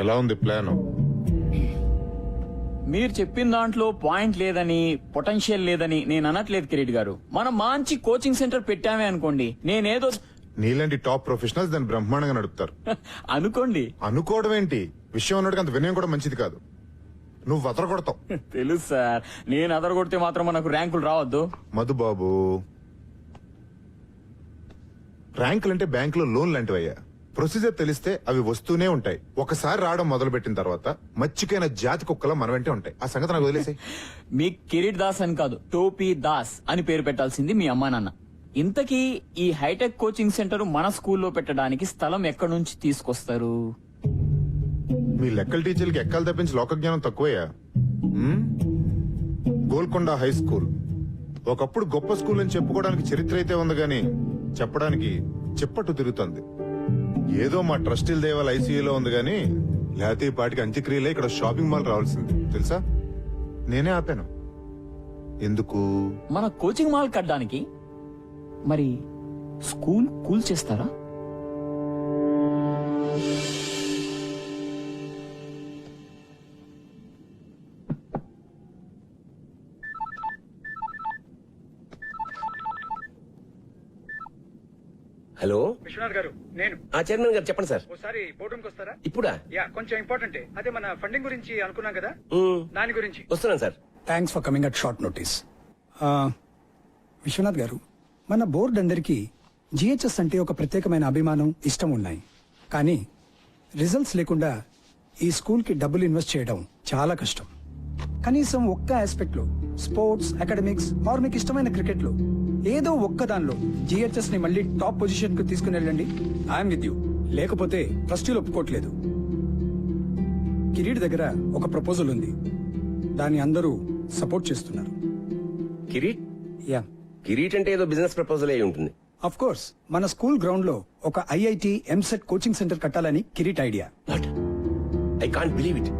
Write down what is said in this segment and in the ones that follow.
ఎలా ఉంది ప్లాన్? మీరు చెప్పిన దాంట్లో పాయింట్ లేదని, పొటెన్షియల్ లేదని నేను అనట్లేదు కిరీట్ గారు. మనం మంచి కోచింగ్ సెంటర్ పెట్టామే అనుకోండి, నేనేదో నీలాంటి టాప్ ప్రొఫెషనల్స్ దాన్ని బ్రహ్మాండంగా నడుపుతారు. అనుకోండి. అనుకోవడం ఏంటి, విషయం ఉన్నట్టుగా అంత వినయం కూడా మంచిది కాదు. నువ్వు అదరగొడతావు. తెలుసు సార్, నేను అదరగొడితే మాత్రం మనకు ర్యాంకులు రావద్దు. మధుబాబు, ర్యాంకులంటే బ్యాంకులో లోన్ లాంటివయ్యా. ప్రొసీజర్ తెలిస్తే అవి వస్తూనే ఉంటాయి. ఒకసారి రావడం మొదలు పెట్టిన తర్వాత మచ్చికైన జాతి కుక్కలో మన వెంటే ఉంటాయి. ఆ సంగతి నాకు వదిలేసాయి. మీ కిరీట్ దాస్ అని కాదు, టోపీ దాస్ అని పేరు పెట్టాల్సింది మీ అమ్మా నాన్న. ఇంతకీ ఈ హైటెక్ కోచింగ్ సెంటర్ మన స్కూల్లో పెట్టడానికి స్థలం ఎక్కడి నుంచి తీసుకొస్తారు? మీ లెక్కల టీచర్లకి ఎక్కలు తప్పించి లోక జ్ఞానం తక్కువయ్యా. గోల్కొండ హై స్కూల్ ఒకప్పుడు గొప్ప స్కూల్ అని చెప్పుకోవడానికి చరిత్ర అయితే ఉంది గాని చెప్పడానికి చెప్పట్టు తిరుగుతుంది. ఏదో మా ట్రస్టీల దేవాల ఐసీయూలో ఉంది గాని లేకపోతే ఈ పాటికి అంత్యక్రియలే ఇక్కడ షాపింగ్ మాల్ రావాల్సింది తెలుసా. నేనే ఆపాను. ఎందుకు? మన కోచింగ్ మాల్ కట్టడానికి. మరి స్కూల్ కూల్ చేస్తారా? హలో విశ్వనాథ్ గారు, నేను చైర్మన్ గారు చెప్పండి సార్. ఒకసారి బోర్డు రూమ్కి వస్తారా? ఇప్పుడా? యా, కొంచెం ఇంపార్టెంట్. అదే మన ఫండింగ్ గురించి అనుకున్నాం కదా, దాని గురించి. వస్తున్నాను sir. Thanks for coming at short notice. Vishwanath garu, మన బోర్డు అందరికీ జిహెచ్ఎస్ అంటే ఒక ప్రత్యేకమైన అభిమానం, ఇష్టం ఉన్నాయి. కానీ రిజల్ట్స్ లేకుండా ఈ స్కూల్ కి డబ్బులు ఇన్వెస్ట్ చేయడం చాలా కష్టం. కనీసం ఒక్క ఆస్పెక్ట్ లో, స్పోర్ట్స్, అకాడమిక్స్ ఆర్ మీకు ఇష్టమైన క్రికెట్ లో ఏదో ఒక్క దానిలో జిహెచ్ఎస్ ని మళ్ళీ టాప్ పొజిషన్ కు తీసుకుని వెళ్ళండి. I'm with you. లేకపోతే ట్రస్టీలు ఒప్పుకోవట్లేదు. కిరీట్ దగ్గర ఒక ప్రపోజల్ ఉంది, దాన్ని అందరూ సపోర్ట్ చేస్తున్నారు. కిరీట్? యా, కిరీట్ అంటే ఏదో బిజినెస్ ప్రపోజల్ అయి ఉంటుంది. అఫ్ కోర్స్, మన స్కూల్ గ్రౌండ్ లో ఒక ఐఐటి ఎంసెట్ కోచింగ్ సెంటర్ కట్టాలని Kireet idea. What? I can't believe it.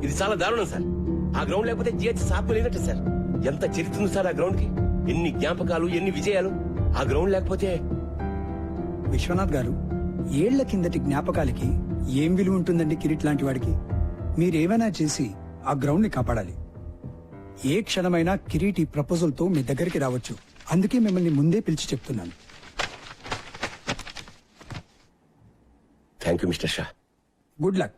ఇది చాలా దారుణం సార్. ఆ గ్రౌండ్ లేకపోతే జిహెచ్ఎస్ ఆపులేనట్టు సార్. ఎంత చరిత్ర ఉంది సార్ ఆ గ్రౌండ్ కి. ఎన్ని జ్ఞాపకాలు, ఎన్ని విజయాలు. ఆ గ్రౌండ్ లేకపోతే. విశ్వనాథ్ గారు, ఏళ్ల కిందటి జ్ఞాపకాలకి ఏం విలువ ఉంటుందండి కిరీట్ లాంటి వాడికి? మీరేమైనా చేసి ఆ గ్రౌండ్ ని కాపాడాలి. ఏ క్షణమైనా కిరీట్ ఈ ప్రపోజల్ తో మీ దగ్గరికి రావచ్చు. అందుకే మిమ్మల్ని ముందే పిలిచి చెప్తున్నాను. Thank you mister Shah. Good luck.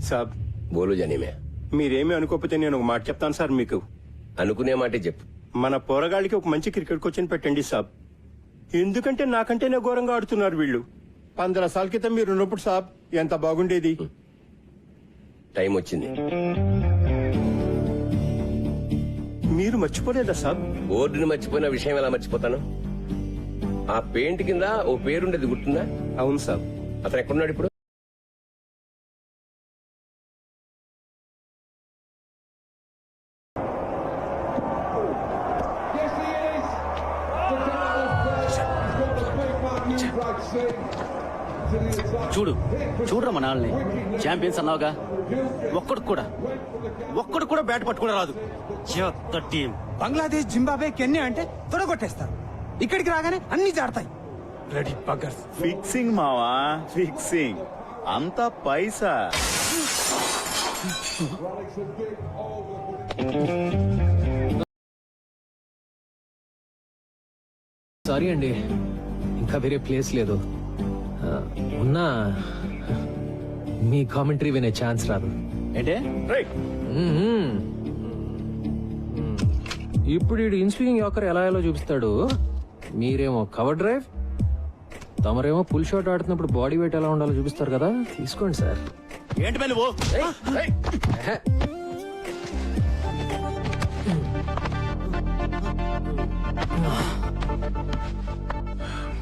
సాబ్, బోలు జనీమే. మీరేమీ అనుకోకపోతే నేను ఒక మాట చెప్తాను సార్ మీకు. అనుకునే మాటే చెప్పు. మన పోరగాళ్ళకి ఒక మంచి క్రికెట్ కోచింగ్ పెట్టండి సాబ్. ఎందుకంటే నాకంటేనే ఘోరంగా ఆడుతున్నారు వీళ్ళు. 15 సార్ల క్రితం మీరు ఉన్నప్పుడు సాబ్ ఎంత బాగుండేది. టైం వచ్చింది. మీరు మర్చిపోలేదా సాబ్? బోర్డుని మర్చిపోయిన విషయం ఎలా మర్చిపోతాను? ఆ పెయింట్ కింద ఓ పేరుండేది గుర్తుందా? అవును సాబ్. అతను ఎక్కడున్నాడు ఇప్పుడు? చూడరా మన వాళ్ళని. ఛాంపియన్స్ అన్నావుగా, ఒక్కడు కూడా బ్యాట్ పట్టుకుని రాదు. టీం బంగ్లాదేశ్, జింబాబే, కెన్యా అంటే తొడగొట్టేస్తారు. ఇక్కడికి రాగానే అన్ని జాడతాయి. రెడీ బగ్గర్స్. ఫిక్సింగ్ మావా, ఫిక్సింగ్. అంతా పైసా. సారీ అండి, ఇంకా వేరే ప్లేస్ లేదు. ఉన్నా మీ కామెంటరీ వినే ఛాన్స్ రాదు. ఏంటే? ఇప్పుడు ఈ ఇన్స్వింగ్ యాకర్ ఎలా ఎలా చూపిస్తాడు. మీరేమో కవర్ డ్రైవ్, తమరేమో పుల్ షాట్ ఆడుతున్నప్పుడు బాడీ వెయిట్ ఎలా ఉండాలో చూపిస్తారు కదా. తీసుకోండి సార్. ఏంటి నువ్వు?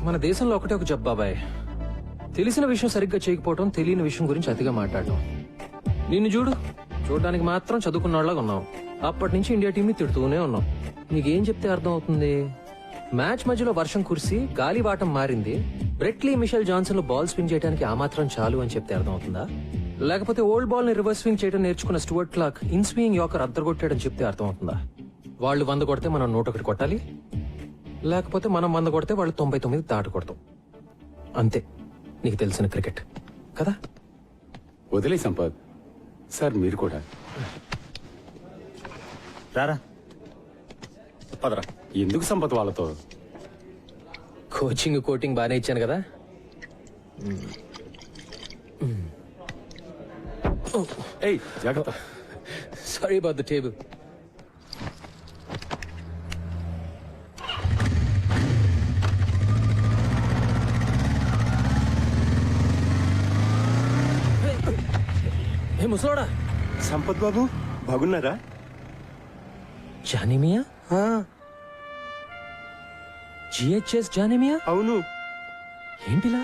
మన దేశంలో ఒకటే ఒక జబ్బు బాబాయ్. తెలిసిన విషయం సరిగ్గా చేయకపోవటం, తెలియని విషయం గురించి అతిగా మాట్లాడటం. నిన్ను చూడు, చూడడానికి మాత్రం చదువుకున్న వాళ్ళగా ఉన్నావు. అప్పటి నుంచి ఇండియా టీంని తిడుతూనే ఉన్నావు. నీకేం చెప్తే అర్థం అవుతుంది? మ్యాచ్ మధ్యలో వర్షం కురిసి గాలి వాటం మారింది, బ్రెట్లీ మిషెల్ జాన్సన్ లో బాల్ స్వింగ్ చేయడానికి ఆ మాత్రం చాలు అని చెప్తే అర్థం అవుతుందా? లేకపోతే ఓల్డ్ బాల్ ని రివర్స్ స్వింగ్ చేయడం నేర్చుకున్న Stuart Clark in swing yorker అద్దరగొట్టాడని చెప్తే అర్థం అవుతుందా? వాళ్ళు 100 కొడితే మనం 101 కొట్టాలి, లేకపోతే మనం 100 కొడితే వాళ్ళు 99 దాటి కొడతాం. అంతే నీకు తెలిసిన క్రికెట్ కదా. వదిలే సంపత్ సార్, మీరు కూడా రారా పదరా. ఎందుకు సంపత్ వాళ్ళతో? కోచింగ్ కోటింగ్ బాగానే ఇచ్చాను కదా. ఏయ్ జాగ్రత్త. Sorry about the table. ఏ ముసలోడా, సంపత్ బాబు బాగున్నారా? జానిమియా? జిహెచ్ఎస్ జానిమియా? అవును. ఏంటిలా?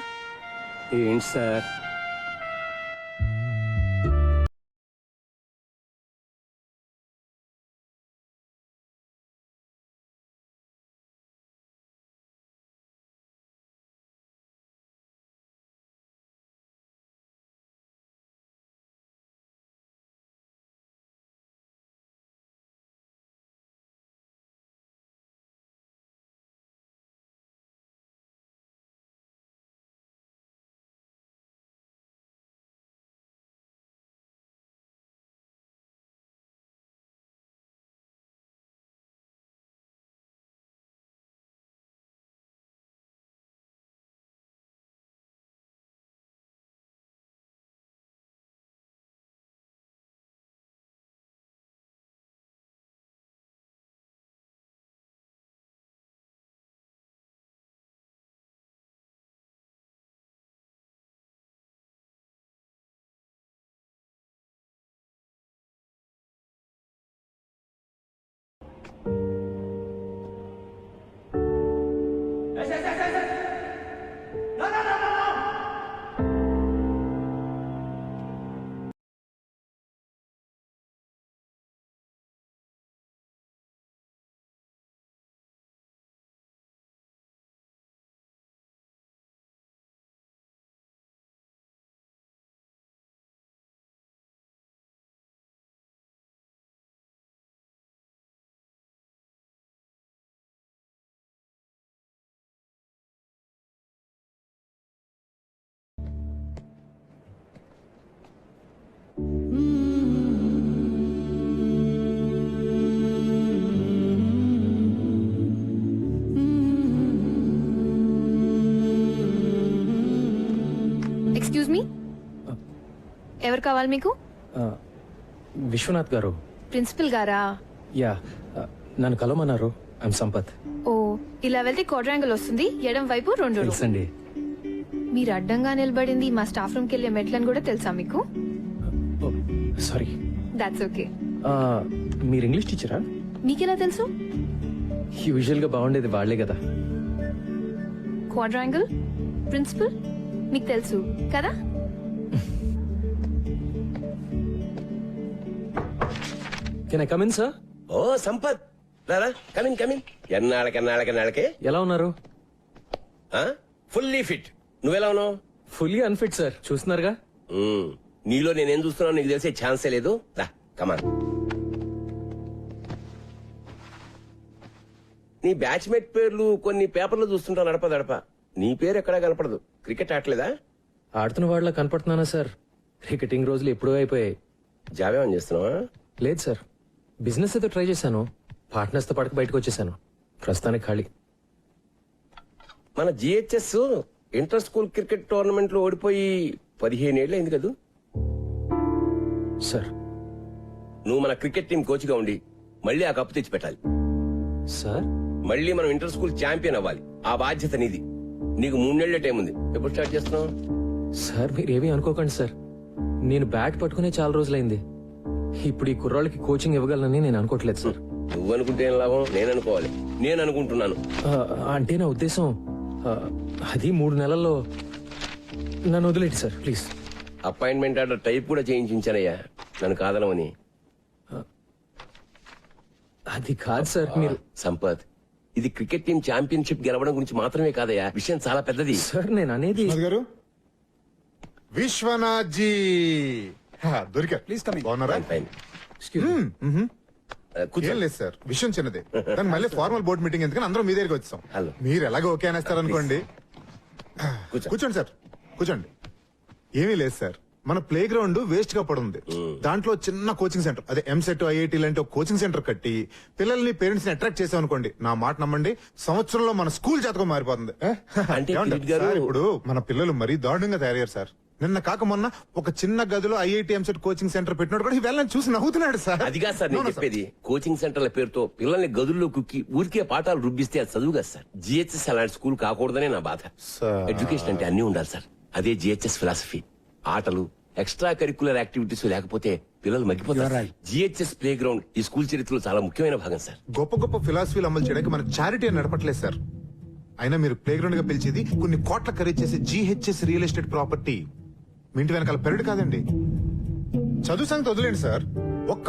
ఏంటి సార్? ఎక్స్క్యూజ్ మీ, ఎవరు కావాలి మీకు? విశ్వనాథ్ గారు. ప్రిన్సిపల్ గారా? యా, నన్ను కలవమన్నారు. ఐమ్ సంపత్. ఓ, ఇలా వెళ్తే క్వాడ్రాంగిల్ వస్తుంది, ఎడం వైపు 2 తెలుసండి. మీరు అడ్డంగా నిలబడింది మా స్టాఫ్ రూమ్ కి వెళ్ళే మెట్లని కూడా తెలుసా మీకు? సారీ. That's okay. మీరు ఇంగ్లీష్ టీచరా? మీకెలా తెలుసు? యూజువల్ గా బాగుండేది వాళ్లే కదా. క్వాడ్రాంగిల్, ప్రిన్సిపల్ మీకు తెలుసు కదా? Can I come in sir? ఓ సంపత్, రారా, కమిన్ కమిన్. ఎన్నాళ్ళకే ఎలా ఉన్నారు? Fully fit. నువ్వెలా ఉన్నావు? ఫుల్లీ అన్ఫిట్ సార్, చూస్తున్నారుగా. నీలో నేనేం చూస్తున్నావు నీకు తెలిసే ఛాన్సే లేదు. రా కమాన్. నీ బ్యాచ్మేట్ పేర్లు కొన్ని పేపర్లు చూస్తుంటా నడప. నీ పేరు ఎక్కడా కనపడదు. క్రికెట్ ఆడలేదా? ఆడుతున్న వాళ్ళ కనపడుతున్నానా సార్? క్రికెటింగ్ రోజులు ఎప్పుడూ అయిపోయాయి. జాబ్ ఏమని చేస్తున్నావా? లేదు సార్, బిజినెస్ ఏదో ట్రై చేశాను. పార్ట్నర్స్ తో పడక బయటకు వచ్చేసాను. ప్రస్తుతానికి ఖాళీ. మన GHS inter school cricket tournament లో ఓడిపోయి 15 ఏళ్ళు అయింది కదా సార్. నువ్వు మన క్రికెట్ టీం కోచ్ గా ఉండి మళ్ళీ ఆ కప్పు తెచ్చి పెట్టాలి సార్. మళ్ళీ మనం ఇంటర్ స్కూల్ ఛాంపియన్ అవ్వాలి. ఆ బాధ్యత నీది. నీకు 3 నెలల టైం ఉంది. ఎప్పుడు స్టార్ట్ చేస్తున్నావు? సార్ మీరేమీ అనుకోకండి సార్, నేను బ్యాట్ పట్టుకునే చాలా రోజులైంది. ఇప్పుడు ఈ కుర్రాళ్ళకి కోచింగ్ ఇవ్వగలనని నేను అనుకోవట్లేదు సార్. నువ్వు అనుకుంటే ఏం లాభం? నేను అనుకోవాలి. నేను అనుకుంటున్నాను. అంటే నా ఉద్దేశం అది 3 నెలల్లో నన్ను వదిలేండి sir please. Appointment order type కూడా చేయించానయ్యా నన్ను కాదనమని. అది కాదు సార్, మీరు సంపత్, ఇది క్రికెట్ టీం ఛాంపియన్షిప్ గెలవడం గురించి మాత్రమే కాదయ్యా, విషయం చాలా పెద్దది. సార్ నేను అనేది విశ్వనాథ్ గారు, విశ్వనాథ్ జీ దొరికా. Please come in. బాగున్నారా? ఫైన్. excuse me. ఏం లేదు సార్, విషయం చిన్నదే. దానికి మళ్ళీ ఫార్మల్ బోర్డ్ మీటింగ్ ఎందుకని అందరం మీ దగ్గరికి వచ్చాం. హలో. మీరు ఎలాగో ఓకే అనేస్తారు అనుకోండి. కూర్చో. కూర్చోండి సార్, కూర్చోండి. ఏమీ లేదు సార్, మన ప్లే గ్రౌండ్ వేస్ట్ గా పడుంది. దాంట్లో చిన్న కోచింగ్ సెంటర్, అదే ఎంసెట్ ఐఐటి లాంటి ఒక కోచింగ్ సెంటర్ కట్టి పిల్లల్ని పేరెంట్స్ ని అట్రాక్ట్ చేసాం అనుకోండి, నా మాట నమ్మండి, సంవత్సరంలో మన స్కూల్ జాతకం మారిపోతుంది. అంటే ఏమంటారు? కిరీట్ గారు- సార్, ఇప్పుడు మన పిల్లలు మరీ దారుణంగా తయారయ్యారు సార్. నిన్న కాక మొన్న ఒక చిన్న గదిలో ఐఐటి ఎంసెట్ కోచింగ్ సెంటర్ పెట్టినోడు కూడా వెళ్ళని చూసి నవ్వుతున్నాడు సార్. అదిగా సార్ నేను No, no, sir. చెప్పేది, కోచింగ్ సెంటర్ల పేరుతో పిల్లల్ని గదుల్లో కుక్కి ఊరికే పాఠాలు రుబ్బిస్తే అది చదువు కదా సార్. జిహెచ్ఎస్ అలాంటి స్కూల్ కాకూడదనే నా బాధ. సార్. ఎడ్యుకేషన్ అంటే అన్ని ఉండాలి సార్, అదే జిహెచ్ఎస్ ఫిలాసఫీ. ఆటలు, ఎక్స్ట్రా కరికులర్ యాక్టివిటీస్ లేకపోతే పిల్లలు మగ్గిపోతారు. జిహెచ్ఎస్ ప్లే గ్రౌండ్ ఈ స్కూల్ చరిత్రలో చాలా ముఖ్యమైన భాగం సార్. గొప్ప గొప్ప ఫిలాసఫీలు అమలు చేయడానికి మన చారిటీ నడపట్లేదు సార్. అయినా మీరు ప్లే గ్రౌండ్ గా పిలిచేది కొన్ని కోట్ల ఖరీదు చేసే జిహెచ్ఎస్ రియల్ ఎస్టేట్ ప్రాపర్టీ. మీ ఇంటి వెనకాల పెరడు కాదండి. చదువు సంగతి వదిలేండి సార్, ఒక్క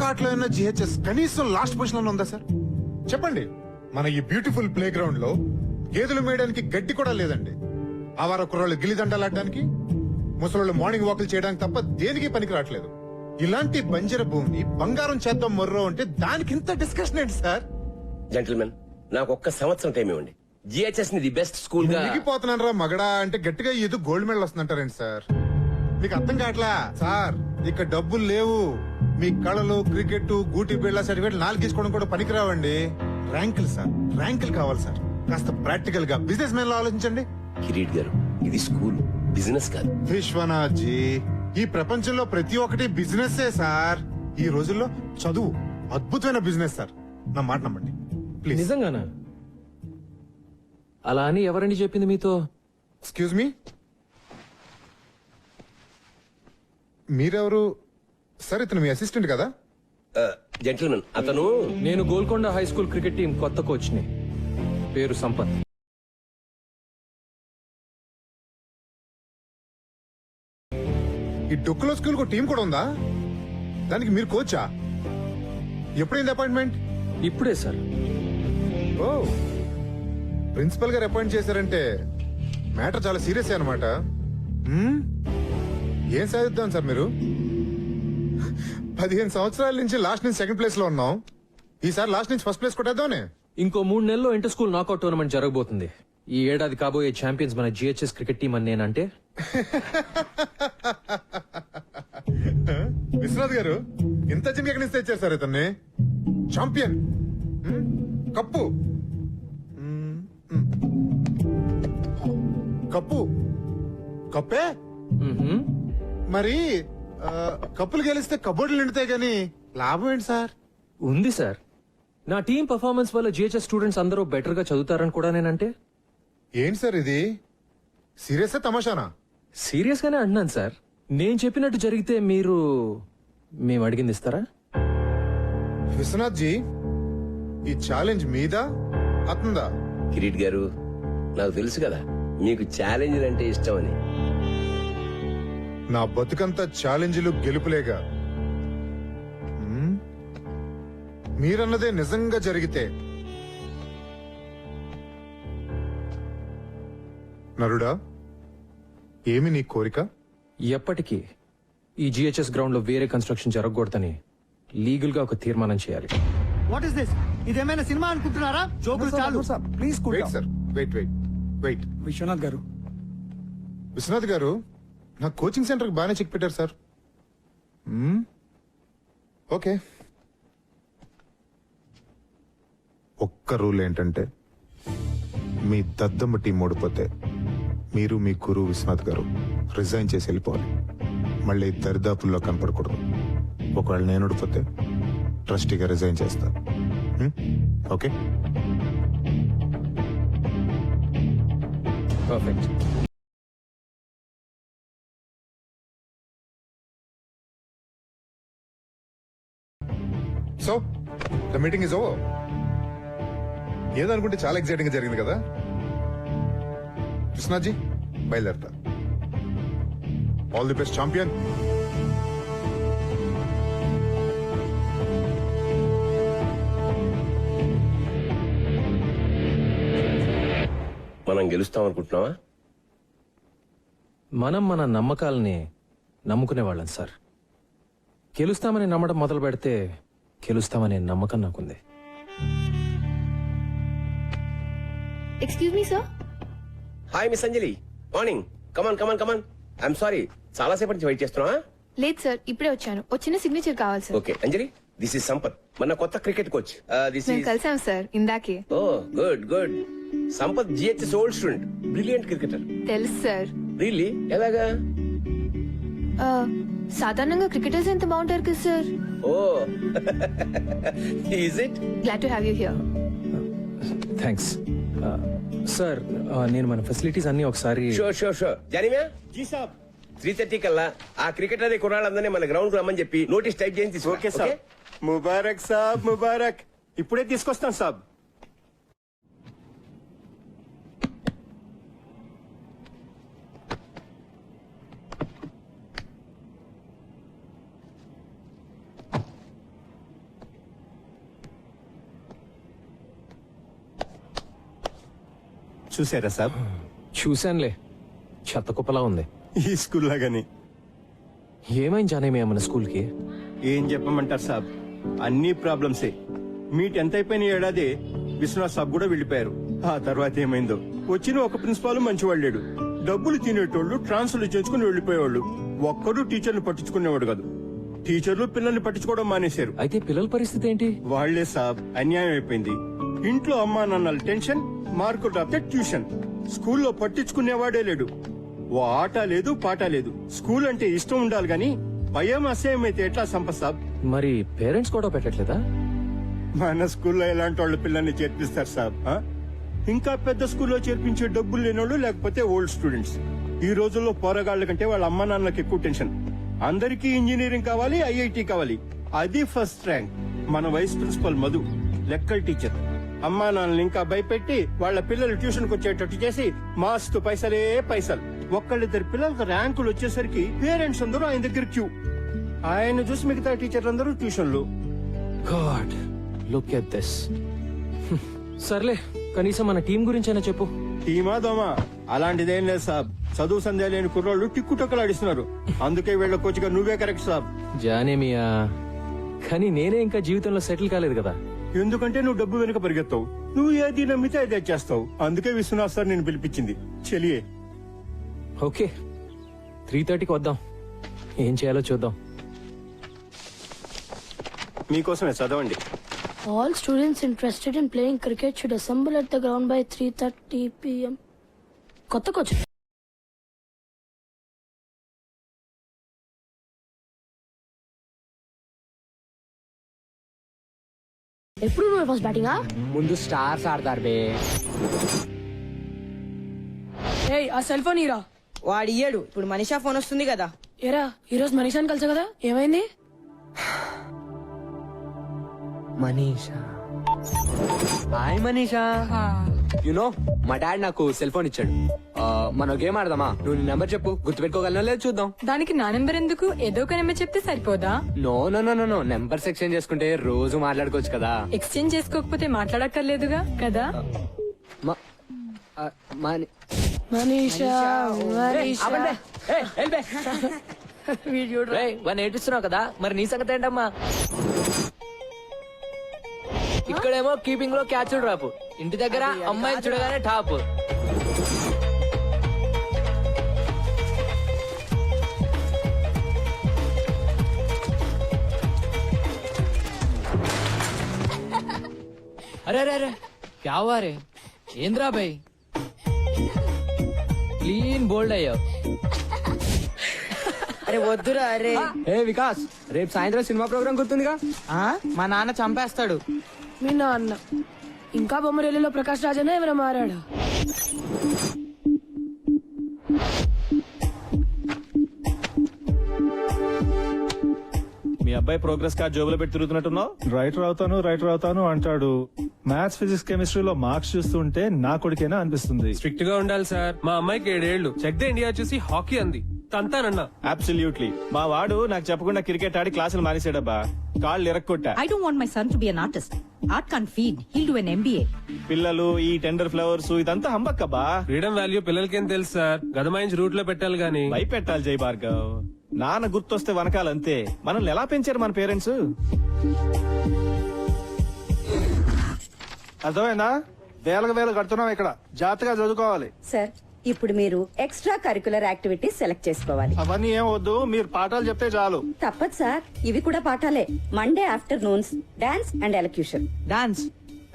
ఆటలో ఉన్న జిహెచ్ఎస్ కనీసం లాస్ట్ పొజిషన్ లో ఉందా సార్? చెప్పండి. మన ఈ బ్యూటిఫుల్ ప్లే గ్రౌండ్ లో గేదెలు మేయడానికి గడ్డి కూడా లేదండి. ఆవార కుర్రాళ్ళు గిల్లిదండలాడడానికి, ముసలోళ్ళు మార్నింగ్ వాకులు చేయడానికి తప్ప దేనికి పనికి రావట్లేదు. ఇలాంటి బంజర భూమిని బంగారం చేద్దాం మొర్రో అంటే దానికి ఇంత డిస్కషన్ ఏంటి సార్? జెంటిల్మెన్, నాకు ఒక్క సంవత్సరం టైం ఇవ్వండి. జిహెచ్ఎస్ ని ది బెస్ట్ స్కూల్ గా మునిగిపోతున్నాను రా మగడా అంటే గట్టిగా ఏదో గోల్డ్ మెడల్ వస్తుందంటారేంటి సార్? మీకు అర్థం కావట్లా సార్, ఇక్కడ డబ్బులు లేవు. మీ కళలు, క్రికెట్, గూటి బిళ్ళ సర్టిఫికేట్ 4 తీసుకోవడం కూడా పనికిరావండి. ర్యాంకులు సార్, ర్యాంకులు కావాలి సార్. కాస్త ప్రాక్టికల్ గా బిజినెస్ మ్యాన్ లో ఆలోచించండి. కిరీట్ గారు, ఇది స్కూల్, బిజినెస్ కాదు. విశ్వనాథ్ జీ, ఈ ప్రపంచంలో ప్రతి ఒక్కటి బిజినెస్ సార్. ఈ రోజుల్లో చదువు అద్భుతమైన బిజినెస్ సార్, నా మాట నమ్మండి ప్లీజ్. నిజంగానా? అలా అని ఎవరండి చెప్పింది మీతో? ఎక్స్క్యూజ్ మీ, మీరెవరు సార్? ఇతను మీ అసిస్టెంట్ కదా? జెంటిల్మెన్, అతను నేను Golconda high school cricket team కొత్త కోచ్ ని. పేరు సంపత్. ఈ డొక్కులో స్కూల్ కు టీం కూడా ఉందా? దానికి మీరు కోచా? ఎప్పుడైంది అపాయింట్మెంట్? ఇప్పుడే సార్. ఓ, ప్రిన్సిపల్ గారు అపాయింట్ చేశారంటే మ్యాటర్ చాలా సీరియస్ అన్నమాట. ఏం సాధిద్దాం సార్ మీరు? 15 సంవత్సరాల నుంచి లాస్ట్ నుంచి సెకండ్ ప్లేస్ లో ఉన్నాం. ఈసారి లాస్ట్ నుంచి ఫస్ట్ ప్లేస్ కొట్టేద్దామనే. ఇంకో 3 నెలల్లో ఇంటర్ స్కూల్ నాకౌట్ టోర్నమెంట్ జరగబోతుంది. ఈ ఏడాది కాబోయే ఛాంపియన్స్ మన జిహెచ్ఎస్ క్రికెట్ టీం అని నేనంటే. విశ్వనాథ్ గారు, ఇంత చిన్న ఎక్కడి నుంచి తెచ్చారు సార్ ఇతన్ని? ఛాంపియన్, కప్పు, కప్పు, కప్పే. మ్మ్హ్మ్. మరి కప్పులు గెలిస్తే కబోర్డులు నిండుతాయి గాని లాభం ఏంటి సార్? ఉంది సార్. నా టీం పర్ఫార్మెన్స్ వల్ల జిహెచ్ఎస్ స్టూడెంట్స్ అందరూ బెటర్ గా చదువుతారని కూడా నేనంటే. ఏంటి సార్ ఇది? సీరియస్ తమాషానా? సీరియస్ గానే అంటున్నాను సార్. నేను చెప్పినట్టు జరిగితే మేము అడిగింది ఇస్తారా? విశ్వనాథ్ జీ, ఈ ఛాలెంజ్ మీదా అతందా? కిరీట్ గారు, నాకు తెలుసు కదా మీకు ఛాలెంజ్ అంటే ఇష్టం అని. నా బతుకంతా ఛాలెంజ్లు గెలుపులేగా. మీరన్నదే నిజంగా జరిగితే నరుడా, ఏమి నీ కోరిక? ఎప్పటికీ ఈ జిహెచ్ఎస్ గ్రౌండ్ లో వేరే కన్స్ట్రక్షన్ జరగకూడదని లీగల్ గా ఒక తీర్మానం చేయాలి. What is this? ఇదేమైనా సినిమా అనుకుంటున్నారా? జోకులు చాలు. Please wait sir, wait wait wait. Vishwanath గారు, విశ్వనాథ్ గారు, నా కోచింగ్ సెంటర్కి బాగానే చెక్ పెట్టారు సార్. ఓకే, ఒక్క రూల్ ఏంటంటే మీ దద్దమ్మ టీం ఓడిపోతే మీరు మీ గురువు విశ్వనాథ్ గారు రిజైన్ చేసి వెళ్ళిపోవాలి. మళ్ళీ దరిదాపుల్లో కనపడకూడదు. ఒకవేళ నేను ఓడిపోతే ట్రస్టీగా రిజైన్ చేస్తా. Okay? Perfect. So the meeting is over. ఏదనుకుంటే చాలా ఎక్సైటింగ్ గా జరిగింది కదా. కృష్ణాజీ బయలుదేరతా. All the best champion. మనం గెలుస్తాం అనుకుంటున్నావా? మనం మన నమ్మకాలని నమ్ముకునే వాళ్ళం సార్. గెలుస్తామని నమ్మడం మొదలు పెడితే గెలుస్తామనే నమ్మకం నాకుంది. Excuse me sir. Hi miss Anjali, morning. Come on. I'm sorry, చాలా సేపటి నుంచి వెయిట్ చేస్తున్నా. లేదు సార్, ఇప్పుడే వచ్చాను. వచ్చిన సిగ్నేచర్ కావాలి sir. Okay Anjali, this is Sampath, మన కొత్త క్రికెట్ కోచ్. దిస్ మేము ఇస్ కలిసాం సార్ ఇందాకే. Oh good. Sampath GHS old student, brilliant cricketer. తెలుసు సార్. రియల్లీ? ఎలాగా? సాధారణంగా క్రికెటర్స్ ఎంత బాగుంటారు కదా sir. Oh is it? Glad to have you here. Thanks sir. నేను మన ఫెసిలిటీస్ అన్ని ఒకసారి షూర్. జానివా, జీ సాబ్. 3:30 కల్లా ఆ క్రికెటర్ కుర్రాళ్ళందరినీ మన గ్రౌండ్ కు రమ్మని చెప్పి నోటీస్ టైప్ చేసి తీసుకో. ఓకే సాబ్. ముబారక్ సాబ్, ముబారక్. ఇప్పుడే తీసుకొస్తాను సాబ్. చూసారా సాబ్? చూశానులే, చెత్త కుప్పలా ఉంది. ఈ స్కూల్ లాగానే. ఏమైంది జానేమి మన స్కూల్కి? ఏం చెప్పమంటారు సాబ్, అన్ని ప్రాబ్లమ్సే. మీ 10th అయిపోయిన ఏడాది విశ్వనాథ్ సాబ్ కూడా వెళ్ళిపోయారు. ఆ తర్వాత ఏమైందో. వచ్చిన ఒక ప్రిన్సిపాల్ మంచివాడు లేడు. డబ్బులు తినేటోళ్ళు ట్రాన్స్ఫర్లు చేసుకుని వెళ్ళిపోయేవాళ్ళు. ఒక్కడు టీచర్లు పట్టించుకునేవాడు కాదు. టీచర్లు పిల్లల్ని పట్టించుకోవడం మానేశారు. అయితే పిల్లల పరిస్థితి ఏంటి? వాళ్లే సాబ్, అన్యాయం అయిపోయింది. ఇంట్లో అమ్మా నాన్నల టెన్షన్, మార్కులు రాస్తే ట్యూషన్. స్కూల్లో పట్టించుకునేవాడే లేడు. ఓ ఆట లేదు, పాట లేదు. స్కూల్ అంటే ఇష్టం ఉండాలి గాని భయం అసహ్యం అయితే ఎట్లా సంపత్ సాబ్? మరి పేరెంట్స్ కూడా పెట్టట్లేదా? మన స్కూల్లో ఎలాంటి వాళ్ళు పిల్లల్ని చేర్పిస్తారు సాబ్? ఇంకా పెద్ద స్కూల్లో చేర్పించే డబ్బులు లేనోళ్ళు, లేకపోతే ఓల్డ్ స్టూడెంట్స్. ఈ రోజుల్లో పోరగాళ్ల కంటే వాళ్ళ అమ్మా నాన్నలకు ఎక్కువ టెన్షన్. అందరికీ ఇంజనీరింగ్ కావాలి, ఐఐటి కావాలి. అది ఫస్ట్ ర్యాంక్. మన వైస్ ప్రిన్సిపల్ మధు లెక్కల టీచర్. అమ్మా నాన్నలు ఇంకా భయపెట్టి వాళ్ళ పిల్లలు ట్యూషన్ కు వచ్చేటట్టు చేసి మాస్తు పైసలే పైసలు. ఒక్కళ్ళిద్దరు పిల్లలకు ర్యాంకులు వచ్చేసరికి పేరెంట్స్ అందరూ ఆయన దగ్గర క్యూ. ఆయన చూసి మిగతా టీచర్లు అందరూ ట్యూషన్లు. God, look at this. సర్లే, కనీసం మన టీం గురించైనా చెప్పు. టీమా దోమా అలాంటిదేం లేదు సాబ్. చదువు సంధ్య లేని కుర్రోళ్ళు టిక్కుటొక్కలాడిస్తున్నారు. అందుకే వీళ్ళ కోచ్గా నువ్వే కరెక్ట్ సాబ్. జానేమియా, కానీ నేనే ఇంకా జీవితంలో సెటిల్ కాలేదు కదా. ఎందుకంటే నువ్వు డబ్బు వెనుక పరిగెత్తావు. నువ్వు ఏది నమ్మితే అదే చేస్తావు. అందుకే విశ్వనాథ్ సార్ నేను పిలిపించింది. చెలియే. ఓకే, 3:30కి వద్దాం. ఏం చేయాలో చూద్దాం. మీకోసమే చదవండి. All students interested in playing cricket should assemble at the ground by 3:30 p.m. కొత్త కోచ్. ఎప్పుడు నువ్వు ఫస్ట్ బ్యాటింగా? ముందు స్టార్స్ ఆడతారు బే. ఏయ్, ఆ సెల్ ఫోన్ ఇరా. వాడు ఇయ్యాడు. ఇప్పుడు మనీషా ఫోన్ వస్తుంది కదా. ఏరా, ఈరోజు మనీషాని కలిసా కదా, ఏమైంది? మనీషా, హాయ్ మనీషా. యునో మా డాడ్ నాకు సెల్ ఫోన్ ఇచ్చాడు. మనం గేమ్ ఆడదామా? నువ్వు నీ నెంబర్ చెప్పు, గుర్తుపెట్టుకోగలనో లేదు చూద్దాం. దానికి నా నెంబర్ ఎందుకు? ఏదో ఒక నెంబర్ చెప్తే సరిపోదా? No no no no, numbers exchange చేసుకుంటే రోజు మాట్లాడుకోవచ్చు కదా. ఎక్స్చేంజ్ చేసుకోకపోతే మాట్లాడక్కర్లేదుగా కదా. మనీషా, నేర్పిస్తున్నావు కదా, మరి నీ సంగతి ఏంటమ్మా? ఇక్కడేమో కీపింగ్ లో క్యాచ్ డ్రాప్, ఇంటి దగ్గర అమ్మాయిని చూడగానే టాప్. అరే అరే అరే, క్యా హువా రే? ఏంద్రా భాయ్, క్లీన్ బోల్డ్ అయ్యావు. అరే వద్దురా. అరే ఏ వికాస్, రేపు సాయంత్రం సినిమా ప్రోగ్రామ్ గుర్తుందిగా? మా నాన్న చంపేస్తాడు. మీ నాన్న ఇంకా బొమ్మరేలిలో ప్రకాష్ రాజనే ఎవరైనా మారాడా? మీ అబ్బాయి ప్రోగ్రెస్ కార్డ్ జోబులో పెట్టి తిరుగుతున్నట్టున్నావు. రైటర్ అవుతాను అంటాడు. మ్యాథ్స్ ఫిజిక్స్ కెమిస్ట్రీలో మార్క్స్ చూస్తుంటే నా కొడుకేనా అనిపిస్తుంది. స్ట్రిక్ట్ గా ఉండాలి సార్. మా అమ్మాయికి 7 ఏళ్లు చెక్ ద ఇండియా చూసి హాకీ అంది. తంతానన్నా. అబ్సల్యూట్లీ. మా వాడు నాకు చెప్పకుండా క్రికెట్ ఆడి క్లాసులు మానేసాడబ్బా. కాళ్ళు ఇరక్కొట్టా. I don't want my son to be an artist. Art can't feed. He'll do an MBA. పిల్లలు ఈ టెండర్ ఫ్లవర్స్ ఇదంతా హంబక్కబ్బా. ఫ్రీడమ్ వాల్యూ పిల్లలకేం తెలుసు సార్. గదమాయించి రూట్ లో పెట్టాలి గానీ. భయపెట్టాలి జై భార్గవ్. నాన్న గుర్తొస్తే వనకాలంతే. మనల్ని ఎలా పెంచారు మన పేరెంట్స్? అర్థమైందా? వేలకు కడుతున్నాం ఇక్కడ. జాగ్రత్తగా చదువుకోవాలి. సార్ ఇప్పుడు మీరు ఎక్స్ట్రా కరికులర్ యాక్టివిటీస్ సెలెక్ట్ చేసుకోవాలి. అవన్నీ ఏం వద్దు, మీరు పాఠాలు చెప్తే చాలు. తప్పదు సార్, ఇవి కూడా పాఠాలే. Monday afternoons dance and elocution. Dance,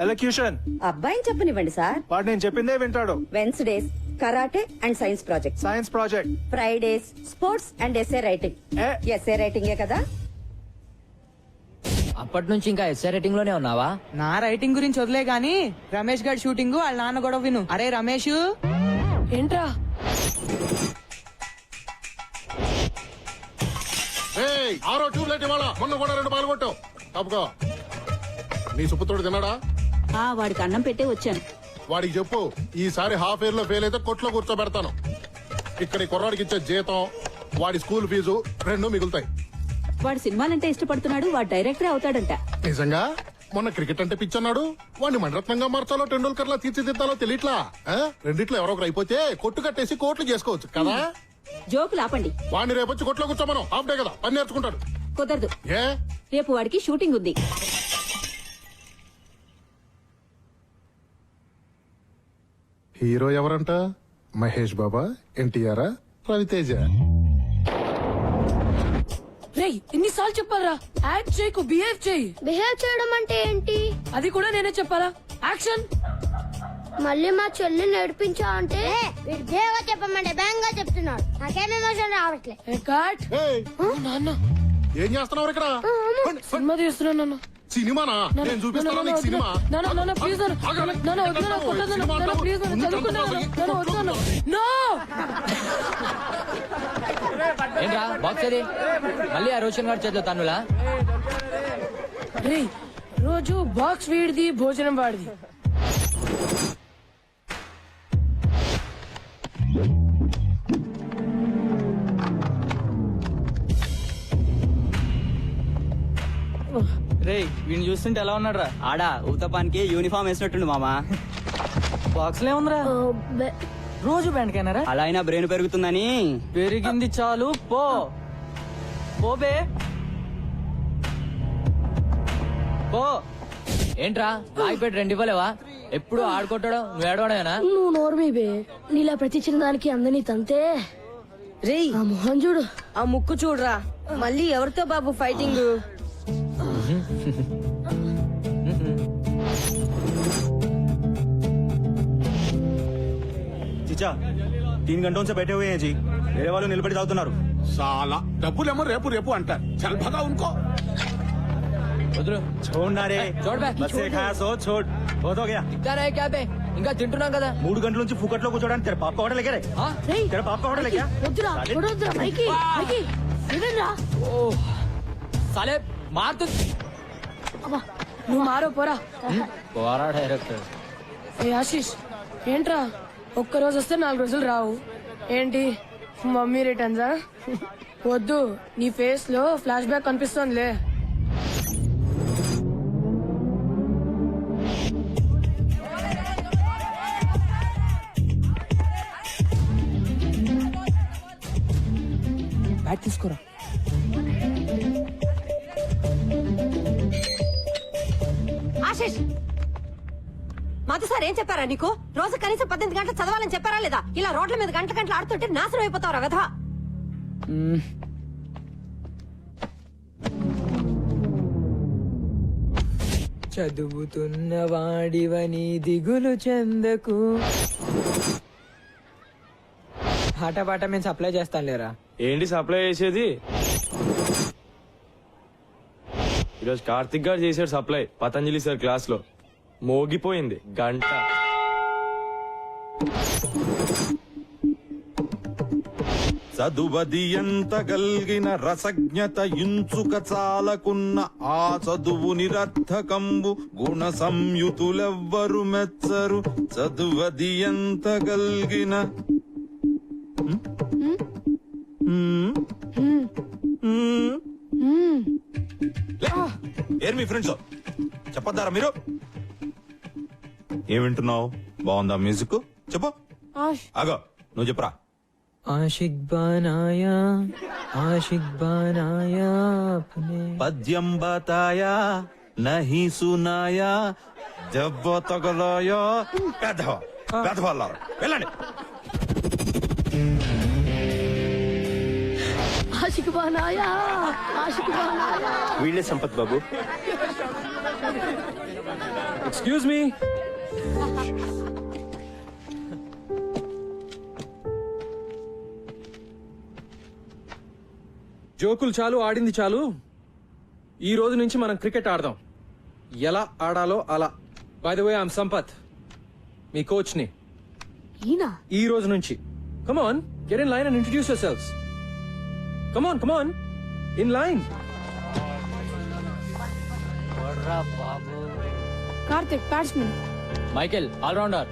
elocution అబ్బాయిని చెప్పనివ్వండి సార్. వాడు నేను చెప్పిందే వింటాడు. Wednesdays karate and science project. Science project. Fridays sports and essay writing. Essay రైటింగే కదా. అప్పటి నుంచి ఇంకా ఎస్ఐ రేటింగ్ లోనే ఉన్నావా? నా రైటింగ్ గురించి వదిలే గాని రమేష్ గారి షూటింగ్ వాళ్ళ నాన్న గొడవ విను. అరే రమేష్, ఏంట్రా ఆరో ట్యూబ్లైట్ ఇవాళ మొన్న కూడా 2 పాలు కొట్టావు. తప్పుకో. నీ సుపుత్రుడు తిన్నాడా? వాడికి అన్నం పెట్టే వచ్చాను. వాడికి చెప్పు ఈసారి హాఫ్ ఇయర్ లో ఫెయిల్ అయితే కొట్లో కూర్చోబెడతాను. ఇక్కడ ఈ కుర్రాడికి ఇచ్చే జీతం, వాడి స్కూల్ ఫీజు 2 మిగులుతాయి. వాడు సినిమాలంటే ఇష్టపడుతున్నాడు. వాడు డైరెక్టర్ అవుతాడంట. నిజంగా? మొన్న క్రికెట్ అంటే పిచ్చన్నాడు. వాడిని మణరత్నంగా మార్చాలో టెండూల్కర్ లా తీర్చిదిద్దాలో తెలియట్లా. రెండిట్లో ఎవరో ఒకరు అయిపోతే కొట్టు కట్టేసి కోట్లు చేసుకోవచ్చు కదా. జోకులు ఆపండి. వాడిని రేపు వచ్చి కొట్లో కూర్చోమను. హాఫ్ డే కదా, పని నేర్చుకుంటాడు. కుదరదు. ఏ? రేపు వాడికి షూటింగ్ ఉంది. హీరో ఎవరంట? మహేష్ బాబా, ఎన్టీఆర్, రవితేజ. ఎన్నిసార్లు చెప్పాలరా? యాక్ట్ చేయకు, బిహేవ్ చేయి. బిహేవ్ చేయడం అంటే ఏంటి? అది కూడా నేనే చెప్పాలా? యాక్షన్. మళ్ళీ మా చెల్లి నడిపించా అంటే బిహేవ్ చెప్పమంటే బ్యాంగ్ గా చెప్తున్నాడు. నాకేం ఎమోషన్ రావట్లే. ఏయ్, నాన్న ఏం చేస్తున్నావు ఇక్కడ? సినిమా తీస్తున్నాను నాన్న. సినిమానా? నేను చూపిస్తాను నీకు సినిమా. నాన్న ప్లీజ్ నాన్న వద్దు నాన్న కొట్టదు నాన్న ప్లీజ్ నాన్న చదువుకున్నాను నాన్న వద్దు నాన్న. నో. ఏంట్రా బాక్స్ అది? మళ్ళీ ఆ రోషన్ గారు చేద్దాం తన్నులా. రే రోజు బాక్స్ వీడిది, భోజనం వాడిది. రే వీడిని చూస్తుంటే ఎలా ఉన్నాడు రా? ఆడా ఉత్తపానికి యూనిఫామ్ వేసినట్టుండు మామా. బాక్స్ లో ఉందిరా. రోజు బ్యాండ్కైనారా? అలా అయినా బ్రెయిన్ పెరుగుతుందని. పెరిగింది చాలు. పోబే పో. ఏంట్రా ఆగిపెట్టి 2 ఇవ్వలేవా? ఎప్పుడు ఆడుకుంటాడు, నువ్వు ఏడవడమేనా? నువ్వు నోర్మీబే. నీలా ప్రతి చిన్నదానికి అందని తంతే. రే ఆ మొహం చూడు, ఆ ముక్కు చూడరా. మళ్ళీ ఎవరితో బాబు ఫైటింగ్? చిచా 3 घंटों से बैठे हुए हैं जी. मेरे वालों నిలబడి తాగుతున్నారు. చాలా డబ్బులేమో రేపు రేపు అంటారు. చల్ భగా ఉన్కో. వదులు. छोड़ना रे. छोड़ बे. बस से खाया सो छोड़. बहुत हो गया. ఇస్తారా క్యాబే? ఇంకా తింటున్నాం కదా. 3 గంటల నుంచి ఫుకట్లో కూర్చోడానికి తెర పాప హోటల్ లెగే. ఆ? తెర పాప హోటల్ లెగే. వద్దురా వద్దురా మైకి మైకి వినరా. సాలే మారుతు. నువ్వు మారో పోరా. పోరా డైరెక్టర్. ఏ ఆశీష్ ఏంట్రా ఒక్కరోజు వస్తే 4 రోజులు రావు ఏంటి? మమ్మీ రిటర్న్సా? వద్దు, నీ ఫేస్ లో ఫ్లాష్ బ్యాక్ కనిపిస్తోందిలే. బ్యాట్ తీసుకోరా. ఆశిష్, మధు సార్ ఏం చెప్పారా నీకు? రోజు కనీసం 18 గంటలు చదవాలని చెప్పారా లేదా? ఇలా రోడ్ల మీద గంటలు ఆడుతుంటే నాశనం అయిపోతావురా వెధవా. చదువుతున్న వాడివని దిగులు చెందకు. పాట మేము సప్లై చేస్తాం లేరా? ఏంటి సప్లై చేసేది? ఈరోజు కార్తిక్ గారు చేశాడు సప్లై పతంజలి సార్ క్లాస్ లో. మోగిపోయింది గంట. చదువది ఎంత గల్గిన రసజ్ఞత ఇంచుక చాలకున్న ఆ చదువు నిరర్థకంబు గుణ సంయుతులెవ్వరు మెచ్చరు చదువది ఎంత గల్గిన ఏర్ మీ ఫ్రెండ్స్ చెప్పొద్దారా మీరు ఏం వింటున్నావు? బాగుందా మ్యూజిక్? చెప్పు. ఆగో నువ్వు చెప్పరా. ఆషిక్ బనాయా పద్యం బతాయా నహి సునాయా దెబ్బ తగలాయా పెద్దవాళ్ళారు వెళ్ళండి. ఆషిక్ బనాయా ఆషిక్ బనాయా. వీళ్ళే సంపత్ బాబు. Excuse me. జోకులు చాలు, ఆడింది చాలు. ఈ రోజు నుంచి మనం క్రికెట్ ఆడదాం. ఎలా ఆడాలో అలా. By the way I'm Sampath, మీ కోచ్ ని. ఈ రోజు నుంచి come on, get in line and introduce yourselves. Come on in line. Karthik batsmen, Michael all rounder,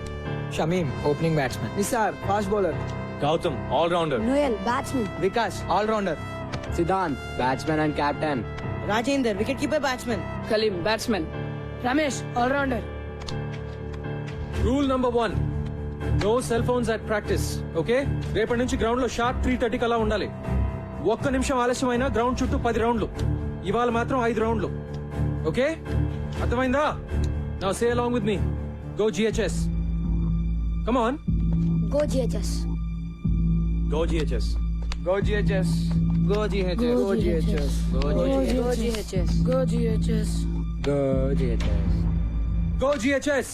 Shameem opening batsmen, Nisar fast bowler, Gautam all rounder, Noel batsmen, Vikas all rounder, Siddhanth batsmen and captain, Rajender wicket keeper batsmen, Kaleem batsmen, Ramesh all rounder. Rule number 1, no cell phones at practice. Okay, రేపటి నుంచి ground లో sharp 3:30 అలా ఉండాలి. ఒక్క నిమిషం ఆలస్యమైనా ground చుట్టూ 10 రౌండ్లు. ఇవాళ మాత్రం 5 రౌండ్లు. ఓకే, అర్థమైందా? Now say along with me. Go GHS. Come on. Go GHS. Go GHS. Go GHS, go GHS, go GHS, go GHS. Go GHS.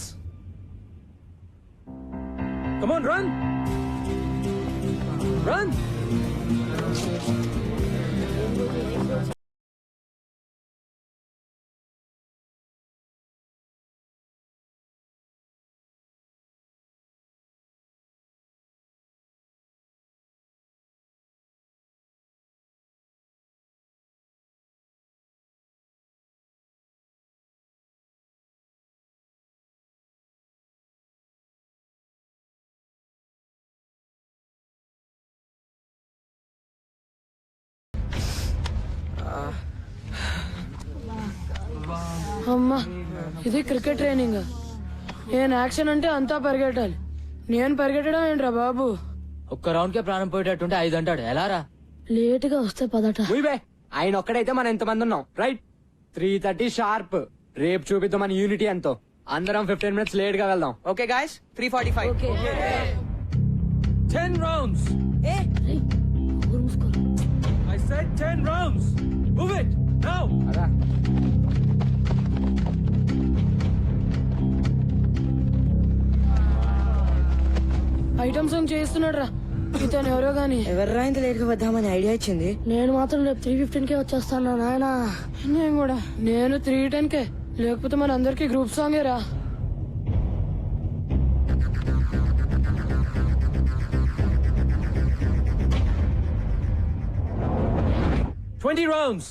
Come on, run. Run. అమ్మా, ఇది క్రికెట్ ట్రైనింగ్. నేను action అంటే అంతా పరిగెట్టాలి. నేను పరిగెట్టడం ఏంట్రా బాబు? ఒక్క round కే ప్రాణం పోయేటట్టుంటే 5 అంటాడు. ఎలా రా? లేట్ గా వస్తే పదట. ఆయన ఒక్కడైతే మనం ఎంతమంది ఉన్నాం, రైట్? 3:30 షార్ప్. రేపు చూపిద్దాం మన యూనిటీ ఎంతో. అందరం 15 minutes లేట్ గా వెళ్దాం. Okay guys, 3:45. 10 rounds. ఊరు మూసుకోరా. I said 10 rounds. Move it now. Item song చేస్తున్నాడు రా ఇతను. ఎవరో గాని ఎవర్రా ఇంత లేట్ గా వద్దామని ఐడియా ఇచ్చింది? నేను మాత్రం రేపు 3:15కే వచ్చేస్తాను నాయనా. నేను కూడా. నేను 3:10కే. లేకపోతే మన అందరికి గ్రూప్ సాంగే రా. Twenty rounds.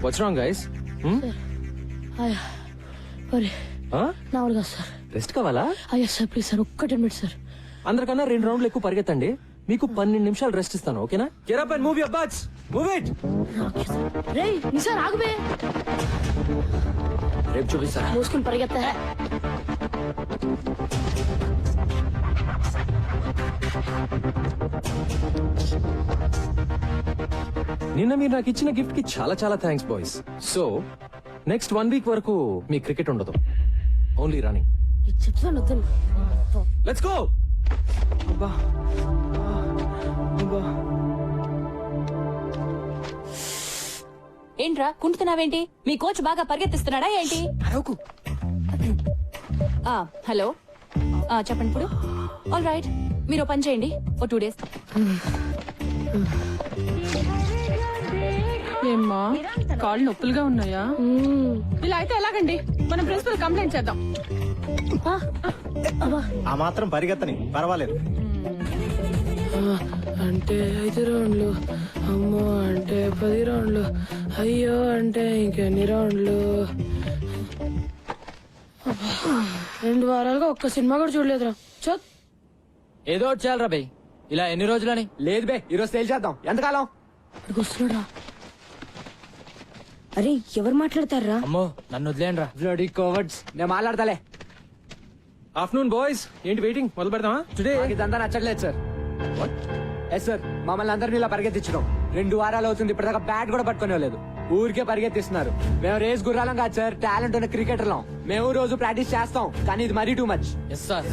What's wrong, guys? మరి నా వల్ల కాదు సార్. రెస్ట్ కావాలా? అయ్యా సార్, ప్లీజ్ సార్, ఒక్క 10 minutes సార్. అందరికన్నా 2 రౌండ్లు ఎక్కువ పరిగెత్తండి. మీకు 12 నిమిషాలు రెస్ట్ ఇస్తాను, ఓకేనా? Get up and move your butts. Move it. రేయ్ నిసార్ ఆగుబే. రేపు చూపిస్తా. మూసుకుని పరిగెత్తా. నిన్న మీరు నాకు ఇచ్చిన గిఫ్ట్ కి చాలా చాలా thanks boys. So next 1 week వరకు మీ క్రికెట్ ఉండదు, ఓన్లీ రన్నింగ్. చెప్తాను వద్దని. Let's go. ఏంట్రా కుంటున్నావేంటి? మీ కోచ్ బాగా పరిగెత్తిస్తున్నాడా ఏంటి? హలో, చెప్పండి ఇప్పుడు. ఆల్ రైట్, మీరు పని చేయండి, ఓ 2 days. ఏమ్మా కాళ్ళు నొప్పులుగా ఉన్నాయా? ఇలా అయితే ఎలాగండి? మనం ప్రిన్సిపల్ కంప్లైంట్ చేద్దాం. ఆ మాత్రం పరిగెత్తని పర్వాలేదు. అంటే 5 రౌండ్లు, అమ్మో అంటే 10 రౌండ్లు, అయ్యో అంటే ఇంకెన్ని రౌండ్లు. 2 వారాలుగా ఒక్క సినిమా కూడా చూడలేదురా. చత్ ఏదో ఒకటి చేయాలరా బై. ఇలా ఎన్ని రోజులని? లేదు బే, ఈరోజు తేల్చేద్దాం. ఎంతకాలం? వస్తున్నాడా? అరే ఎవరు మాట్లాడతారా? అమ్మో నన్ను వదిలేండి రా. Bloody cowards. నేను మాట్లాడతాలే. ఆఫ్టర్నూన్ బాయ్స్, ఏంటి వెయిటింగ్? మొదలు పెడదామా? టుడే ఇదంతా నచ్చట్లేదు సార్. ఎస్ సార్, మమ్మల్ని అందరినీ ఇలా పరిగెత్తించడం 2 వారాలు అవుతుంది. ఇప్పటిదాకా బ్యాట్ కూడా పట్టుకునేలేదు. ఊరికే పరిగెత్తిస్తున్నారు. మేము రేస్ గుర్రాలం కాదు సార్, టాలెంట్ ఉన్న క్రికెటర్లం. మేము రోజు ప్రాక్టీస్ చేస్తాం, కానీ ఇది మరీ too much. Yes sir,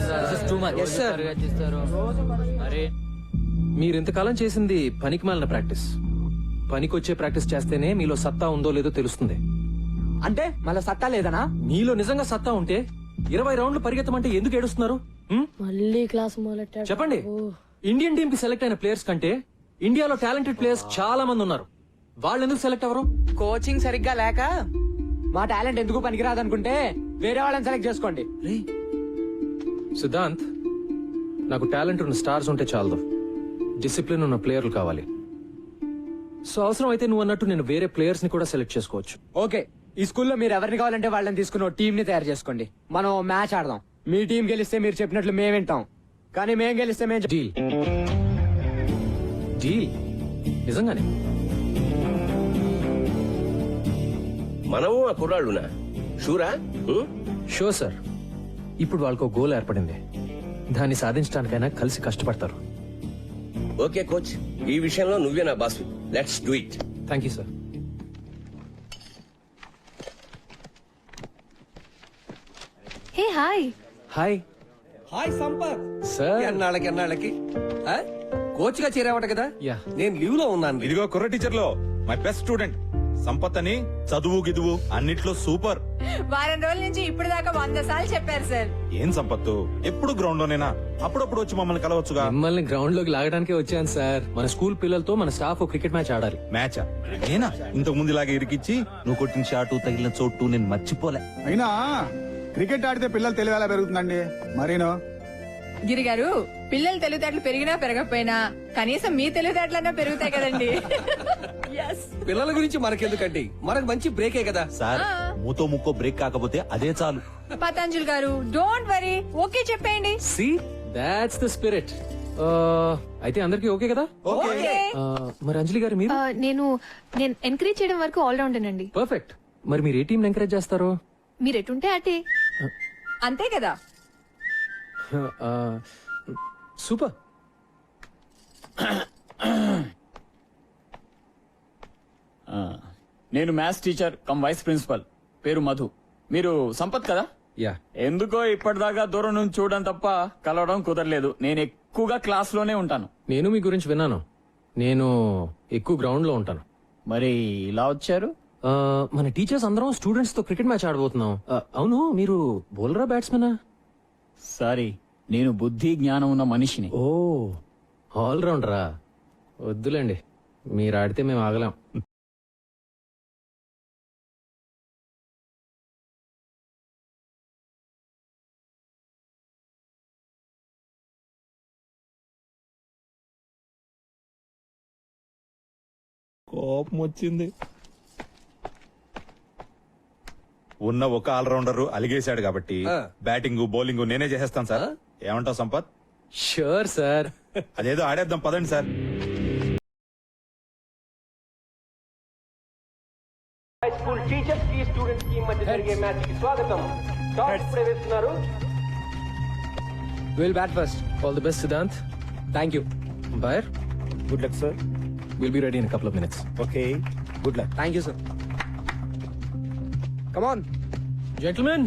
too much. Yes sir. మీరు ఇంతకాలం చేసింది పనికి మాలిన ప్రాక్టీస్. పనికొచ్చే ప్రాక్టీస్ చేస్తేనే మీలో సత్తా ఉందో లేదో తెలుస్తుంది. అంటే మళ్ళీ సత్తా లేదనా? మీలో నిజంగా సత్తా ఉంటే 20 రౌండ్లు పరిగెత్తమంటే ఎందుకు ఏడుస్తున్నారు? మళ్ళీ క్లాస్ మొదలెట్టాడు. చెప్పండి. ఇండియన్ టీమ్ కి సెలెక్ట్ అయిన ప్లేయర్స్ కంటే ఇండియాలో టాలెంటెడ్ ప్లేయర్స్ చాలా మంది ఉన్నారు. వాళ్ళు ఎందుకు సెలెక్ట్ అవ్వరు? కోచింగ్ సరిగ్గా లేక. మా టాలెంట్ ఎందుకు పనికిరాదు అనుకుంటే వేరే వాళ్ళని సెలెక్ట్ చేసుకోండి. సిద్ధాంత్, నాకు టాలెంట్ ఉన్న స్టార్స్ ఉంటే చాలదు, డిసిప్లిన్ ఉన్న ప్లేయర్లు కావాలి. సో అవసరం అయితే నువ్వు అన్నట్టు నేను వేరే ప్లేయర్స్ ని కూడా సెలెక్ట్ చేసుకోవచ్చు. ఓకే, ఈ స్కూల్లో మీరు ఎవరిని కావాలంటే వాళ్ళని తీసుకుని టీం ని తయారు చేసుకోండి. మనం మ్యాచ్ ఆడదాం. మీ టీం గెలిస్తే మీరు చెప్పినట్లు మేము వింటాం, కానీ మేము గెలిస్తే మేము డీల్. డీల్ నిజంగానే. మనము ఆ కుర్రాళ్ళునా? షూరా? Sure sir. ఇప్పుడు వాళ్ళకు గోల్ ఏర్పడింది. దాన్ని సాధించడానికైనా కలిసి కష్టపడతారు. ఓకే కోచ్, ఈ విషయంలో నువ్వే నా boss. Let's do it. Thank you sir. Hey hi. Hi hi Sampath. Sir. ఎన్నాళ్ళకి కోచ్ గా చేరావట కదా? యా. నేను లీవ్ లో ఉన్నాను. ఇదిగో కుర్ర టీచర్ లో మై బెస్ట్ స్టూడెంట్ సంపత్ అని. చదువు గిదువు అన్నిట్లో సూపర్. వారం రోజుల నుంచి ఇప్పుడు దాకా 100 సార్లు చెప్పారు సార్. ఏం సంపత్తు, ఎప్పుడు గ్రౌండ్ లోనేనా? అప్పుడప్పుడు వచ్చి మమ్మల్ని కలవచ్చుగా. మిమ్మల్ని గ్రౌండ్ లోకి లాగడానికే వచ్చాను సార్. మన స్కూల్ పిల్లలతో మన స్టాఫ్ క్రికెట్ మ్యాచ్ ఆడాలి. మ్యాచా? నేనా? ఇంతకు ముందు ఇలాగే ఇరికిచ్చి నువ్వు కొట్టిన షాటు తగిలిన చోటు నేను మర్చిపోలే. అయినా క్రికెట్ ఆడితే పిల్లలు తెలివి ఎలా పెరుగుతుందండి? మరీనో గిరి గారు, పిల్లలు తెలివితేటలు పెరిగినా పెరగకపోయినా కనీసం మీ తెలివితేటలన్నా పెరుగుతాయి కదండి. పిల్లల గురించి మనకెందుకండి, మనకు మంచి బ్రేకే కదా సార్. మూతో ముక్కో బ్రేక్ కాకపోతే అదే చాలు. పతంజలి గారు, డోంట్ వరీ, ఓకే చెప్పేయండి. See that's the spirit. అయితే అందరికి ఓకే కదా? ఓకే. మరి అంజలి గారు మీరు? నేను ఎంకరేజ్ చేయడం వరకు ఆల్ రౌండర్ అండి. పర్ఫెక్ట్. మరి మీరు ఏ టీం ఎంకరేజ్ చేస్తారు? మీరు ఎటుంటే అటే. అంతే కదా. సూపర్. నేను maths teacher cum vice principal. పేరు మధు. మీరు సంపత్ కదా? యా. ఎందుకో ఇప్పటిదాకా దూరం నుంచి చూడడం తప్ప కలవడం కుదరలేదు. నేను ఎక్కువగా క్లాస్ లోనే ఉంటాను. నేను మీ గురించి విన్నాను. నేను ఎక్కువ గ్రౌండ్ లో ఉంటాను. మరి ఇలా వచ్చారు? మన టీచర్స్ అందరం స్టూడెంట్స్ తో క్రికెట్ మ్యాచ్ ఆడబోతున్నాం. అవును, మీరు బౌలరా బ్యాట్స్మెనా? సారీ, నేను బుద్ధి జ్ఞానం ఉన్న మనిషిని. ఓ, ఆల్ రౌండరా? వద్దులేండి, మీరు ఆడితే మేము ఆగలేం. కోపం వచ్చింది. ఉన్న ఒక ఆల్రౌండర్ అలిగేశాడు కాబట్టి బ్యాటింగ్ బౌలింగ్ నేనే చేసేస్తాను సార్. ఏమంటావు సంపత్? Sure sir. అదేదో ఆడేద్దాం పదండి సార్. స్కూల్ టీచర్స్ కి స్టూడెంట్స్ కి మధ్య జరిగే మ్యాచ్ కి స్వాగతం. టాస్ ఇప్పుడే వేస్తున్నారు. Will bat first. All the best Siddhant. Thank you. బయర్, good luck sir. Will be ready in couple of minutes. Okay, good luck. Thank you sir. Come on gentlemen,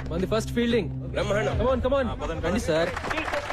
మన ది ఫస్ట్ ఫీల్డింగ్. బ్రహ్మాండం. Come on రండి sir. Teachers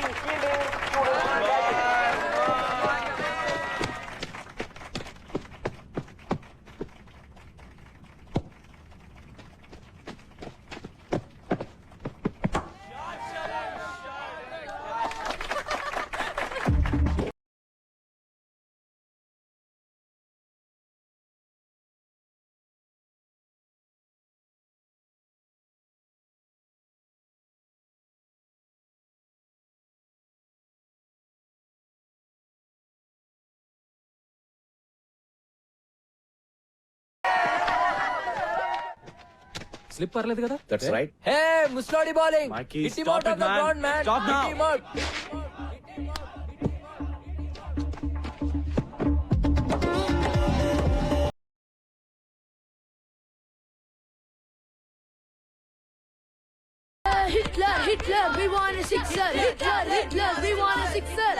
slip పర్లేదు కదా? That's right. Hey ముస్లాడి bowling. Mikey, stop it, man. Stop now. Hitler, Hitler, we want a sixer. Hitler, Hitler, we want a sixer.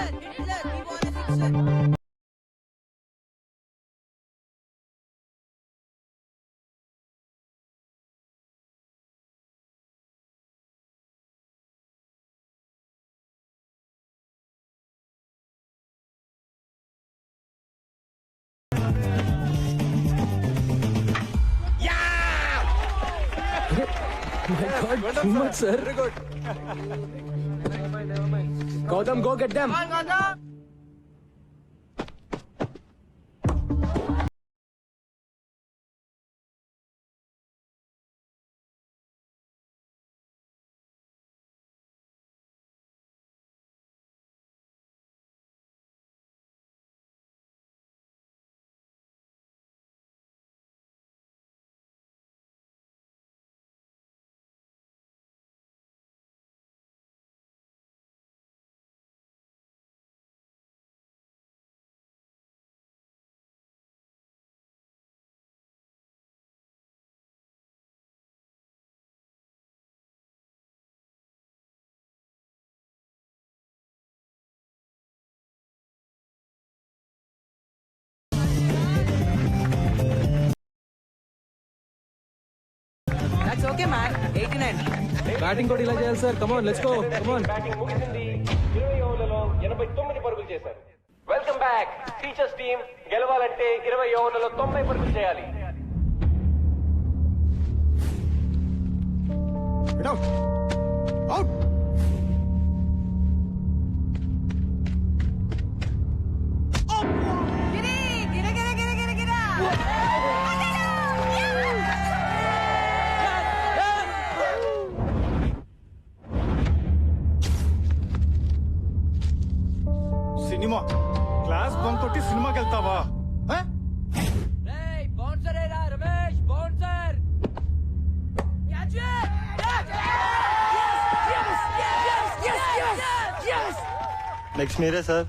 Sir Gautam go get them. Batting కూడా ఇలా చేయాలి sir. Come on let's go. Come on. Batting ముగిసింది. 20 ఓవర్లలో 89 పరుగులు చేశారు. Welcome back. Teachers team గెలవాలంటే 20 ఓవర్లలో 90 పరుగులు చేయాలి. సినిమా క్లాస్ బంక్ కొట్టి సినిమాకి వెళ్తావా? నెక్స్ట్ మీరే సార్.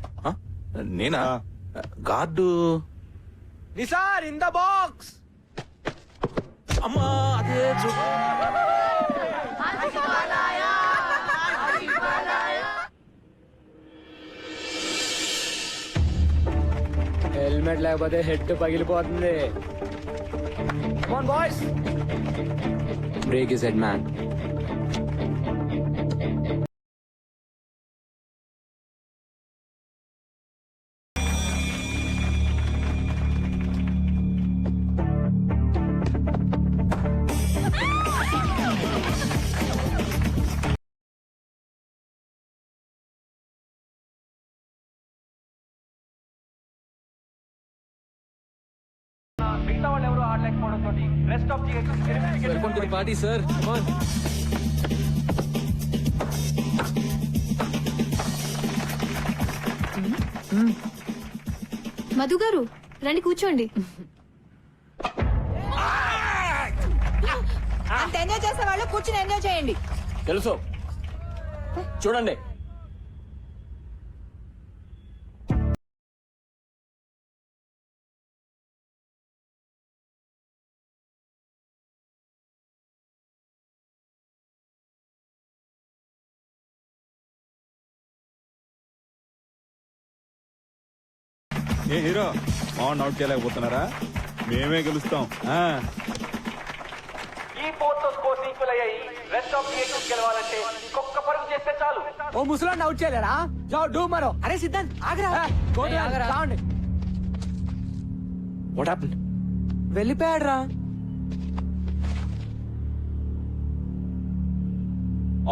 నేనా? Guard Nisar in the box. అమ్మా అదే హెల్మెట్ లేకపోతే హెడ్ పగిలిపోతుంది. Boys break is head man. మిగతా వాళ్ళు ఎవరు ఆడలేకపోవడం తోటి rest of the welcome to the party sir. Come on. Madhu గారు రండి కూర్చోండి. అంత ఎంజాయ్ చేసే వాళ్ళు కూర్చుని ఎంజాయ్ చేయండి. తెలుసు చూడండి. ఏ హీరో మామూలు అవుట్ చేయలేకపోతున్నారా? మేమే గెలుస్తాం. ఈ పోర్తో స్కోర్స్ ఈక్వల్ అయ్యాయి. రెస్ట్ ఆఫ్ ది ఏషన్స్ గెలవాలంటే ఇంకొక పరుగు చేస్తే చాలు. ఓ ముసలాన్ని అవుట్ చేయలేరా? జావ్ డూ మరో. అరే సిద్ధాంత్ ఆగరా. రావండి. What happened? వెళ్ళిపోయాడు రా.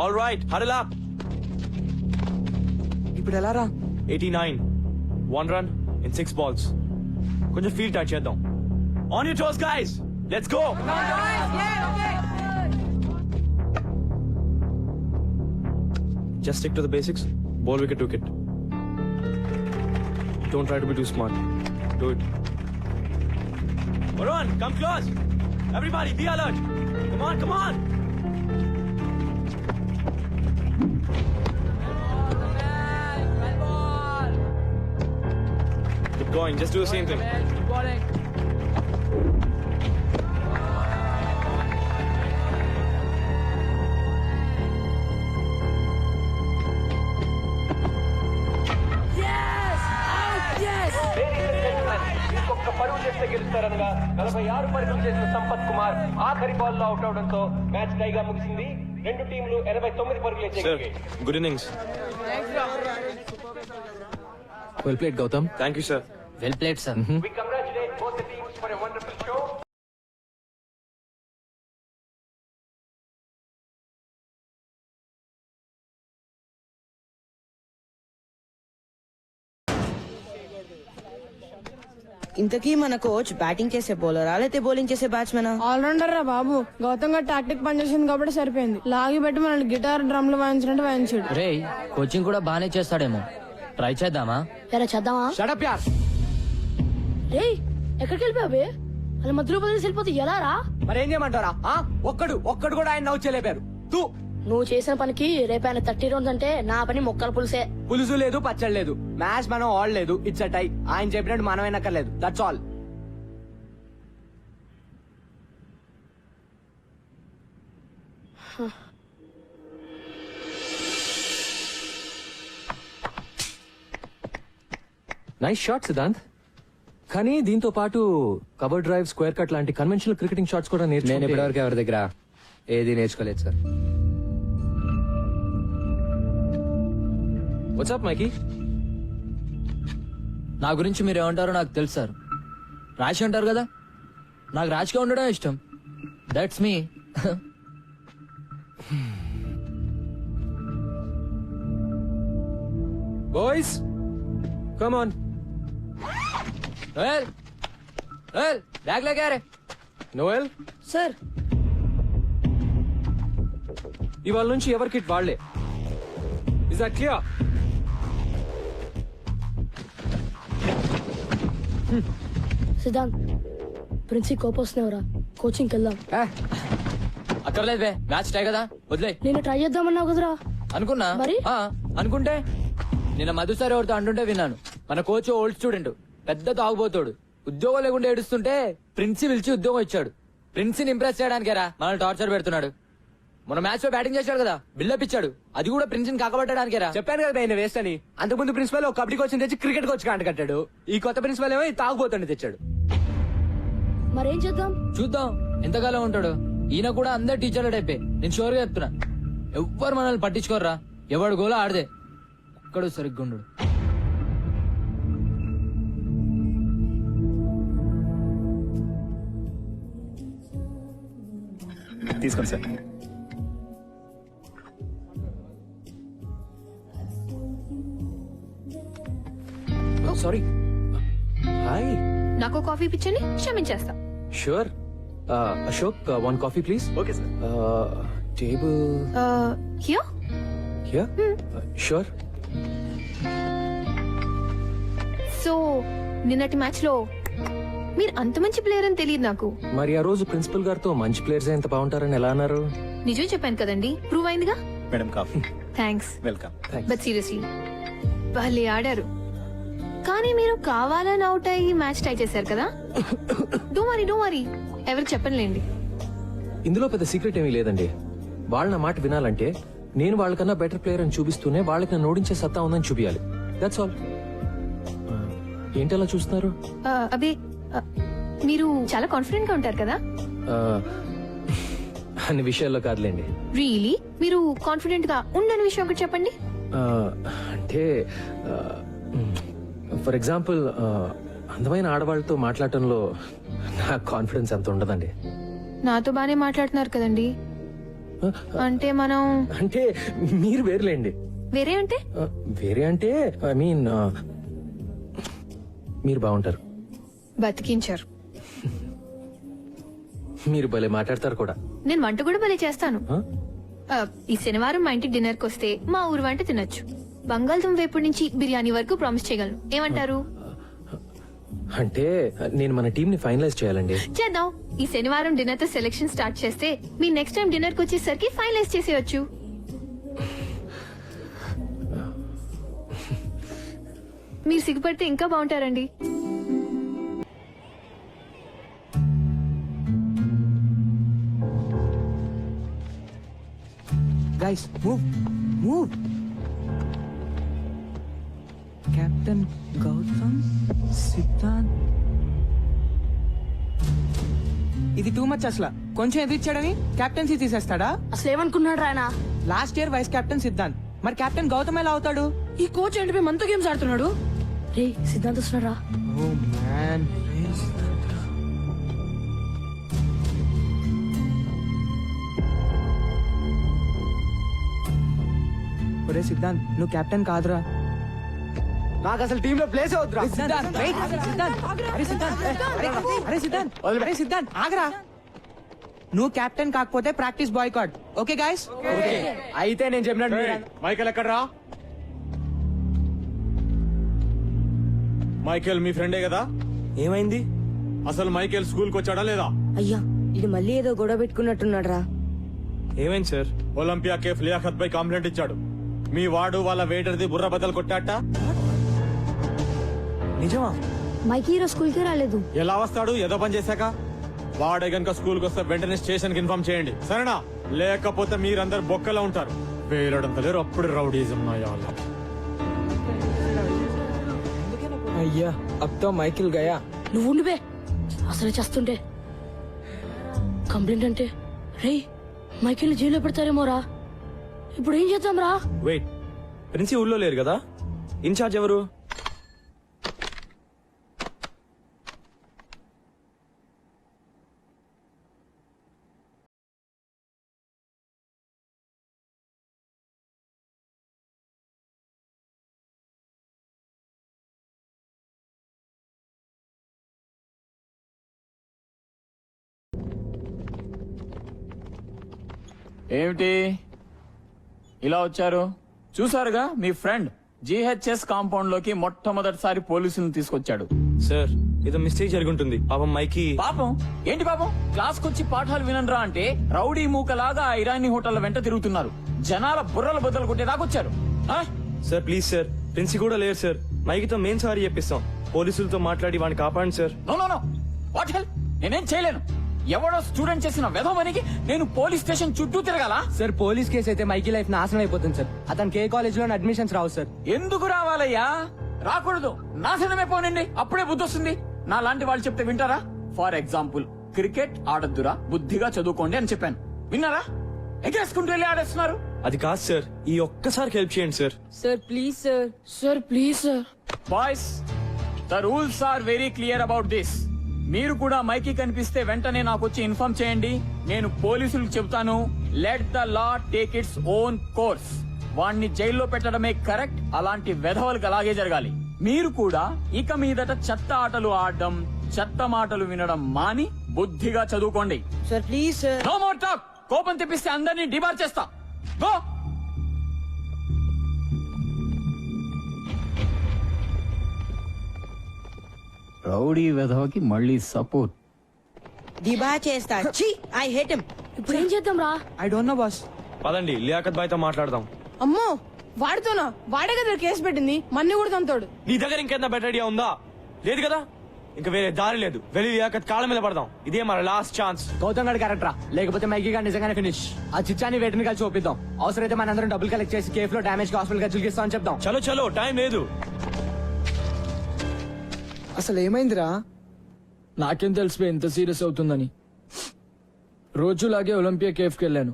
All right huddle up. ఇప్పుడు ఎలా రా? 89 1 run in 6 balls. కొంచెం ఫీల్ టచ్ చేద్దాం. On your toes guys, let's go. Just stick to the basics. Ball wicket to wicket. Don't try to be too smart. Do it. Varun, come close. Everybody, be alert. Come come on. Keep going, just do the same thing. Ladies and gentlemen, ఇంకొక పరుగు చేస్తే గెలుస్తారనగా 46 పరుగులు చేసిన సంపత్ కుమార్ ఆఖరి ball లో out అవడంతో match టైగా ముగిసింది. రెండు టీంలు 89 పరుగులు Sir, చేయగలిగాయి. good innings. Well played Gautam. Thank you, sir. Well played sir. We congratulate both the teams for a wonderful show. ఇంతకీ మన కోచ్ బ్యాటింగ్ చేసే బౌలరా లేకపోతే బౌలింగ్ చేసే బ్యాట్స్మెనా? ఆల్రౌండర్ రా బాబు. గౌతమ్ గారు టాక్టిక్ పనిచేసింది కాబట్టి సరిపోయింది. లాగి పెట్టి మనల్ని గిటార్ డ్రమ్లు వాయించినట్టు వాయించాడు. రే కోచింగ్ కూడా బానే చేస్తాడేమో, ట్రై చేద్దామా? ఎరా చేద్దామా? షటప్ యార్. రేయ్ ఎక్కడికి వెళ్ళిపోయావే? అలా మధ్యలో వదిలేసి వెళ్ళిపోతే ఎలా రా? మరేం చేయమంటారా? ఒక్కడు కూడా ఆయన నవ్వు చేయలేపారు. తూ నువ్వు చేసిన పనికి రేపైన 30 రౌండ్స్ అంటే నా పని మొక్కల పులుసే. పులుసు లేదు, పచ్చడి లేదు, మ్యాచ్ మనం ఆడలేదు. It's a tie. ఆయన చెప్పినట్టు మనం అయినక్కర్లేదు. That's all. Nice shot Siddhant. కానీ దీంతో పాటు కవర్ డ్రైవ్, స్క్వేర్ కట్ లాంటి కన్వెన్షనల్ క్రికెటింగ్ షాట్స్ కూడా నేను నేర్చుకుంటే ఇప్పటివరకు ఎవరి దగ్గర ఏది నేర్చుకోలేదు సార్. వాట్సాప్ మైకీ. నా గురించి మీరు ఏమంటారో నాకు తెలుసు సార్. రాశి అంటారు కదా, నాకు రాశిగా ఉండడం ఇష్టం. That's me. Boys come on. Bag లేకే రే. నోయల్, సార్ ఇవాళ నుంచి ఎవరి కిట్ వాళ్లే. Is that clear? సిద్ధాంత్ ప్రిన్సి కోపం వస్తున్నావురా, కోచింగ్కి వెళ్దాం. అక్కర్లేదు బే, మ్యాచ్ టై కదా, వదిలే. నేను ట్రై చేద్దామన్నావు కదరా. అనుకున్నా మరి? అనుకుంటే నిన్న మధు సార్ ఎవరితో అంటుంటే విన్నాను. మన కోచ్ ఓల్డ్ స్టూడెంట్, పెద్ద తాగుబోతాడు. ఉద్యోగం లేకుండా ఏడుస్తుంటే ప్రిన్సి పిలిచి ఉద్యోగం ఇచ్చాడు. ప్రిన్సిని ఇంప్రెస్ చేయడానికేరా మనల్ని టార్చర్ పెడుతున్నాడు. మన మ్యాచ్ లో బ్యాటింగ్ చేశాడు కదా, బిల్డప్ ఇచ్చాడు. అది కూడా ప్రిన్సిని కాకబట్టడానికేరా. చెప్పాను కదా ఆయన వేస్ట్ అని. అంతకుముందు ప్రిన్సిపల్ ఒక కబడ్డీ కోచ్ తెచ్చి క్రికెట్ కోచ్ కాంట కట్టాడు. ఈ కొత్త ప్రిన్సిపల్ ఏమో తాగుబోతాడు తెచ్చాడు. మరేం చేద్దాం? చూద్దాం ఎంతకాలం ఉంటాడు. ఈయన కూడా అందరు టీచర్ల టైపే. నేను షోర్ గా చెప్తున్నా, ఎవ్వరు మనల్ని పట్టించుకోర్రా. ఎవడు గోలా ఆడదే, ఒక్కడు సరిగ్గా ఉండడు. తీసుకోండి సార్. సారీ. హాయ్. నాకు కాఫీ పిచ్చని క్షమించేస్తా. Sure. Ashok, one coffee please. Okay sir. Table here. Here. Sure. So నిన్నటి మ్యాచ్ లో మీరు అంత మంచి ప్లేయర్ అని తెలియదు నాకు. మరి ఆ రోజు ప్రిన్సిపల్ గారితో మంచి ప్లేయర్స్ ఎంత బాగుంటారని ఎలా అన్నారు? నిజం చెప్పాను కదండి, ప్రూవ్ అయిందిగా. Madam coffee. Thanks. Welcome. But seriously వాళ్ళే ఆడారు. కానీ మీరు కావాలని అవుట్ అయ్యి మ్యాచ్ టై చేశారు కదా. డో వరీ ఎవరికి చెప్పనులేండి. ఇందులో పెద్ద సీక్రెట్ ఏమీ లేదండి. వాళ్ళ నా మాట వినాలంటే నేను వాళ్ళకన్నా బెటర్ ప్లేయర్ అని చూపిస్తూనే వాళ్ళకి నన్ను ఓడించే సత్తా ఉందని చూపించాలి. That's all. ఏంటి అలా చూస్తున్నారు? అబే మీరు చాలా కాన్ఫిడెంట్ గా ఉంటారు కదా. అన్ని విషయాల్లో కాదులేండి. రియలీ మీరు కాన్ఫిడెంట్ గా ఉండని విషయం ఒకటి చెప్పండి. అంటే ఫర్ ఎగ్జాంపుల్ అందమైన ఆడవాళ్ళతో మాట్లాడటంలో నా కాన్ఫిడెన్స్ అంత ఉండదండి. నాతో బానే మాట్లాడుతున్నారు కదండి. అంటే మనం అంటే మీరు వేరులేండి. వేరే అంటే వేరే అంటే ఐ మీన్ మీరు బాగుంటారు. బతికించారు. మీరు భలే మాట్లాడతారు కూడా. నేను వంట కూడా భలే చేస్తాను. ఈ శనివారం మా ఇంటికి డిన్నర్ కి వస్తే మా ఊరు వంట తినొచ్చు. బంగాళదుంప వేపుడు నుంచి బిర్యానీ వరకు ప్రామిస్ చేయగలను. ఏమంటారు? అంటే నేను మన టీం ని ఫైనలైజ్ చేయాలండి. చేద్దాం. ఈ శనివారం డిన్నర్ తో సెలెక్షన్ స్టార్ట్ చేస్తే మీ నెక్స్ట్ టైం డిన్నర్ కి వచ్చేసరికి ఫైనలైజ్ చేసేయచ్చు. మీరు సిగ్గుపడితే ఇంకా బాగుంటారండి. Guys move. Captain Gautam Siddhant. ఇది టూ మచ్ అసలు. కొంచెం ఎదిరిచ్చాడని కెప్టెన్సీ తీసేస్తాడా? అసలు ఏమనుకున్నాడు రాయన? Last year vice captain Siddhant, మరి కెప్టెన్ గౌతమ్ ఎలా అవుతాడు? ఈ కోచ్ ఏంటి మనతో గేమ్స్ ఆడుతున్నాడు? రే సిద్ధాంత్ వస్తున్నారా? Oh man. ఒరే సిద్ధాంత్, నువ్వు కెప్టెన్ కాదురా. నాకు అసలు టీమ్ లో ప్లేస్ అవుతురా. అరే సిద్ధాంత్ ఆగరా. నువ్వు కెప్టెన్ కాకపోతే ప్రాక్టీస్ బాయ్కాట్. Okay guys? అయితే నేను చెప్పినట్టు మైకేల్ ఎక్కడ్రా? మైకేల్ మీ ఫ్రెండే కదా? ఏమైంది? అసలు మైకేల్ స్కూల్ కి వచ్చాడా లేదా? అయ్యా ఇది మళ్ళీ ఏదో గొడవ పెట్టుకున్నట్టున్నాడు రా. ఏమైంది సార్? ఒలింపియా కేఫ్ లియాఖత్ పై కంప్లైంట్ ఇచ్చాడు. మీ వాడు వాళ్ళ వెయిటర్ది బుర్ర బద్దలు కొట్టాట. నిజమా? మైకి ఈరోజు స్కూల్ కి రాలేదు. ఎలా వస్తాడు? ఏదో పని చేశాక. వాడే గనుక స్కూల్ కి వస్తే వెంటనే స్టేషన్ కి ఇన్ఫార్మ్ చేయండి, సరేనా? లేకపోతే మీరందరు బొక్కలా ఉంటారు. వేరడంత లేరు, అప్పుడు రౌడీజం నాయాల. అయ్యా అబ్తో మైకిల్ గయా. నువ్వు ఉండిపే, అసలు చేస్తుంటే కంప్లైంట్ అంటే రే మైకిల్ జైల్లో పెడతారేమోరా. ఇప్పుడు ఏం చేద్దాం రా? వెయిట్, ప్రిన్సి ఊళ్ళో లేరు కదా? ఇన్ఛార్జ్ ఎవరు? ఏమిటి ఇలా వచ్చారు? చూసారుగా మీ ఫ్రెండ్ జిహెచ్ఎస్ కాంపౌండ్ లోకి మొట్టమొదటిసారి పోలీసులను తీసుకొచ్చాడు. సార్ ఏదో మిస్టేక్ జరిగి ఉంటుంది. పాపం మైకి. పాపం ఏంటి పాపం? క్లాస్ కొచ్చి పాఠాలు వినరా అంటే రౌడీ మూకలాగా ఆ ఇరానీ హోటల్ వెంట తిరుగుతున్నారు. జనాల బుర్రలు బద్దలు కొట్టేదాకొచ్చారు. సార్ ప్లీజ్ సార్, ప్రిన్సి కూడా లేరు సార్. మైకితో మేం సారీ చెప్పిస్తాం. పోలీసులతో మాట్లాడి వాడిని కాపాడండి sir. No no no, what hell? నేనేం చేయలేను. ఎవడో స్టూడెంట్ చేసిన వెధవనికి నేను పోలీస్ స్టేషన్ చుట్టూ తిరగాల? సార్ పోలీస్ కేసు అయితే మైకి లైఫ్ నాశనం అయిపోతుంది సార్. అతనికి ఏ కాలేజ్ లో అడ్మిషన్స్ రావు సార్. ఎందుకు రావాలయ్యా? రాకూడదు, నాశనమే పోనండి. అప్పుడే బుద్ధి వస్తుంది. నా లాంటి వాళ్ళు చెప్తే వింటారా? ఫర్ ఎగ్జాంపుల్, క్రికెట్ ఆడద్దురా, బుద్ధిగా చదువుకోండి అని చెప్పాను. విన్నారా? ఎగరేసుకుంటూ వెళ్ళి ఆడేస్తున్నారు. అది కాదు సార్, ఈ ఒక్కసారికి హెల్ప్ చేయండి sir. Sir please sir. Sir please sir. Boys, the rules are very clear about this. మీరు కూడా మైకి కనిపిస్తే వెంటనే నాకు వచ్చి ఇన్ఫార్మ్ చేయండి. నేను పోలీసులకు చెబుతాను. Let the law take its own course. వాణ్ణి జైల్లో పెట్టడమే కరెక్ట్. అలాంటి వెధవలకు అలాగే జరగాలి. మీరు కూడా ఇక మీదట చెత్త ఆటలు ఆడడం, చెత్త మాటలు వినడం మాని బుద్ధిగా చదువుకోండి. Sir please sir. No more talk. కోపం తెప్పిస్తే అందరినీ డిబార్ చేస్తా. గో. రౌడీ వెధవకి మళ్ళీ సపోర్ట్. డిబా చేస్తా. I hate him. ఇప్పుడు ఏం చేద్దాం రా? I don't know boss. పదండి లియాఖత్ బాయ్ తో మాట్లాడదాం. అమ్మో వాడితోనా? వాడే కదా కేసు పెట్టింది, మన్ని కూడా తంతాడు. నీ దగ్గర ఇంకేదైనా బెటర్ ఐడియా ఉందా? లేదు కదా? ఇంకా వేరే దారి లేదు. వెళ్ళి లియాఖత్ కాళ్ళ మీద పడదాం. ఇదే మన లాస్ట్ ఛాన్స్. గౌతమ్ గారి క్యారెక్టర్ రా, లేకపోతే మైకి గారు నిజంగానే ఫినిష్. ఆ చిచ్చాని వేటిని కలిసి చూపిద్దాం. అవసరమైతే మనందరం డబ్బులు కలెక్ట్ చేసి కేఫ్ లో డామేజ్ హాస్పిటల్ ఖర్చులు ఇస్తాం అని చెప్దాం. చలో చలో, టైం లేదు. అసలు ఏమైందిరా? నాకేం తెలిసిపోయి ఇంత సీరియస్ అవుతుందని. రోజులాగే ఒలింపియా కేఫ్ కి వెళ్ళాను.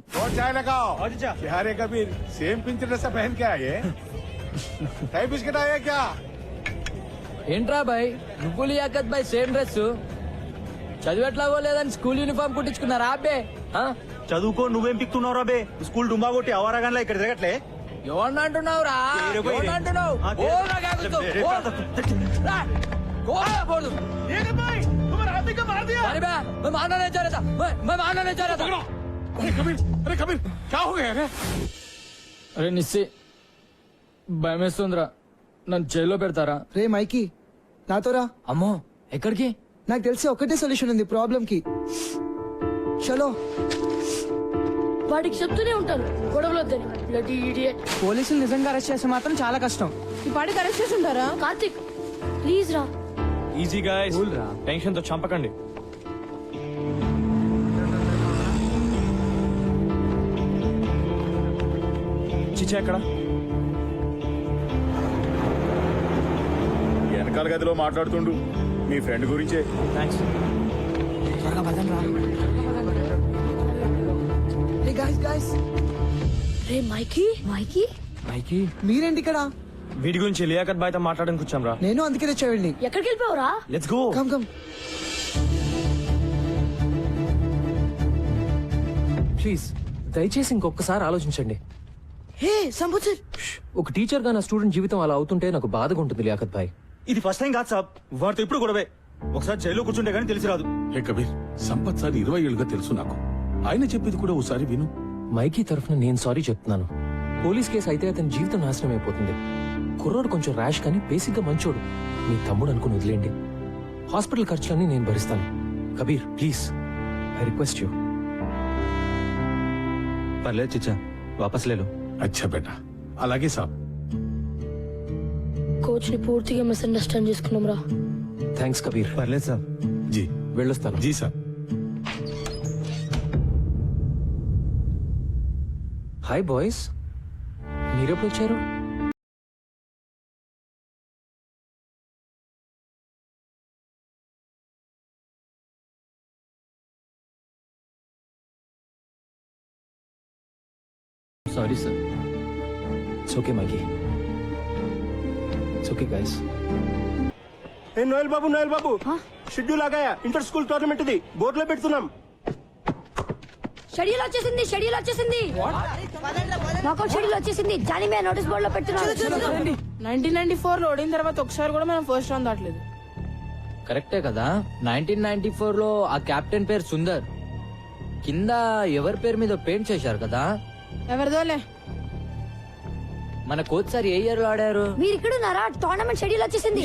సేమ్ పింక్ డ్రెస్ పहन के आए टाई बिस्किट आया क्या? ఏంట్రా బాయ్, నువ్వు లియాఖత్ బాయ్ సేమ్ డ్రెస్? చదివెట్లాగో లేదని స్కూల్ యూనిఫామ్ కుట్టించుకున్నారా అబ్బే? చదువుకో, నువ్వేం పిక్తున్నావు రా బే? స్కూల్ డుంబా కొట్టి అవరాగానే ఇక్కడ తిరగట్లే. ఎవరిని అంటున్నావురా? ఎవరిని అంటున్నావు? ఓ నాకేగుతో. ఓ. రా. గోడకూడదు. अरे मैं मारना नहीं चाह रहा था. मैं मारना नहीं चाह रहा था. अरे कबीर क्या हो गया? అరే నిస్సి, భయమేస్తుందిరా. నన్ను జైల్లో పెడతారా? రే మైకి నాతో రా. అమ్మో ఎక్కడికి? నాకు తెలిసి ఒకటే సొల్యూషన్ ఉంది ప్రాబ్లం కి. చలో. వాడికి చెప్తూనే ఉంటాను గొడవలు వద్దని. Bloody idiot. పోలీసులు నిజంగా అరెస్ట్ చేస్తే మాత్రం చాలా కష్టం. ఈ పాటికి అరెస్ట్ చేసి ఉంటారా? కార్తిక్ ప్లీజ్ రా. ఈజీ గాయ్స్, టెన్షన్ తో చంపకండి. చిచ్చా ఎక్కడ? వెనకాల గదిలో మాట్లాడుతుండు మీ ఫ్రెండ్ గురించే. థ్యాంక్స్. రే మైకీ మైకీ మైకి, మీరేంటి ఇక్కడ? వీడి గురించి లియాకత్ బాయ్తో మాట్లాడడానికి వచ్చాం రా. నేను అందుకే తెచ్చేవాడిని. ఎక్కడికి వెళ్ళిపోవరా? Let's go. Come come. Please దయచేసి ఇంకొకసారి ఆలోచించండి. హే సంబుచర్. ఒక టీచర్ గా నా స్టూడెంట్ జీవితం అలా అవుతుంటే నాకు బాధగా ఉంటుంది లియాకత్ భాయ్. ఇది ఫస్ట్ టైం కాదు సాబ్, వాడితో ఇప్పుడు గొడవే. ఒకసారి జైల్లో కూర్చుంటే గానీ తెలిసి రాదు. హే కబీర్, సంపత్ సార్ 20 ఏళ్ళుగా తెలుసు నాకు. ఆయన చెప్పేది కూడా ఒకసారి విను. మైకీ తరఫున నేను సారీ చెప్తున్నాను. పోలీస్ కేసు అయితే అతని జీవితం నాశనం అయిపోతుంది. కుర్రోడు కొంచెం ర్యాష్ కానీ బేసిక్ గా మంచోడు. మీ తమ్ముడు అనుకుని వదిలేండి. హాస్పిటల్ ఖర్చులన్నీ నేను భరిస్తాను. Kabir please, I request you. పర్లేదు చిచ్చా, వాపస్ లేలు. అచ్చా బేటా, అలాగే సాబ్. కోచ్ ని పూర్తిగా మిస్అండర్స్టాండ్ చేసుకున్నాం రా. థ్యాంక్స్ కబీర్. పర్లేదు సాబ్. జీ వెళ్ళొస్తాను. జీ సాబ్. హాయ్ బాయ్స్, మీరెప్పుడు వచ్చారు? Sorry sir. It's okay Mikey, it's okay guys. ఏ నోయల్ బాబు షెడ్యూల్ ఆగాయా? ఇంటర్ స్కూల్ టోర్నమెంట్ ఇది బోర్డులో పెడుతున్నాం. షెడ్యూల్ వచ్చేసింది. నాకౌట్ షెడ్యూల్ వచ్చేసింది. జానీ మే నోటీస్ బోర్డు లో పెడుతున్నాను. 1994 లో ఓడిన తర్వాత ఒకసారి కూడా మనం ఫస్ట్ రౌండ్ దాటలేదు. కరెక్టే కదా. 1994 లో ఆ కెప్టెన్ పేరు సుందర్. కింద ఎవరి పేరు మీద పెయింట్ చేశారు కదా. ఎవరిదోలే. మన కోచ్ సార్ ఏ ఇయర్ లో ఆడారు? మీరు ఇక్కడ ఉన్నారా? టోర్నమెంట్ షెడ్యూల్ వచ్చేసింది.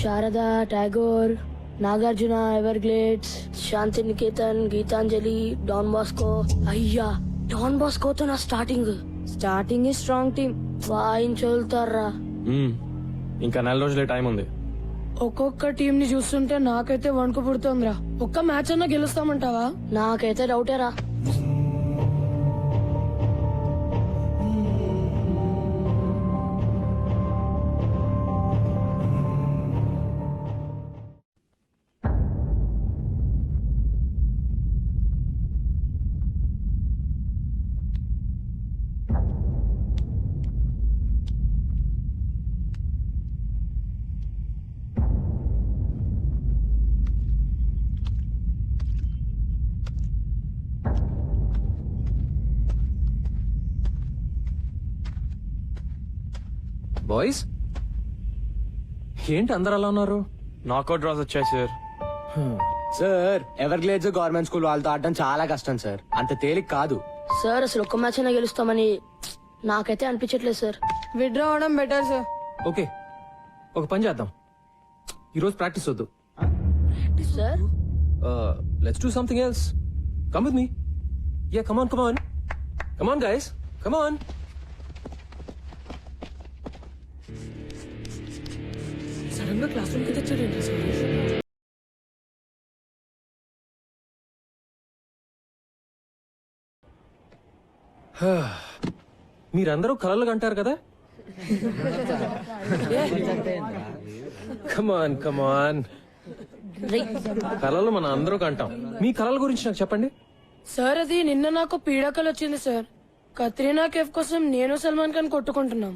శారదా, టాగోర్, నాగార్జున, ఎవర్గ్లేడ్స్, శాంతి నికేతన్, గీతాంజలి, డాన్ బాస్కో. అయ్యా, డాన్ బాస్కోతో నా స్టార్టింగ్ స్ట్రాంగ్ టీమ్ వాయించోలుతారా. ఇంకా 4 రోజులే టైం ఉంది. ఒక్కొక్క టీం ని చూస్తుంటే నాకైతే వణుకు పుడుతోందిరా. ఒక్క మ్యాచ్ అన్నా గెలుస్తామంటావా? నాకైతే డౌటేరా. బాయ్స్ ఏంటి అందరు అలా ఉన్నారు? నాకౌట్ డ్రాస్ వచ్చాయి sir. Sir Everglades government school వాళ్ళతో ఆడడం చాలా కష్టం సార్. అంత తేలిక కాదు సార్. అసలు ఒక్క మ్యాచ్ అయినా గెలుస్తామని నాకైతే అనిపించట్లేదు సార్. విత్డ్రా అవడం బెటర్ సార్. ఓకే, ఒక పని చేద్దాం. ఈరోజు ప్రాక్టీస్ వద్దు. Sir let's do something else. Come with me. Yeah, come on guys, come on. Sudden గా క్లాస్ రూమ్ కి తెచ్చాడు సార్. మీరందరూ కలలు కంటారు కదా. కమాన్ కలలు మన అందరూ కంటాం. మీ కలల గురించి నాకు చెప్పండి. సార్ అది నిన్న నాకు పీడకలు వచ్చింది సార్. కత్రీనా కేఫ్ కోసం నేను సల్మాన్ ఖాన్ కొట్టుకుంటున్నాం.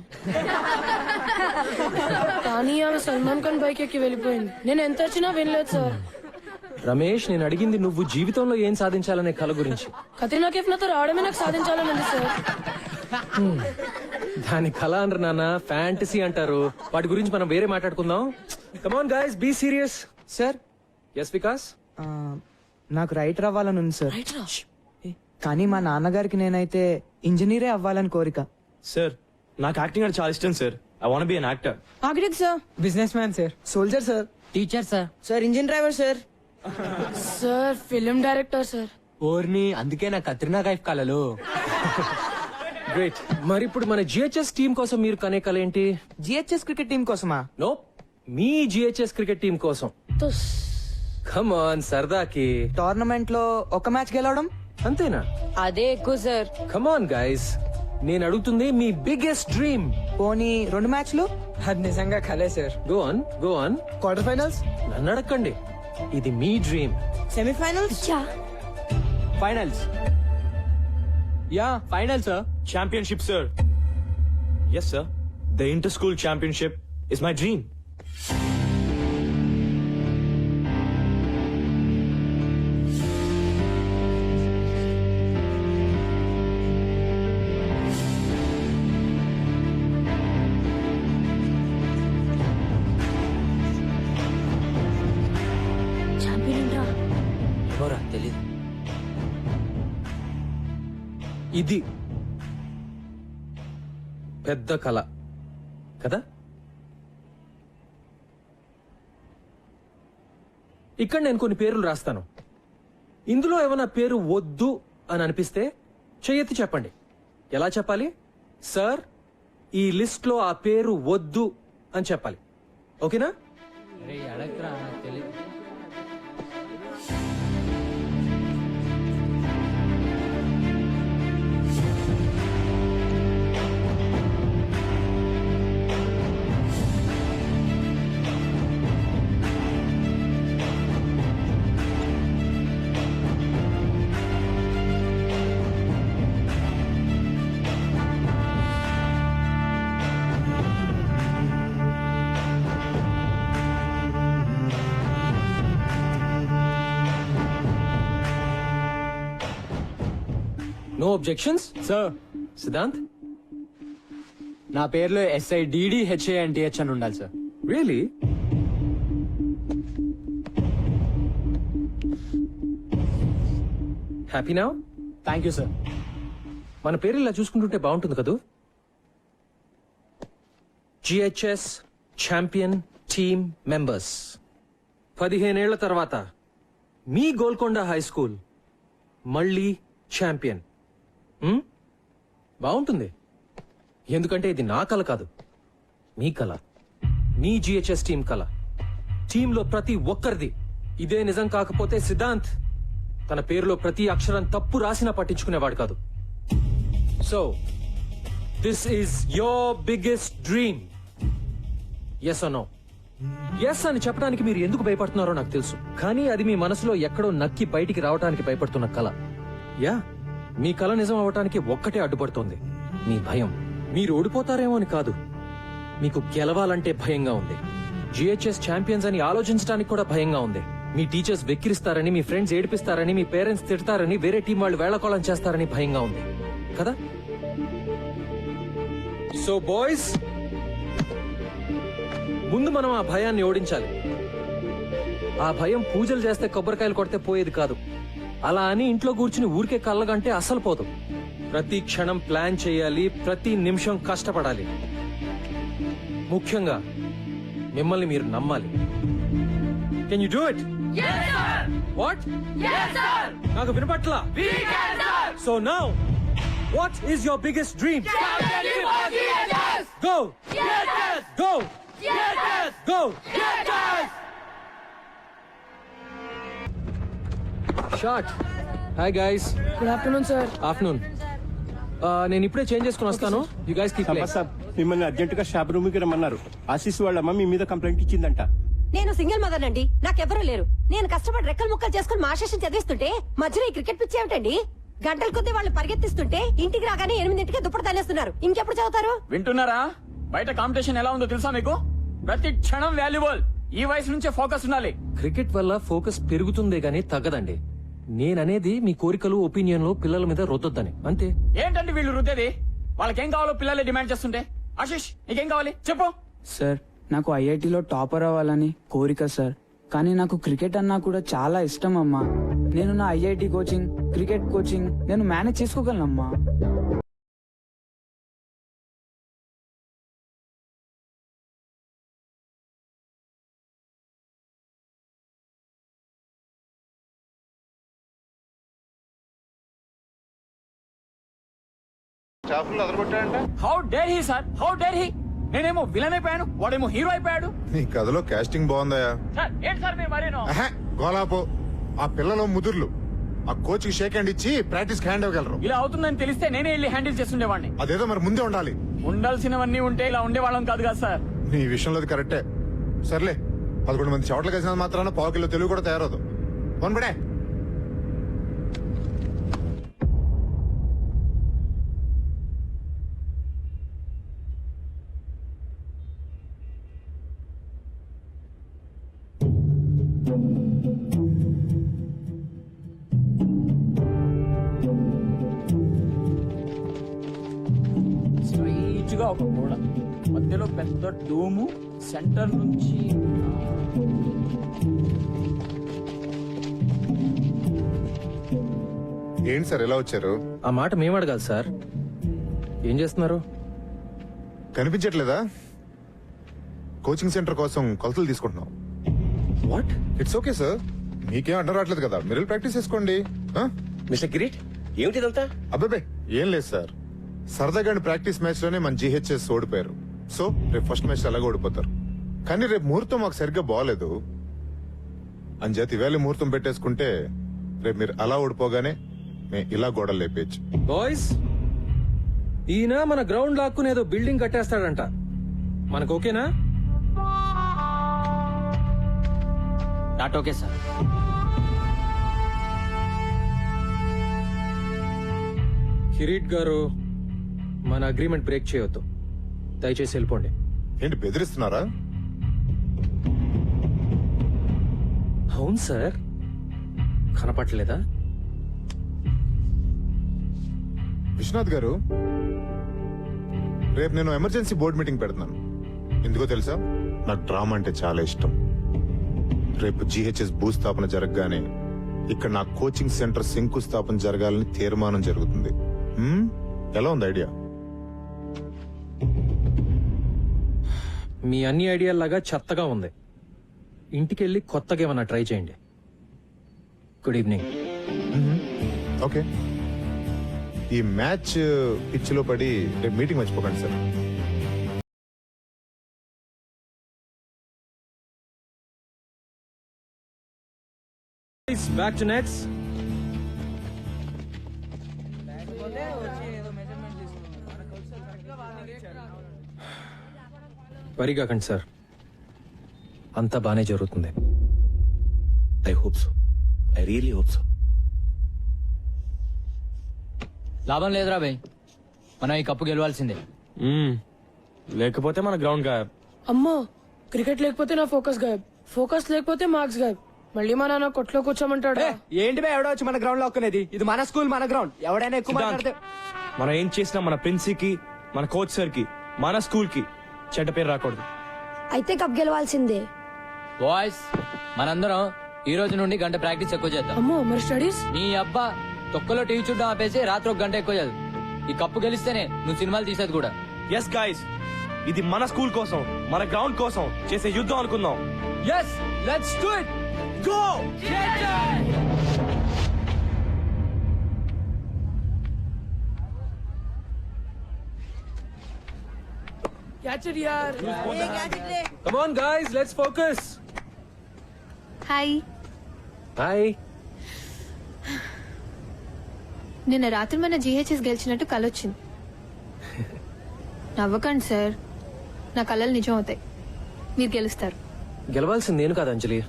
కానీ ఆమె సల్మాన్ ఖాన్ బైక్ ఎక్కి వెళ్ళిపోయింది. నేను ఎంత వచ్చినా వినలేదు సార్. రమేష్, నేను అడిగింది నువ్వు జీవితంలో ఏం సాధించాలనే కల గురించి. కత్రీనా కేఫ్ నాతో రావడమే నాకు సాధించాలని ఉంది సార్. దాని కళ అనరు నాన్న, ఫ్యాంటసీ అంటారు. వాటి గురించి మనం వేరే మాట్లాడుకుందాం. Come on guys, be serious. Sir yes Vikas. నాకు రైటర్ అవ్వాలని ఉంది సార్. కానీ మా నాన్నగారికి నేనైతే ఇంజనీరే అవ్వాలని కోరిక. సార్ నాకు యాక్టింగ్ అంటే చాలా ఇష్టం sir. I want be an actor. Architect sir, business man sir, soldier sir, teacher sir, sir engine driver sir. Sir film director sir. ఓర్ని అందుకే నా కత్రినా కైఫ్ కలలు. గ్రేట్. మరి ఇప్పుడు మన జిహెచ్ఎస్ టీం కోసం మీరు కనే కల ఏంటి? జిహెచ్ఎస్ క్రికెట్ టీం కోసమా? నో, మీ జిహెచ్ఎస్ క్రికెట్ టీం కోసం. తుస్. కమ్ ఆన్, సరదాకి. టోర్నమెంట్ లో ఒక మ్యాచ్ గెలవడం అంతేనా? అదే ఎక్కువ సార్. కమ్ ఆన్ గైస్, నేను అడుగుతుంది మీ బిగ్గెస్ట్ డ్రీమ్. పోనీ 2 మ్యాచ్లు? అది నిజంగా కలే sir. Go on, go on. Quarter finals? నన్ను అడగండి, ఇది మీ dream. Semifinals? Finals? Yeah final sir. Championship sir. Yes sir, the inter school championship is my dream. Champion రా. ఎవరా తెలీదు. ఇది పెద్ద కళ కదా? ఇక్కడ నేను కొన్ని పేర్లు రాస్తాను. ఇందులో ఏమైనా పేరు వద్దు అని అనిపిస్తే చెయ్యెత్తి చెప్పండి. ఎలా చెప్పాలి? సార్, ఈ లిస్ట్ లో ఆ పేరు వద్దు అని చెప్పాలి. ఓకేనా? No objections sir, Siddhanth. నా పేరులో SIDDHANTH అని ఉండాలి sir. Really? Happy now? Thank you sir. మన పేరు ఇలా చూసుకుంటుంటే బాగుంటుంది కదూ? GHS champion team members. 15 ఏళ్ల తర్వాత మీ గోల్కొండ హై స్కూల్ మళ్ళీ ఛాంపియన్. బాగుంటుంది, ఎందుకంటే ఇది నా కల కాదు, మీ కల, మీ జిహెచ్ఎస్ టీం కల. టీంలో ప్రతి ఒక్కరిది. ఇదే నిజం కాకపోతే సిద్ధాంత్ తన పేరులో ప్రతి అక్షరం తప్పు రాసినా పట్టించుకునేవాడు కాదు. So this is your biggest dream. Yes or no? Yes అని చెప్పడానికి మీరు ఎందుకు భయపడుతున్నారో నాకు తెలుసు, కానీ అది మీ మనసులో ఎక్కడో నక్కి బయటికి రావడానికి భయపడుతున్న కల. యా, మీ కల నిజం అవటానికి ఒక్కటే అడ్డుపడుతోంది, మీ భయం. మీరు ఓడిపోతారేమో అని కాదు, మీకు గెలవాలంటే భయంగా ఉంది. జిహెచ్ఎస్ ఛాంపియన్స్ అని ఆలోచించడానికి కూడా భయంగా ఉంది. మీ టీచర్స్ వెక్కిరిస్తారని, మీ ఫ్రెండ్స్ ఏడిపిస్తారని, మీ పేరెంట్స్ తిడతారని, వేరే టీం వాళ్ళు వేళకోళం చేస్తారని భయంగా ఉంది కదా? సో బాయ్స్, ముందు మనం ఆ భయాన్ని ఓడించాలి. ఆ భయం పూజలు చేస్తే కొబ్బరికాయలు కొడితే పోయేది కాదు. అలా అని ఇంట్లో కూర్చుని ఊరికే కళ్ళగంటే అస్సలు పోదు. ప్రతి క్షణం ప్లాన్ చేయాలి, ప్రతి నిమిషం కష్టపడాలి. ముఖ్యంగా మిమ్మల్ని మీరు నమ్మాలి. Can you do it? What? నాకు వినపట్లా. So now what is your biggest dream? Go go go. Short. Hi guys. Good afternoon sir. Afternoon. నేను ఇప్పుడే చేంజ్ చేసుకుని వస్తాను. You guys keep playing. Sir, మిమ్మల్ని అర్జెంట్ గా షాప్ రూమ్ కి రమ్మన్నారు. ఆశీస్ వాళ్ళ అమ్మ మీ మీద కంప్లైంట్ ఇచ్చిందంట. నేను సింగిల్ మదర్ అండి, నాకెవరూ లేరు. నేను కష్టపడి రెక్కలు ముక్కలు చేసుకుని మా శేషం చదివిస్తుంటే మధ్యలో ఈ క్రికెట్ పిచ్చి ఏమిటండి? గంటల కొద్దీ వాళ్ళు పరిగెత్తిస్తుంటే ఇంటికి రాగానే 8ంటికే దుప్పటి తనేస్తున్నారు. ఇంకెప్పుడు చదువుతారు? వింటున్నారా? బయట కాంపిటీషన్ ఎలా ఉందో తెలుసా మీకు? ప్రతి క్షణం వాల్యుబుల్. ఈ వయసు నుంచే ఫోకస్ ఉండాలి. క్రికెట్ వల్ల ఫోకస్ పెరుగుతుందే గానీ తగ్గదండి. నేననేది మీ కోరికలు, ఒపీనియన్లు పిల్లల మీద రుద్దొద్దని, అంతే. ఏంటండి వీళ్ళు రుద్దేది? వాళ్ళకేం కావాలో పిల్లలే డిమాండ్ చేస్తుంటే. ఆశీష్, నీకేం కావాలి చెప్పు. సార్, నాకు ఐఐటిలో టాపర్ అవ్వాలని కోరిక సార్, కానీ నాకు క్రికెట్ అన్నా కూడా చాలా ఇష్టం అమ్మా. నేను నా ఐఐటి కోచింగ్, క్రికెట్ కోచింగ్ నేను మేనేజ్ చేసుకోగలనమ్మా. How dare he sir, how dare he. నేనేమో విలన్ అయిపోయాను, వాడేమో హీరో అయిపోయాడు. నీ కథలో కాస్టింగ్ బాగుందయా. సార్ ఏంటి సార్ మీరు మరేనో. గోలాపో ఆ పిల్లలు ముదుర్లు ఆ కోచ్ కి షేక్ హ్యాండ్ ఇచ్చి ప్రాక్టీస్ హ్యాండ్ ఇవ్వగలరు. ఇలా అవుతుందని తెలిస్తే నేనే వెళ్ళి హ్యాండిల్ చేస్తుండేవాడిని. అదేదో మరి ముందే ఉండాలి. ఉండాల్సినవన్నీ ఉంటే ఇలా ఉండేవాళ్ళం కాదు కదా సార్. నీ విషయంలో అది కరెక్టే. సర్లే 11 మంది చోట్ల కలిసిన మాత్రాన పావు కిలో తెలుగు కూడా తయారవుదు. కొనబడే స్ట్రైట్ గా ఒక గోడ, మధ్యలో పెద్ద డూము, సెంటర్ నుంచి ఏంటి సార్ ఎలా వచ్చారు? ఆ మాట మేము అడగాలి సార్. ఏం చేస్తున్నారు? కనిపించట్లేదా? కోచింగ్ సెంటర్ కోసం కొలతలు తీసుకుంటున్నాం. వాట్? ఇట్స్ ఓకే సార్, మీకేం అడ్డం రావట్లేదు కదా, మీరు ప్రాక్టీస్ చేసుకోండి. మిస్టర్ కిరీట్ ఏమిటిదంతా? అబ్బాబే ఏం లేదు సార్, సరదాగా ప్రాక్టీస్ మ్యాచ్ లోనే మన జీహెచ్ఎస్ ఓడిపోయారు. సో రేపు ఫస్ట్ మ్యాచ్ అలాగే ఓడిపోతారు. కానీ రేపు ముహూర్తం మాకు సరిగ్గా బాగలేదు అని చేతి వేళ ముహూర్తం పెట్టేసుకుంటే రేపు మీరు అలా ఓడిపోగానే మేము ఇలా గోడలు లేపేయచ్చు. బాయ్స్, ఈయన మన గ్రౌండ్ లాక్కుని ఏదో బిల్డింగ్ కట్టేస్తాడంట. మనకు ఓకేనా? Not okay sir. కిరీట్ గారు, మన అగ్రిమెంట్ బ్రేక్ చేయొద్దు. దయచేసి వెళ్ళిపోండి. ఏంటి బెదిరిస్తున్నారా? అవును సార్, కనపట్లేదా? విశ్వనాథ్ గారు, రేపు నేను ఎమర్జెన్సీ బోర్డు మీటింగ్ పెడుతున్నాను. ఎందుకో తెలుసా, నాకు డ్రామా అంటే చాలా ఇష్టం. రేపు జీహెచ్ఎస్ భూస్థాపన జరగగానే ఇక్కడ నా కోచింగ్ సెంటర్ శంకుస్థాపన జరగాలని తీర్మానం జరుగుతుంది. ఎలా ఉంది ఐడియా? మీ అన్ని ఐడియాలాగా చెత్తగా ఉంది. ఇంటికెళ్ళి కొత్తగా ఏమన్నా ట్రై చేయండి. Good evening. ఓకే, ఈ మ్యాచ్ పిచ్చిలో పడి రేపు మీటింగ్ మర్చిపోకండి సార్. Back to nets. వరిగాకండి సార్, అంతా బానే జరుగుతుంది. I hope so, I really hope so. లాభం లేదురా భయ్, మనం ఈ కప్పు గెలవాల్సిందే. లేకపోతే మన గ్రౌండ్ గా అమ్మో, క్రికెట్ లేకపోతే నా ఫోకస్ గాయబ్, ఫోకస్ లేకపోతే మార్క్స్ గాయబ్. మళ్ళీ మా నాన్న కొట్లో కూర్చోమంటాడు. ఏంటి బే ఎవడో వచ్చి మన గ్రౌండ్ లో ఒక్కనేది? ఇది మన స్కూల్, మన గ్రౌండ్. ఎవడైనా ఎక్కువ మాట్లాడితే మనం ఏం చేసినా మన ప్రిన్సి కి, మన కోచ్ సార్ కి, మన స్కూల్ కి చెడ్డ పేరు రాకూడదు. అయితే కప్ గెలవాల్సిందే. బాయ్స్, మనందరం ఈ రోజు నుండి గంట ప్రాక్టీస్ ఎక్కువ చేద్దాం. అమ్మో, మరి స్టడీస్? నీ అబ్బా తొక్కలో టీవీ చూడడం ఆపేసి రాత్రి 1 గంట ఎక్కువ చదువు. ఈ కప్పు గెలిస్తేనే నువ్వు సినిమాలు తీసేది కూడా. ఎస్ గైస్, ఇది మన స్కూల్ కోసం, మన గ్రౌండ్ కోసం చేసే యుద్ధం అనుకుందాం. Yes, let's do it. Go! Catch it యార్. Come on guys, let's focus. Hi. Hi. నిన్న రాత్రి మన జీహెచ్ఎస్ గెలిచినట్టు కలొచ్చింది. నవ్వకండి సార్, నా కలలు నిజం అవుతాయి. మీరు గెలుస్తారు. గెలవాల్సింది నేను కాదు అంజలి,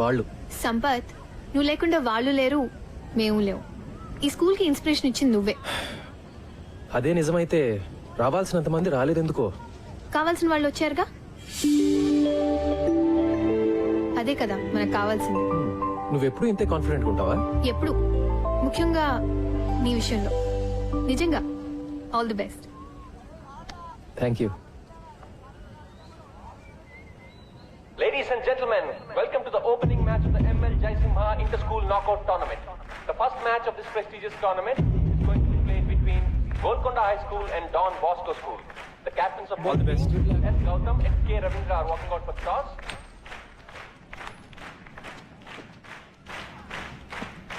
వాళ్ళు. సంపత్, నువ్వు లేకుండా వాళ్ళు లేరు, మేము లేవు. ఈ స్కూల్ కి ఇన్స్పిరేషన్ ఇచ్చింది నువ్వే. అదే నిజమైతే రావాల్సినంత మంది రాలేదెందుకో? కావాల్సిన వాళ్ళు వచ్చారుగా, అదే కదా మనకు కావాల్సింది. నువ్వెప్పుడు ఇంతే కాన్ఫిడెంట్ ఉంటావా? ఎప్పుడు, ముఖ్యంగా నీ విషయంలో. నిజంగా all the best. Thank you. Ladies Ladies and gentlemen, welcome to the opening match of the ML Jaisimha Inter-School Knockout Tournament. The first match of this prestigious tournament is going to be played between Golconda High School and Don Bosco School. The captains of both teams, S. Gautam and K. Ravindra, are walking out for the toss.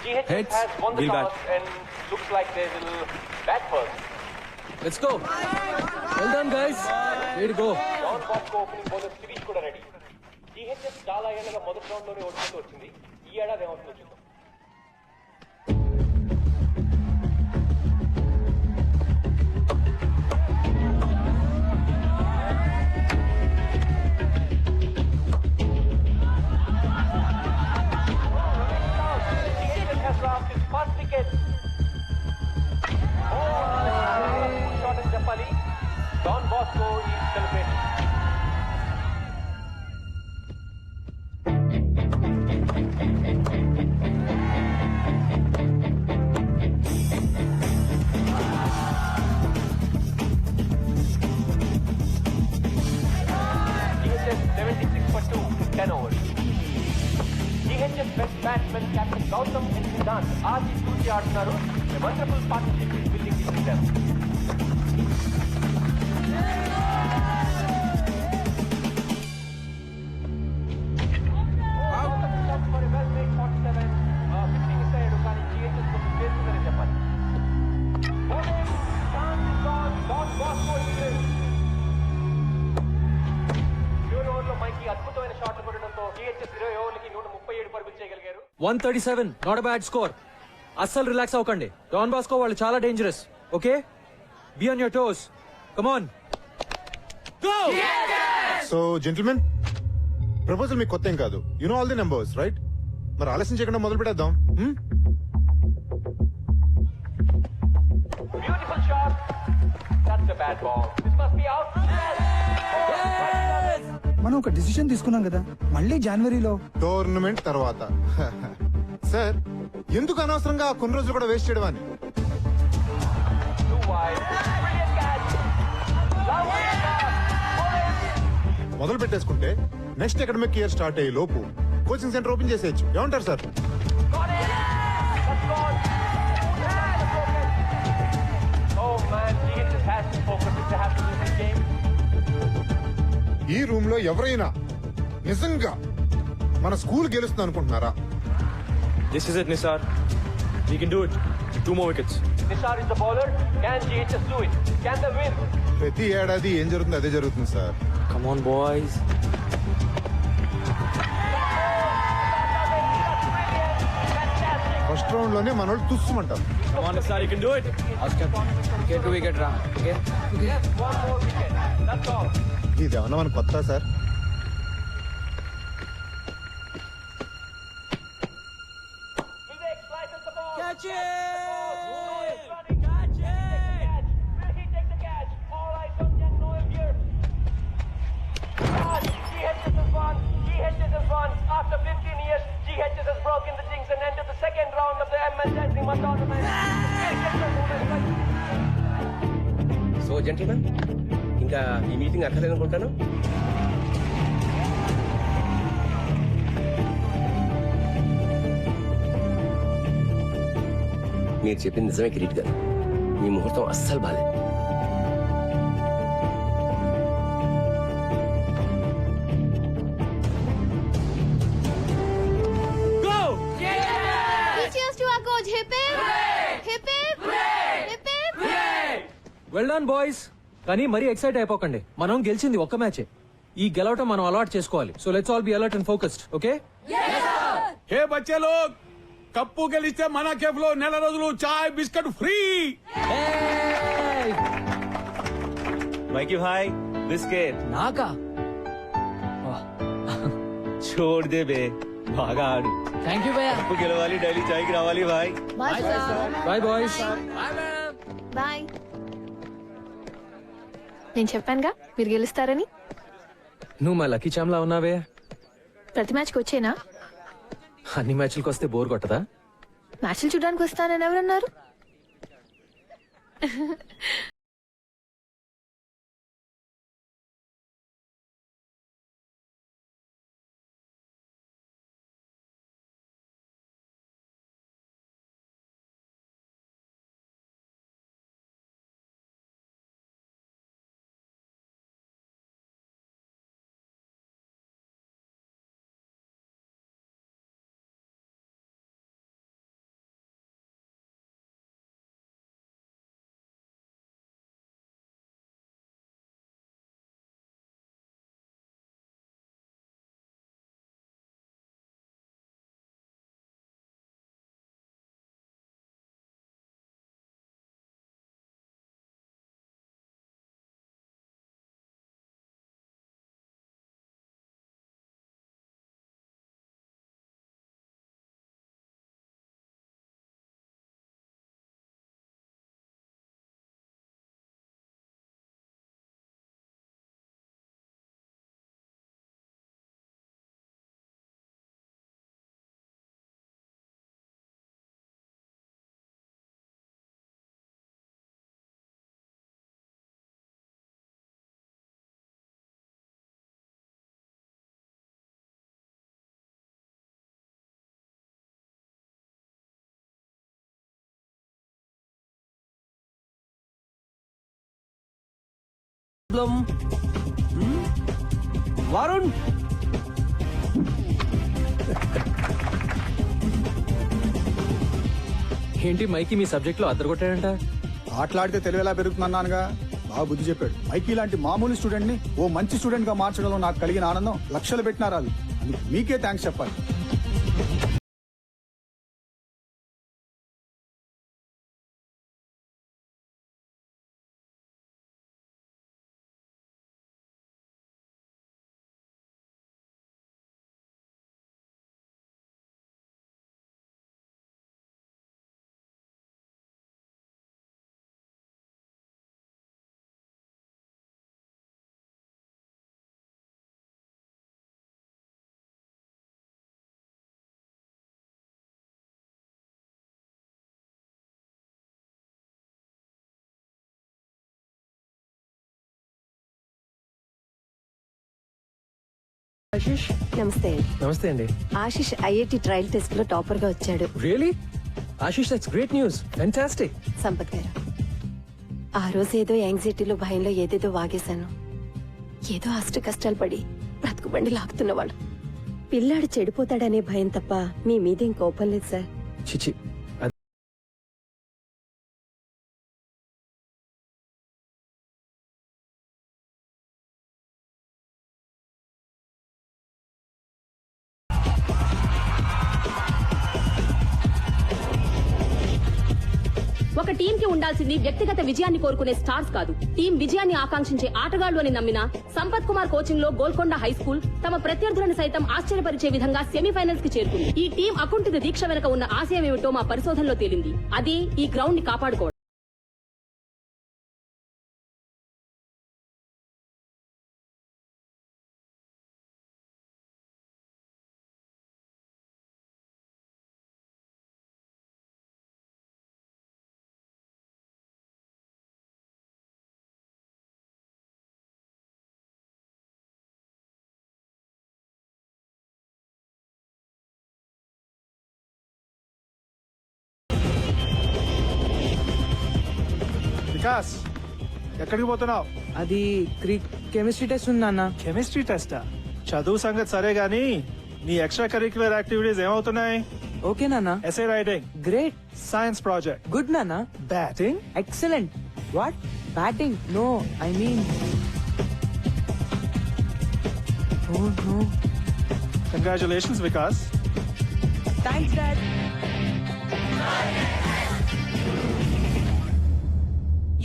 GHS has won the toss and looks like they will bat first. Let's go well done guys here go Don Bosco opening bowler Sirish కూడా ready. GHS చాలా ఏళ్ళగా మొదటి round లోనే ఓడిపోతూ వచ్చింది. ఈ ఏడాది ఏమవుతుందో చూద్దాం. GHS has lost his first wicket. Shot అని చెప్పాలి. Don Bosco is celebrating. GHS 76 for 2 in 10 overs. GHS best batsman Captain Gautam and Siddhant ఆది దూచి ఆడుతున్నారు. A wonderful partnership is building between them. For a well-made 47, 50 miss అయ్యాడు కానీ GHS కొంచెం చేస్తుందని చెప్పాలి. Chance is gone. Don Bosco is in. చివరి ఓవర్లో మైకి అద్భుతమైన షాట్లు కొట్టడంతో GHS 20 ఓవర్లకి 137 పరుగులు చేయగలిగారు. 137 నాట్ అ బ్యాడ్ స్కోర్. అస్సలు రిలాక్స్ అవ్వకండి. డాన్ బాస్కో వాళ్ళు చాలా dangerous. Okay be on your toes. Come on go. So gentlemen, proposal మీకు కొత్త ఏం కాదు. You know all the numbers right? మరి ఆలస్యం చేయకుండా మొదలు పెట్టేద్దాం. Beautiful shot. That's a bad ball. This must be out. మనం ఒక డిసిషన్ తీసుకున్నాం కదా, మళ్ళీ జనవరిలో. టోర్నమెంట్ తర్వాత సార్, ఎందుకు అనవసరంగా కొన్ని రోజులు కూడా వేస్ట్ చేయడం అని? Too wide. Brilliant catch. Lovely shot. మొదలు పెట్టేసుకుంటే నెక్స్ట్ అకాడమిక్ ఇయర్ స్టార్ట్ అయ్యే లోపు కోచింగ్ సెంటర్ ఓపెన్ చేసేయచ్చు. ఏమంటారు sir? Got it. That's gone. Oh man, GHS has to focus if they have to win this game. ఈ room లో ఎవరైనా నిజంగా మన స్కూల్ గెలుస్తుంది అనుకుంటున్నారా? This is it Nisar, we can do it. 2 more wickets. Nisar is the bowler. Can GHS do it? Can they win? ప్రతి ఏడాది ఏం జరుగుతుంది అదే జరుగుతుంది sir. Come on boys. First round లోనే మన వాళ్ళు తుస్సుమంటారు. Come on Nisar, you can do it. Wicket to wicket రా. Okay Yes, 1 more wicket. That's all. ఇది ఏమన్నా మన కొత్త sir? Vivek slices the ball. Catch it! Catch it! Will he take the catch? All eyes on Jan Noel here. GHS has won. GHS has won. After 15 years, GHS has broken the jinx and entered the second round of the ML Jaisimha tournament. So gentlemen, ఇంకా ఈ meeting అక్కర్లేదనుకుంటాను. మీరు చెప్పింది నిజమే కిరీట్ గారు. మీ ముహూర్తం అస్సలు బాలేదు. Well done boys. కానీ మరీ ఎక్సైట్ అయిపోకండి. మనం గెలిచింది ఒక్క మ్యాచే. ఈ గెలవటం మనం అలవాటు చేసుకోవాలి. So let's all be alert and focused. Okay hey బచ్చే లోగ్, కప్పు గెలిస్తే మన కేఫ్ లో నెల రోజులు చాయ్ బిస్కెట్ ఫ్రీ. మైకి భాయ్ బిస్కెట్ నాకా? छोड़ दे बे, బాగా ఆడు. థ్యాంక్ యూ భయ్యా. కప్పు గెలవాలి, డైలీ చాయ్కి రావాలి భాయ్. Bye boys. బాయ్. నేను చెప్పానుగా మీరు గెలుస్తారని. నువ్వు మా లక్కీ చామ్లా ఉన్నావే. ప్రతి మ్యాచ్కి వచ్చేనా? అన్ని మ్యాచ్లకు వస్తే బోర్ కొట్టదా? మ్యాచ్లు చూడడానికి వస్తానని ఎవరన్నారు? వరుణ్ ఏంటి మైకి మీ సబ్జెక్ట్ లో అద్దరు ఆటలాడితే తెలివి ఎలా పెరుగుతున్నానుగా బాగా బుద్ధి చెప్పాడు. మైకి లాంటి మామూలు స్టూడెంట్ ని ఓ మంచి స్టూడెంట్ గా మార్చడంలో నాకు కలిగిన ఆనందం లక్షలు పెట్టినారు. అది మీకే థ్యాంక్స్ చెప్పాలి. ఆశిష్ నమస్తే నమస్తే అండి. ఆశిష్ ఐఐటి ట్రయల్ టెస్ట్ లో టాపర్ గా వచ్చాడు. Really Ashish, that's great news. Fantastic. Sampath గారు, ఆ రోజు ఏదో యాంగ్జైటీలో భయంలో ఏదేదో వాగేశాను. ఏదో అష్ట కష్టాలు పడి బ్రతుకుబండి లాగుతున్నవాళ్ళు. పిల్లాడు చెడిపోతాడనే భయం తప్ప మీ మీదేం కోపం లేదు సార్. చిచి. ఒక టీం కి ఉండాల్సింది వ్యక్తిగత విజయాన్ని కోరుకునే స్టార్స్ కాదు, టీం విజయాన్ని ఆకాంక్షించే ఆటగాళ్లు అని నమ్మిన సంపత్ కుమార్ కోచింగ్ లో గోల్కొండ హై స్కూల్ తమ ప్రత్యర్థులను సైతం ఆశ్చర్యపరిచే విధంగా సెమీఫైనల్స్ కి చేరుకుంది. ఈ టీం అకుంఠిత దీక్ష వెనక ఉన్న ఆశయం ఏమిటో మా పరిశోధనలో తేలింది. అదే ఈ గ్రౌండ్ ని కాపాడుకోవడం. వికాస్, ఎక్కడికి పోతున్నావు? అది కెమిస్ట్రీ టెస్ట్ ఉంది నాన్న. కెమిస్ట్రీ టెస్టా? చదువు సంగతి సరే గానీ నీ ఎక్స్ట్రా కరిక్యులర్ యాక్టివిటీస్ ఏమవుతున్నాయి? ఓకే నాన్న. Essay writing, great. Science project, good నాన్న. Batting, excellent. What? Batting? No, I mean no. Congratulations Vikas. Thanks dad.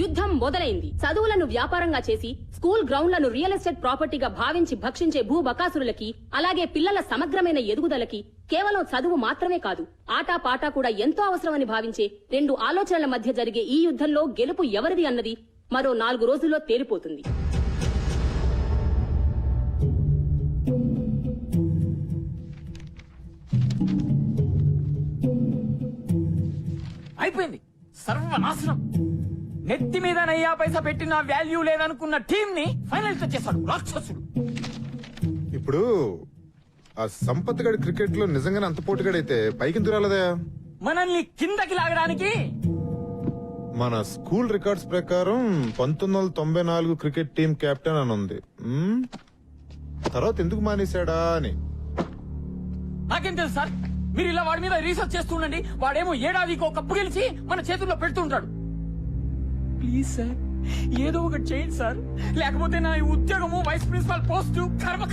యుద్ధం మొదలైంది. చదువులను వ్యాపారంగా చేసి స్కూల్ గ్రౌండ్లను రియల్ ఎస్టేట్ ప్రాపర్టీగా భావించి భక్షించే భూబకాసురులకి, అలాగే పిల్లల సమగ్రమైన ఎదుగుదలకి కేవలం చదువు మాత్రమే కాదు, ఆటా పాటా కూడా ఎంతో అవసరమని భావించే రెండు ఆలోచనల మధ్య జరిగే ఈ యుద్ధంలో గెలుపు ఎవరిది అన్నది మరో 4 రోజుల్లో తేలిపోతుంది. అయిపోయింది, సర్వనాశనం. నెత్తి మీద నయ్యా పైసా పెట్టిన వాల్యూ లేదనుకున్న టీం ని ఫైనల్ చేశాడు రాక్షసుడు. ఇప్పుడు ఆ సంపత్ గడి క్రికెట్ లో నిజంగానే అంత పోటుగాడైతే పైకి ఎందుకు రాలేదా? మనల్ని కిందకి లాగడానికి. మన స్కూల్ రికార్డ్స్ ప్రకారం 1994 క్రికెట్ టీం కెప్టెన్ అని ఉంది. తర్వాత ఎందుకు మానేశాడా అని. నాకేం తెలుసు సార్, మీరు ఇలా వాడి మీద రీసెర్చ్ చేస్తుండండి. వాడేమో ఏడాదికి ఒక కప్పు గెలిచి మన చేతుల్లో పెడుతుంటాడు. ప్లీజ్ సార్, ఏదో ఒకటి చేయండి సార్, లేకపోతే నా ఈ ఉద్యోగము వైస్ ప్రిన్సిపాల్ పోస్ట్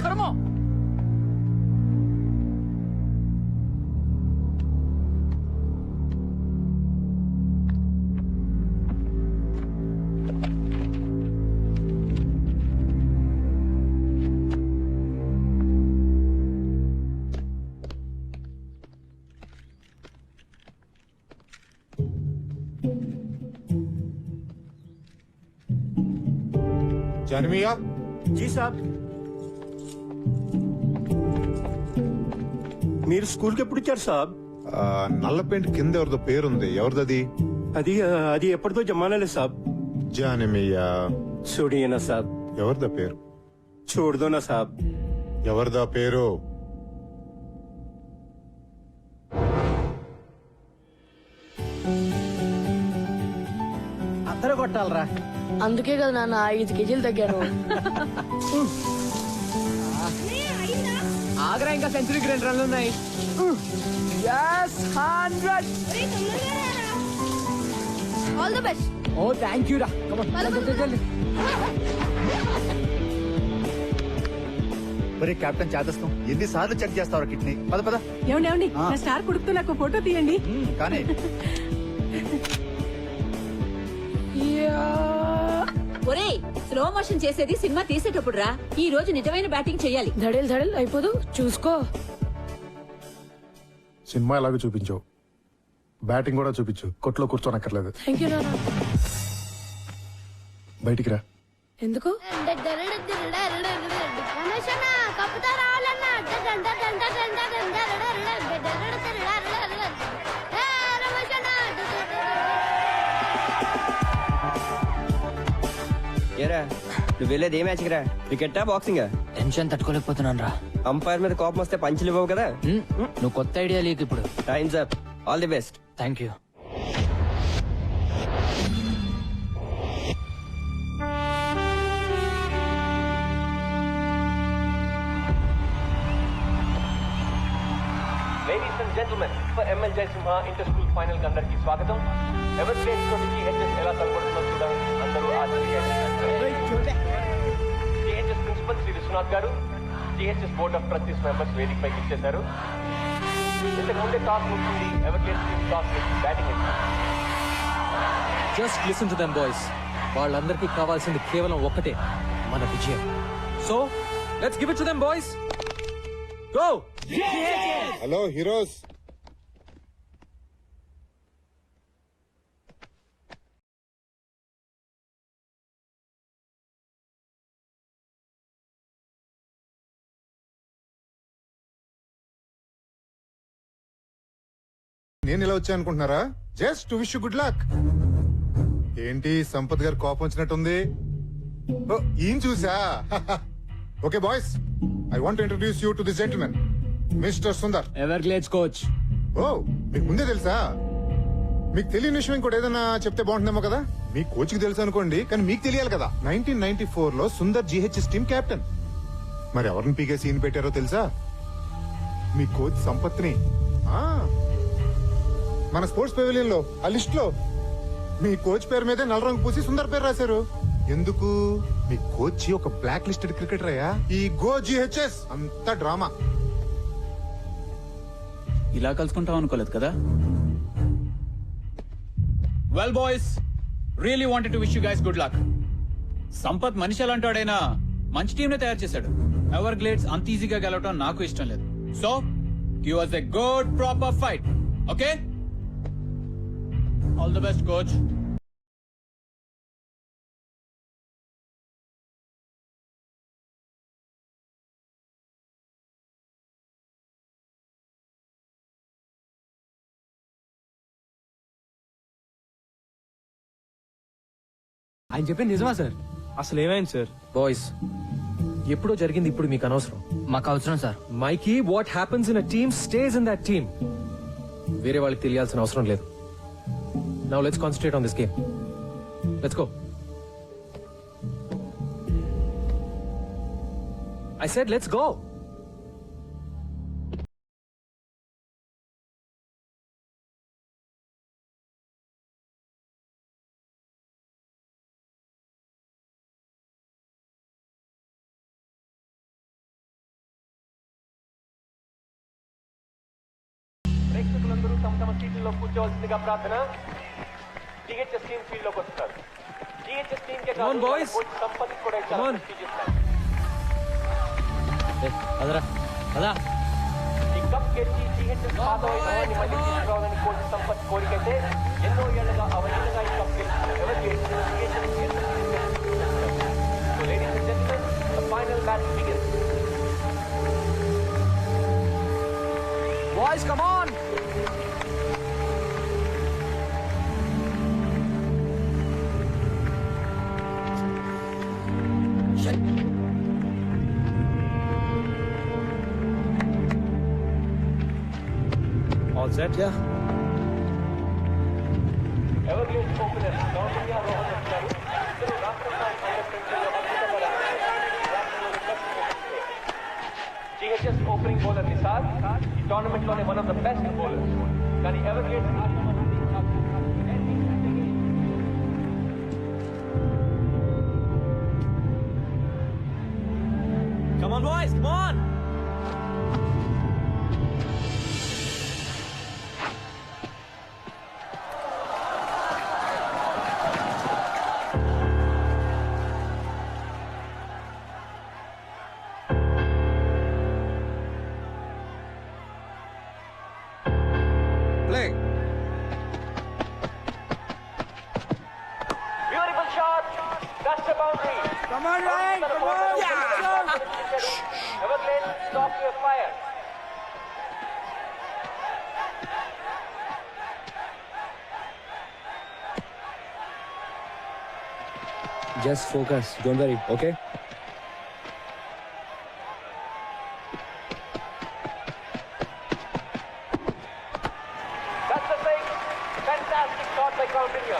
కర్మ. జానమియా, జీ సాబ్. మీరు స్కూల్కి ఎప్పుడు వచ్చారు సాబ్? నల్ల పెయింట్ కింద ఎవరిదో పేరుంది, ఎవరిదది? అది ఎప్పటిదో జమానాలే సాబ్. జానమియా చూడియేనా సాబ్? ఎవరిదా పేరు? చూడదోనా సాబ్? ఎవరిదా పేరు? అందరూ కొట్టాలరా. అందుకే కదా నాన్న 5 కేజీలు తగ్గాను. ఆగ్రా ఇంకా సెంచరీకి 2 రన్లు ఉన్నాయి. All the best. ఓ థ్యాంక్ యూ రా. మరి కెప్టెన్ చేతస్తాం ఎన్నిసార్లు చెక్ చేస్తావు కిడ్నీ? పద పద. ఏమండి నా స్టార్ కొడుకుతో నాకు ఫోటో తీయండి. కానీ ఒరేయ్, స్లో మోషన్ చేసేది సినిమా తీసేటప్పుడు రా. ఈ రోజు నిజమైన బ్యాటింగ్ చెయ్యాలి. ధడేలు అయిపోదు, చూసుకో. సినిమా ఎలాగో చూపించావు, బ్యాటింగ్ కూడా చూపించు. కొట్లో కూర్చోనక్కర్లేదు. థ్యాంక్ యూ నాన్న. బయటికి రా. ఎందుకు? ఏరా నువ్వు వెళ్ళేది ఏ మ్యాచ్ రా? క్రికెటా బాక్సింగ్? టెన్షన్ తట్టుకోలేకపోతున్నాను రా. అంపైర్ మీద కోపం వస్తే పంచులు ఇవ్వవు కదా. నువ్వు కొత్త ఐడియా లేకు ఇప్పుడు. Times up. All the best. Thank you. Ladies and gentlemen, for ML Jaisimha inter-school final కి అందరికీ స్వాగతం. ఎవరి ప్లేస్ తోటి GHS ఎలా తలపడుతుందో చూడండి. అందరూ GHS principal Shri Vishwanath garu, GHS board of trustees members వేదిక పైకి ఇచ్చేశారు. ఇంతకు ముందే టాస్ ముగిసింది. ఎవరి place toss batting just listen to them boys. వాళ్ళందరికీ కావాల్సింది కేవలం ఒక్కటే, మన విజయం. So let's give it to them boys. Go. Hello heroes. నేను ఇలా వచ్చా అనుకుంటున్నారా? Just to wish you good luck. ఏంటి సంపత్ గారు కోపం వచ్చినట్టుంది? ఓ, ఈయన చూసా. Okay boys, I want to introduce you to this gentlemen, mister Sundar. Ever గ్లేడ్స్ coach. ఓ, మీకు ముందే తెలుసా? మీకు తెలియని విషయం ఇంకోటి ఏదైనా చెప్తే బాగుంటుందేమో కదా. మీ కోచ్ కి తెలుసు అనుకోండి, కానీ మీకు తెలియాలి కదా. 1994 లో సుందర్ GHS టీమ్ కెప్టెన్. మరి ఎవరిని పీకే సీన్ పెట్టారో తెలుసా? మీ కోచ్ సంపత్ని. మన స్పోర్ట్స్ పెవిలియన్ లో ఆ లిస్ట్ లో మీ కోచ్ పేరు మీదే నల్ల రంగు పూసి సుందర్ పేరు రాశారు. ఎందుకు? మీ కోచ్ ఒక బ్లాక్ లిస్టెడ్ క్రికెటర్ అయ్యా. ఈ గో GHS అంత డ్రామా. ఇలా కలుసుకుంటాం అనుకోలేదు కదా. Well boys, really wanted to wish you guys good luck. Sampath మనిషి అలాంటాడైనా మంచి టీం నే తయారు చేశాడు. ఎవర్ గ్లేడ్స్ అంత ఈజీగా గెలవటం నాకు ఇష్టం లేదు. So give us a good proper fight. Okay? All the best, coach. ఆయన చెప్పింది నిజమా సార్? అసలు ఏమైంది సార్? బాయ్స్, ఎప్పుడో జరిగింది ఇప్పుడు మీకు అనవసరం. మాకు అవసరం sir. Mikey, what happens in a team stays in that team. వేరే వాళ్ళకి తెలియాల్సిన అవసరం లేదు. Now let's concentrate on this game. Let's go. I said let's go. ప్రేక్షకులందరూ తమ తమ సీట్లలో కూర్చోవలసిందిగా ప్రార్థన. GHS టీం ఫీల్డ్ లోకి వస్తారు. GHS team K Come on, boys. Coach Sampath కూడా Come చాలా on. prestigious match. అదరా అదా. ఈ కప్ గెలిచి GHS పాత వైభవాన్ని మళ్ళీ తీసుకురావాలని కోచ్ సంపత్ కోరికైతే ఎన్నో ఏళ్లుగా అవలీలగా ఈ కప్ గెలిచిన ఎవరు So ladies and gentlemen, the final match begins. Boys come on. All set? Yeah. Everglades opener Gautamya Rohan వచ్చారు. ఇద్దరు రాష్ట్ర GHS ఓపెనింగ్ బౌలర్ నిసార్ ఈ టోర్నమెంట్ లోనే one of the best bowlers. కానీ Everglades Come on, boys, come on! Play. beautiful shot. That's the boundary. Come on, Ryan. Come on. Yeah. Everglades, stop your fire. Just focus, don't worry, okay? That's the thing. Fantastic shot by Coutinho.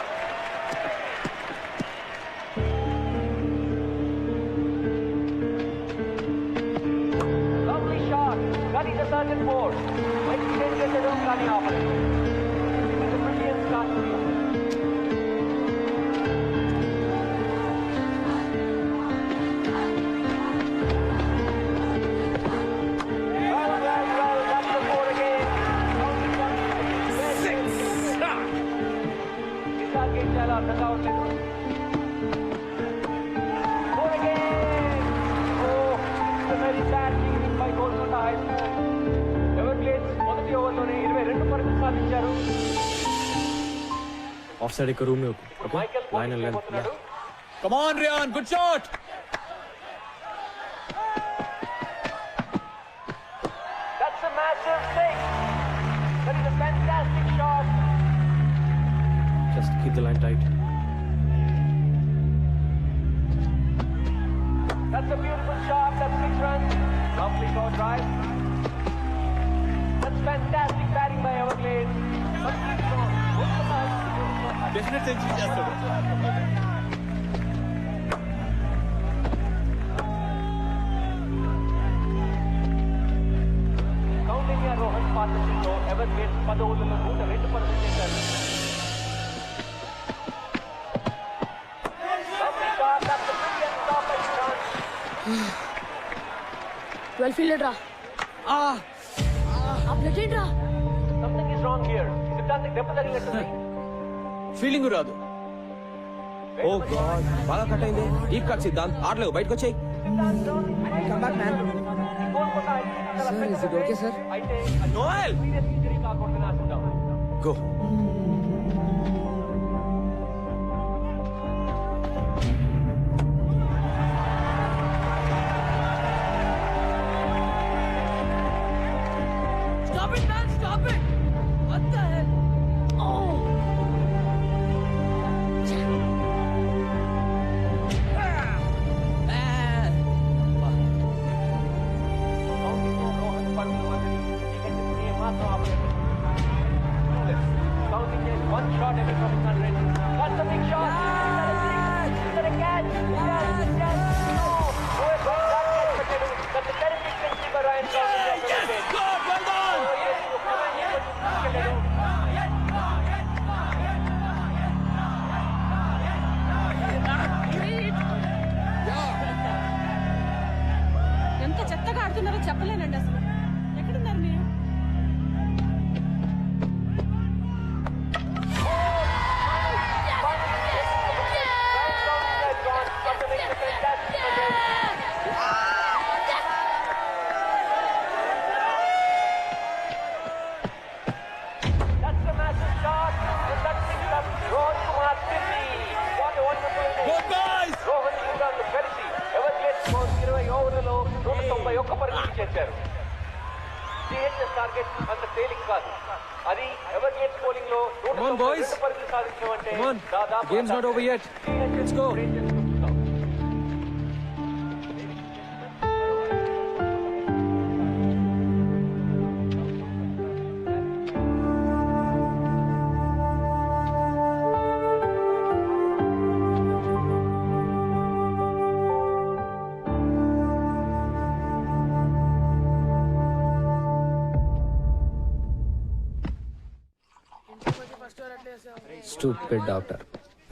Lovely shot. That is a certain force. Exchange the room, Kani opposite. It was a brilliant start to you. Well, that's the four again. Six. ఈసారి ఏం చేయాలో అర్థం కావట్లేదు. Four again. Oh, it's a very bad lead by Golconda High School. Everglades మొదటి ఓవర్లోనే 22 పరుగులు సాధించారు. Off side ఇక్కడ రూమ్ మైకేల్ లైన్ పోతున్నాడు. Come on Ryan good shot That's a massive six. That is a fantastic shot. Just keep the line tight That's a beautiful shot. That's 6 runs. Lovely shot drive. That's fantastic batting by Everglades. Definite century చేస్తాడు Kaundinya Rohan partnership లో Everglades 10 ఓవర్లలో 102 పరుగులు చేశారు. Lovely shot. That's a brilliant stop by Shan. 12 fielded రా updated రా Something is wrong here. Siddhant దెబ్బ తగిలినట్టుంది. Feeling రాదు. ఓ God, బాగా కట్ అయింది. ఈ కట్ సిద్ధాంత్ ఆడలేవు, బయటకు వచ్చాయి. Sir, is it okay, sir? అయితే నోయల్ సీరియస్ ఇంజరీ కాకూడదని ఆశిద్దాం. Go. Stop it, man! Stop it! What the hell? Oh! Kaundinya Rohan పరుగుల మధ్యని వికెట్ ఏమాత్రం ఆపలేదు. Koutinho is one shot away from his 100. That's a big shot. Is that a catch? Yes, yes. No. Oh, a great shot catch పెట్టాడు. That's a terrific century by Ryan Koutinho. Yes, good, well done. Oh, yes, Koutinho తీసుకెళ్ళాడు. ఎంత చెత్తగా ఆడుతున్నారో చెప్పలేనండి అసలు. ఎక్కడున్నారు మీరు? That's a massive shot. And that brings up Rohan Kumar Tiffy. What a wonderful day. Good guys. Rohan Singh కలిసి ఎవరిగేట్స్ 20 ఓవర్లలో 191 పరుగులు చేశారు. సిహెచ్ఎస్ టార్గెట్ అంత తేలిక కాదు. అది ఎవరిగేట్స్ బౌలింగ్ లో 192 పరుగులు సాధించడం అంటే Come on. దాదాపు Game's not over yet. Let's go. Stupid doctor.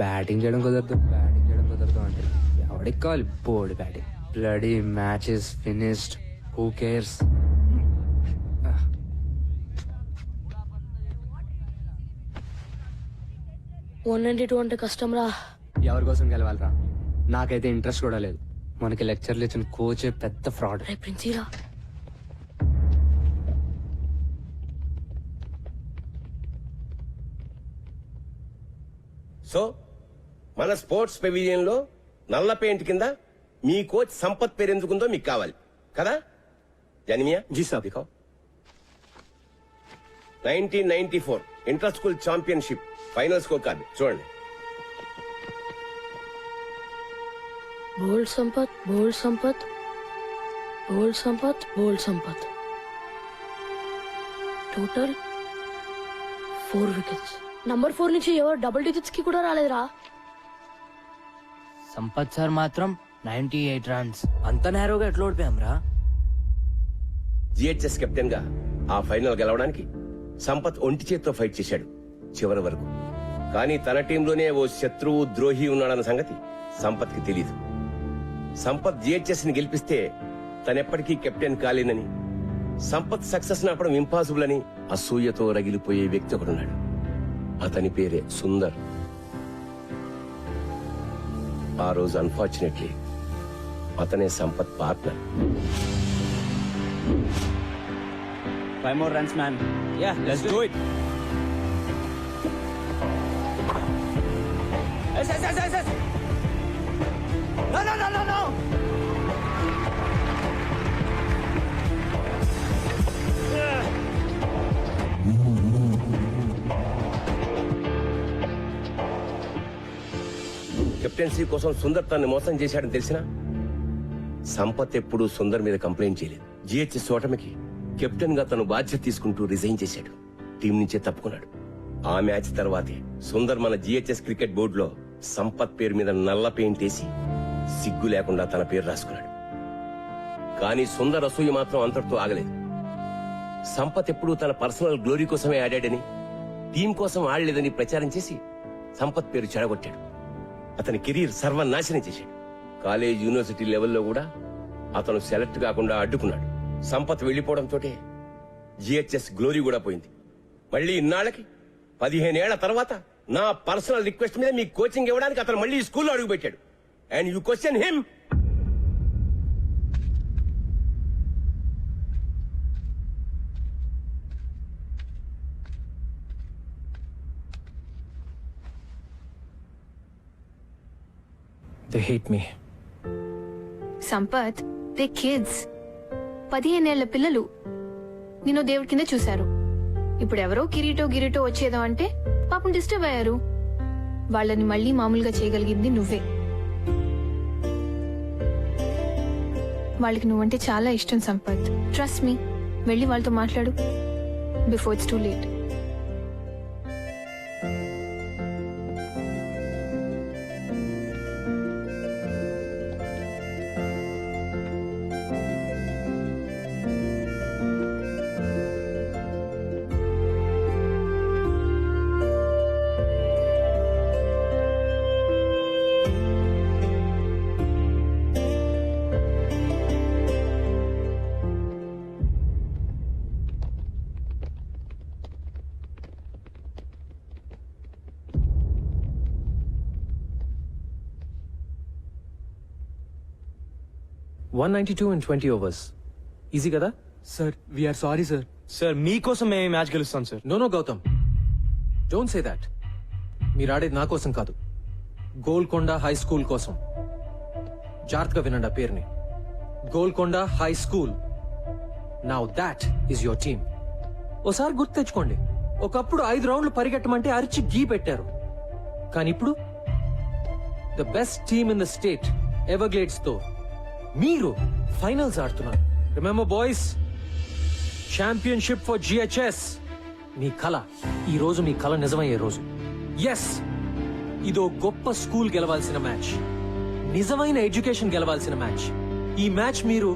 Batting చేయడం కుదరదు అంటే ఎవడికి కావాలి board batting. Bloody match is finished. Who cares? 192 అంటే కష్టం రా. ఎవరి కోసం గెలవాలరా? నాకైతే ఇంట్రెస్ట్ కూడా లేదు. మనకి లెక్చర్లు ఇచ్చిన కోచే పెద్ద ఫ్రాడ్. రే ప్రిన్సీరా, సో మన స్పోర్ట్స్ పెవిలియన్ లో నల్ల పెయింట్ కింద మీ కోచ్ సంపత్ పేరు ఎందుకుందో మీకు కావాలి కదా? జానిమియా జీ సాబ్. 1994 inter school championship final score card చూడండి. Bowled Sampath, bowled Sampath, bowled Sampath, bowled Sampath. Total 4 wickets. Number 4 నుంచి ఎవరు డబుల్ డిజిట్స్ కి కూడా రాలేదురా. సంపత్ సార్ మాత్రం 98 రన్స్. అంత నేరోగా ఎట్లా ఓడిపోయాం రా? జిహెచ్ఎస్ కెప్టెన్ గా ఆ ఫైనల్ గెలవడానికి సంపత్ ఒంటి చేత్తో ఫైట్ చేశాడు చివరి వరకు. కానీ తన టీంలోనే ఓ శత్రువు ద్రోహి ఉన్నాడన్న సంగతి సంపత్ కి తెలీదు. సంపత్ జిహెచ్ఎస్ ని గెలిపిస్తే తనెప్పటికీ కెప్టెన్ కాలేనని, సంపత్ సక్సెస్ నాపడం ఇంపాసిబుల్ అని అసూయతో రగిలిపోయే వ్యక్తి ఒకడున్నాడు. అతని పేరే సుందర్. ఆ రోజు అన్ఫార్చునేట్లీ అతనే Sampath partner. 5 more runs, man. Yeah, let's do it. Yes. No. Captaincy కోసం సుందర్ తనని మోసం చేశాడని తెలిసినా సంపత్ ఎప్పుడూ సుందర్ మీద కంప్లైంట్ చేయలేదు. జిహెచ్ఎస్ ఓటమికి కెప్టెన్ గా తను బాధ్యత తీసుకుంటూ రిజైన్ చేశాడు. టీం నుంచే తప్పుకున్నాడు. ఆ మ్యాచ్ తర్వాతే సుందర్ మన జిహెచ్ఎస్ క్రికెట్ బోర్డులో సంపత్ పేరు మీద నల్ల పెయింట్ వేసి సిగ్గు లేకుండా తన పేరు రాసుకున్నాడు. కానీ సుందర్ అసూయ మాత్రం అంతటితో ఆగలేదు. సంపత్ ఎప్పుడూ తన పర్సనల్ గ్లోరీ కోసమే ఆడాడని, టీం కోసం ఆడలేదని ప్రచారం చేసి సంపత్ పేరు చెడగొట్టాడు. అతని కెరీర్ సర్వనాశనం చేశాడు. కాలేజ్, యూనివర్సిటీ లెవెల్లో కూడా అతను సెలెక్ట్ కాకుండా అడ్డుకున్నాడు. సంపత్ వెళ్లిపోవడంతో జిహెచ్ఎస్ గ్లోరీ కూడా పోయింది. మళ్ళీ ఇన్నాళ్ళకి 15 ఏళ్ల తర్వాత నా పర్సనల్ రిక్వెస్ట్ మీద మీ కోచింగ్ ఇవ్వడానికి అతను మళ్ళీ స్కూల్లో అడుగుపెట్టాడు. And you question him. They hate me. Sampath, they kids. 15 ఏళ్ల పిల్లలు నిన్ను దేవుడి కింద చూశారు. ఇప్పుడు ఎవరో కిరీటో వచ్చేదో అంటే పాపం డిస్టర్బ్ అయ్యారు. వాళ్ళని మళ్ళీ మామూలుగా చేయగలిగింది నువ్వే. వాళ్ళకి నువ్వంటే చాలా ఇష్టం సంపత్. Trust me. వెళ్ళి వాళ్ళతో మాట్లాడు before it's too late. $192 in 20 overs. Easy కదా? Sir we're sorry sir. Sir మీకోసం మేము ఈ మ్యాచ్ గెలుస్తాం sir. No Gautam, don't say that. మీరు ఆడేది నా కోసం కాదు, గోల్కొండ హై స్కూల్ కోసం. జాగ్రత్తగా వినండి ఆ పేరుని, Golconda high school. Now that is your team. ఓసారి గుర్తు తెచ్చుకోండి, ఒకప్పుడు 5 రౌండ్లు పరిగెట్టమంటే అరిచి గీ పెట్టారు. కానీ ఇప్పుడు the best team in the state Everglades తో మీరు ఫైనల్స్ ఆడుతున్నారు. Remember boys, championship for GHS. మీ కళ, ఈ రోజు మీ కళ నిజమయ్యే రోజు. ఎస్, ఇదో గొప్ప స్కూల్ గెలవాల్సిన మ్యాచ్, నిజమైన ఎడ్యుకేషన్ గెలవాల్సిన మ్యాచ్. ఈ మ్యాచ్ మీరు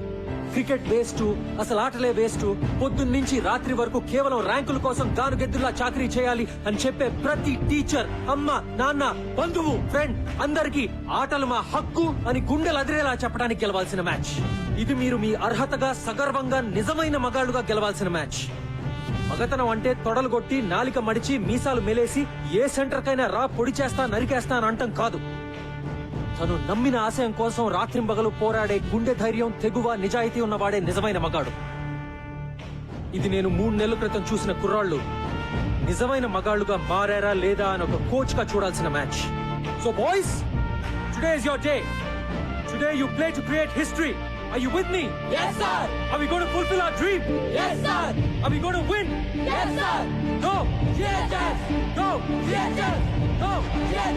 క్రికెట్ వేస్ట్, అసలు ఆటలే వేస్ట్, పొద్దున్నుంచి రాత్రి వరకు కేవలం ర్యాంకుల కోసం గానుగెద్దులా చాకరీ చేయాలి అని చెప్పే ప్రతి టీచర్, అమ్మ, నాన్న, బంధువు, ఫ్రెండ్ అందరికీ ఆటలు మా హక్కు అని గుండెలు అదిరేలా చెప్పడానికి గెలవాల్సిన మ్యాచ్. ఇది మీరు మీ అర్హతగా సగర్వంగా నిజమైన మగాళ్ళుగా గెలవాల్సిన మ్యాచ్. మగతనం అంటే తొడలు కొట్టి నాలిక మడిచి మీసాలు మెలేసి ఏ సెంటర్ కైనా రా పొడి చేస్తా నరికేస్తా అని అంటం కాదు. తను నమ్మిన ఆశయం కోసం రాత్రింబగలు పోరాడే గుండె ధైర్యం, తెగువ, నిజాయితీ ఉన్నవాడే నిజమైన మగాడు. ఇది నేను 3 నెలల క్రితం చూసిన కుర్రాళ్ళు నిజమైన మగాళ్ళుగా మారారా లేదా అని ఒక కోచ్ గా చూడాల్సిన match. So boys, today is your day. Today you play to create history. Are you with me? Yes, sir. Are we going to fulfill our dream? Yes, sir. Are we going to win? Yes, sir. Go! Yes, Go! yes, Go! yes.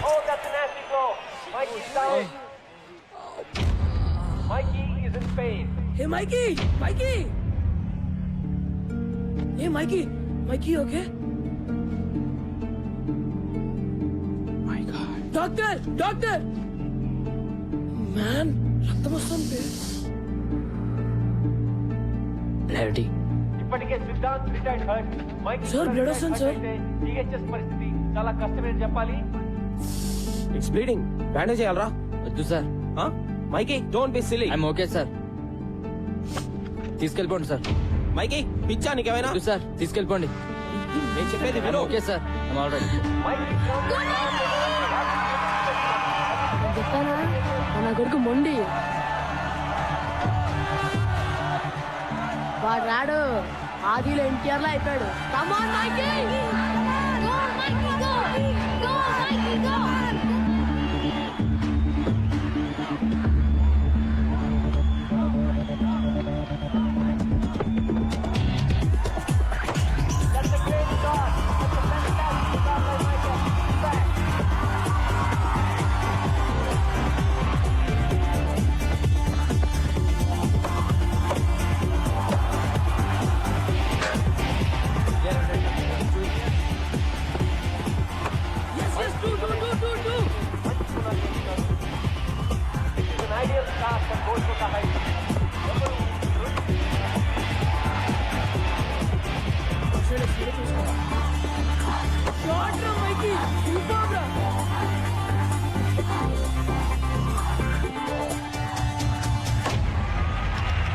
Oh, that's a nasty blow. Mikey's down. Mikey is in pain. Hey, Mikey! Mikey! Hey, Mikey! Mikey, okay? My God. Doctor! Doctor! Man, రక్తం వస్తుంది. Bloody. ఇప్పటికే Siddhant retired hurt. Mikey Sir, blood వస్తుంది, sir. THS పరిస్థితి చాలా కష్టమని చెప్పాలి. It's bleeding. Bandage చేయాలరా? వద్దు sir. Mikey, don't be silly. I'm okay sir. తీసుకెళ్ళిపోండి సార్. మైకీ, పిచ్చా నీకేమైనా? వద్దు సార్, తీసుకెళ్ళిపోండి. నేను చెప్పేది ఐఎమ్ విను. Okay sir. I'm all right. నా కొడుకు మొండి వాడు రాడు, ఆదిలో ఎన్టీఆర్ లో అయిపోయాడు. It's an ideal start for Golconda High School.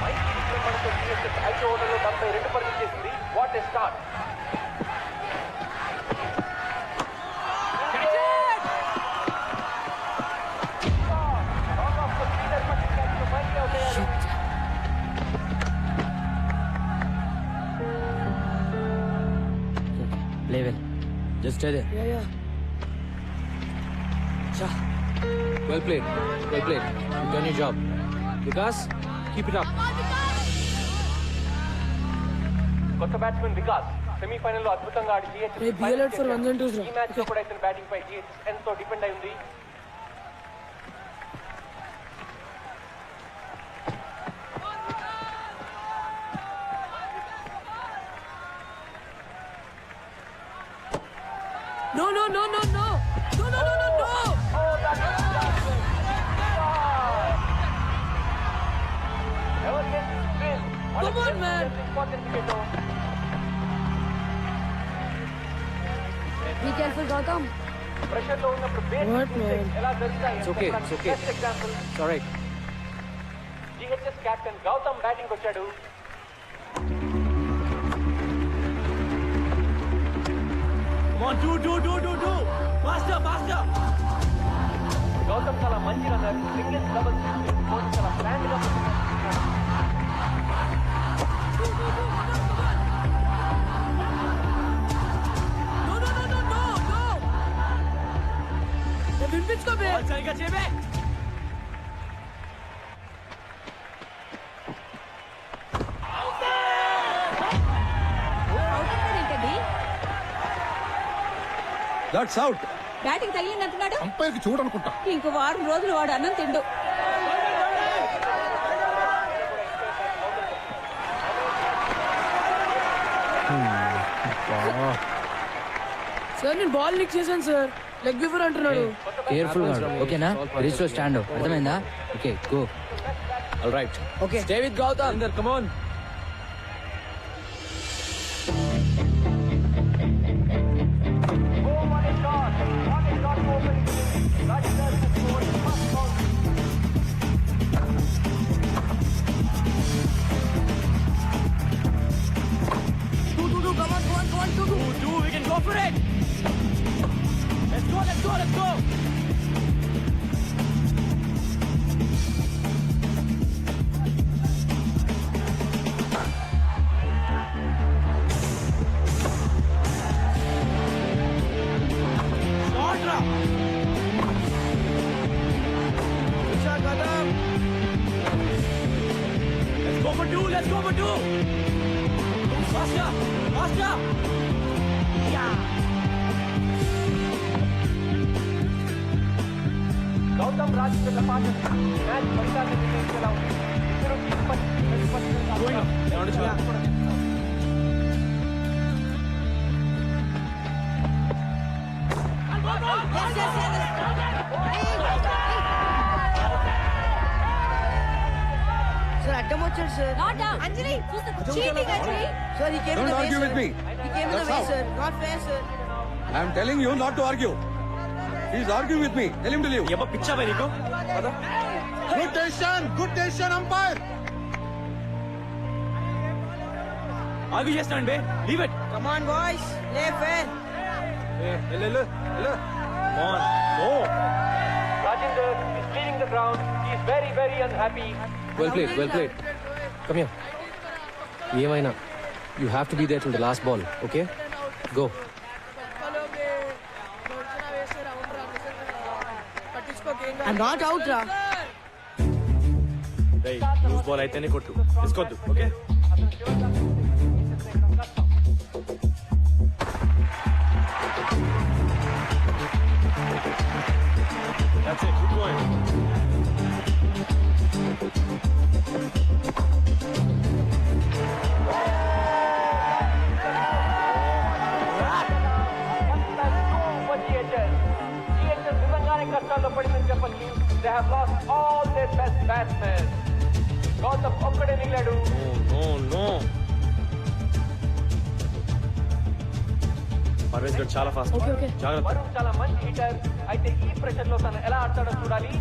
Mikey విక్రమణతో టీహెచ్ఎస్ 5 ఓవర్లలో 72 పరుగులు చేసింది. What a start. Level. Just stay there. Yeah. Well played. Well played. You've done your job. Vikas, keep it up. కొత్త బ్యాట్స్మెన్ వికాస్ సెమీఫైనల్ లో అద్భుతంగా ఆడి Hey, be alert for ones and twos, రా. ఈ match లో కూడా ఇతని బ్యాటింగ్ పై GHS ఎంతో depend అయి ఉంది. No. Come on, man. Be careful, Gautam. Pressure లో ఉన్నప్పుడు What, man? ఎలా జరుగుతాయి It's okay. It's okay. Example It's all right. GHS captain Gautam batting వచ్చాడు. గౌతమ్ చాలా మంచి రన్నర్. సింగిల్స్ డబుల్స్ కోచ్ చాలా ప్లాన్ గా తప్పించుకో బే సరిగా చేయబే దట్స్ అవుట్. బ్యాటింగ్ తగిలిందంటున్నాడు. అంపైర్కి చూడనుకుంటా. ఇంకో వారం రోజులు వాడు అన్నం తిండు. సార్ నేను బాల్ లిక్ చేశాను సార్. లెగ్ బిఫోర్ అంటున్నాడు. కేర్ఫుల్ గా ఓకేనా రీచ్ లో స్టాండ్ అర్థమైందా okay go all right okay stay with Gautam. Come on We can go for it. Let's go. Let's go for two. Faster. Gautam Rajendra Pathak match ఫలితాన్ని నిర్ణయించేలా ఉంది. ఇద్దరు సార్ అడ్డం వచ్చాడు sir. Anjali cheating Anjali. Sir ఈ game Don't argue with me. ఈ game That's out. Sir not fair sir. I'm telling you not to argue. He's arguing with me. Tell him to leave. ఏమో పిచ్చా బై నీకు. Good decision umpire. ఆగు చేస్తాను బే. Leave it. Come on boys play fair. Rajinder is leaving the ground. He is very, very unhappy. Well played come here ఏమైనా you have to be there till the last ball okay go I'm not out రా. Loose ball అయితేనే కొట్టు తీసుకోవద్దు okay That's it. Keep going. నిజంగానే కష్టాల్లో పడిందని చెప్పండి. They have lost all their best batsmen. Gautam ఒక్కడే మిగిలాడు. No. పర్వేజ్ గడ్ చాలా ఫాస్ట్ జాగ్రత్త వరుణ్ చాలా మంచి హిటర్. అయితే ఈ ప్రెషర్ లో తను ఎలా ఆడతాడో చూడాలి.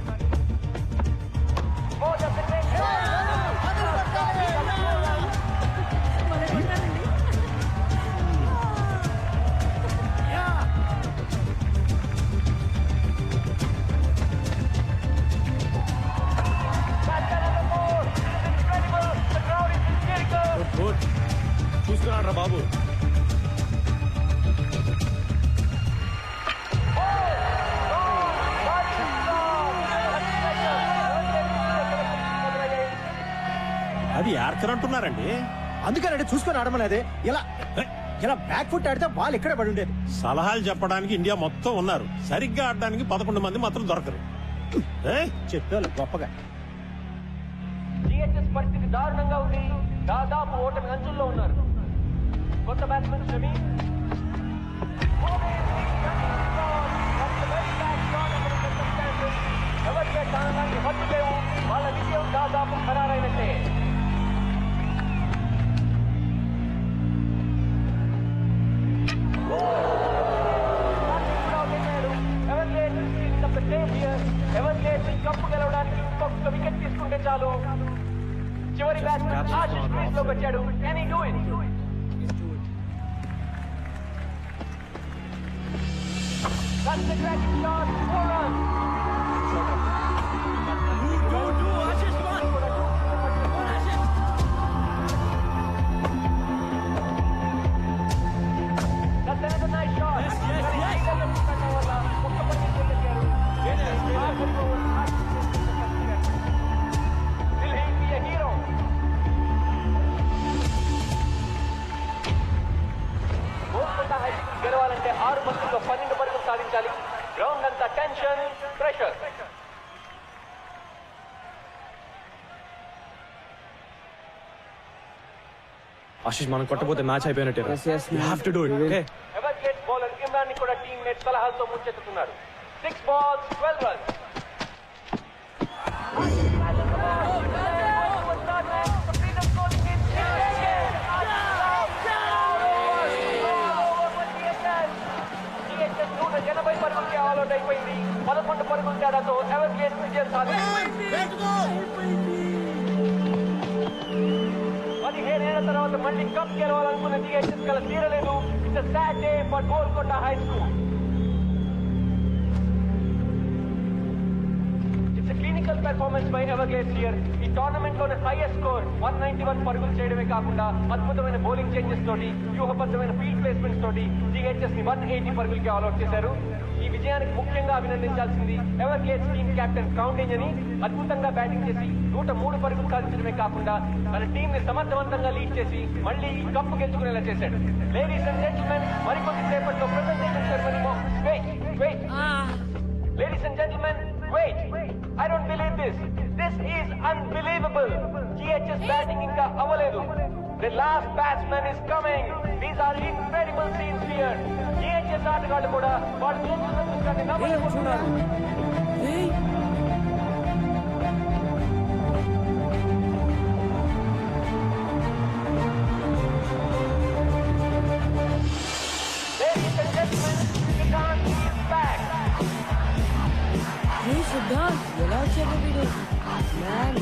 Oh, that's a great good చూసుకున్నాడు రా బాబు అది యార్కర్ అంటున్నారండి. అందుకనంటే చూసుకొని ఆడమనేదే ఇలా బ్యాక్ ఫుట్ ఆడితే బాల్ ఇక్కడే పడి ఉండేది. సలహాలు చెప్పడానికి ఇండియా మొత్తం ఉన్నారు. సరిగ్గా ఆడడానికి 11 మంది మాత్రం దొరకరు. చెప్పారు గొప్పగా. GHS పరిస్థితి దారుణంగా ఉంది. దాదాపు ఓటమి అంచుల్లో ఉన్నారు. కొత్త బ్యాట్స్మెన్ షమీ ఎవరికే స్థానాన్ని హద్దు లేవు. వాళ్ళ విజయం దాదాపు ఖరారైనట్టే. కప్పు గెలవడానికి ఇంకొక వికెట్ తీసుకుంటే చాలు. చివరి బ్యాట్స్మెన్ ఆశిష్ క్రీజ్ లోకి వచ్చాడు. Can he do it? That's the cracking shot. 4 runs. That's another nice shot. ఒక్క పని చేశారు. 6 బంతుల్లో 12 పరుగులు సాధించాలి. గ్రౌండ్ అంతా టెన్షన్, ప్రెషర్. ఆశిష్ మనం కొట్టపోతే మ్యాచ్ అయిపోయినట్టే have to do it okay. Everglades bowler Imran ని కూడా టీమ్మేట్ సలహాలతో ముంచెత్తుతున్నారు. 6 balls 12 runs. పరుగులకి ఆల్అౌట్ అయిపోయింది. 11 పరుగుల తేడాతో ఎవర్గేట్ విజయం సాధించింది. 17 ఏళ్ల తర్వాత మళ్ళీ కప్ గెలవాలనుకున్న జిహెచ్ఎస్ కల తీరలేదు. It's a sad day for Golconda high school. It's a clinical performance by Everglades here. ఈ టోర్నమెంట్ లోనే హైయెస్ట్ స్కోర్ 191 పరుగులు చేయడమే కాకుండా అద్భుతమైన బౌలింగ్ చేంజెస్ తోటి, వ్యూహబద్ధమైన ఫీల్డ్ ప్లేస్మెంట్స్ తోటి జిహెచ్ఎస్ ని 180 పరుగులకి ఆల్అౌట్ చేశారు. ఈ విజయానికి ముఖ్యంగా అభినందించాల్సింది ఎవర్గేట్స్ టీమ్ కెప్టెన్ కౌండేజ్ అని. అద్భుతంగా బ్యాటింగ్ చేసి 103 పరుగులు సాధించడమే కాకుండా తన టీం ని సమర్థవంతంగా లీడ్ చేసి మళ్ళీ ఈ కప్పు గెలుచుకునేలా చేశాడు. లేడీస్ అండ్ జెంటిల్మెన్, మరికొద్ది సేపట్లో presentation ceremony. Ladies and gentlemen, wait. I don't believe this. This is unbelievable. GHS batting inka avaledu. The last batsman is coming. These are incredible scenes here. GHS ఆటగాళ్ళు కూడా వాళ్ళు చేస్తున్న దృశ్యాన్ని నమ్మలేకపోతున్నారు. Ladies and gentlemen, Siddharth is back. ఎలా వచ్చాడు వీడు man?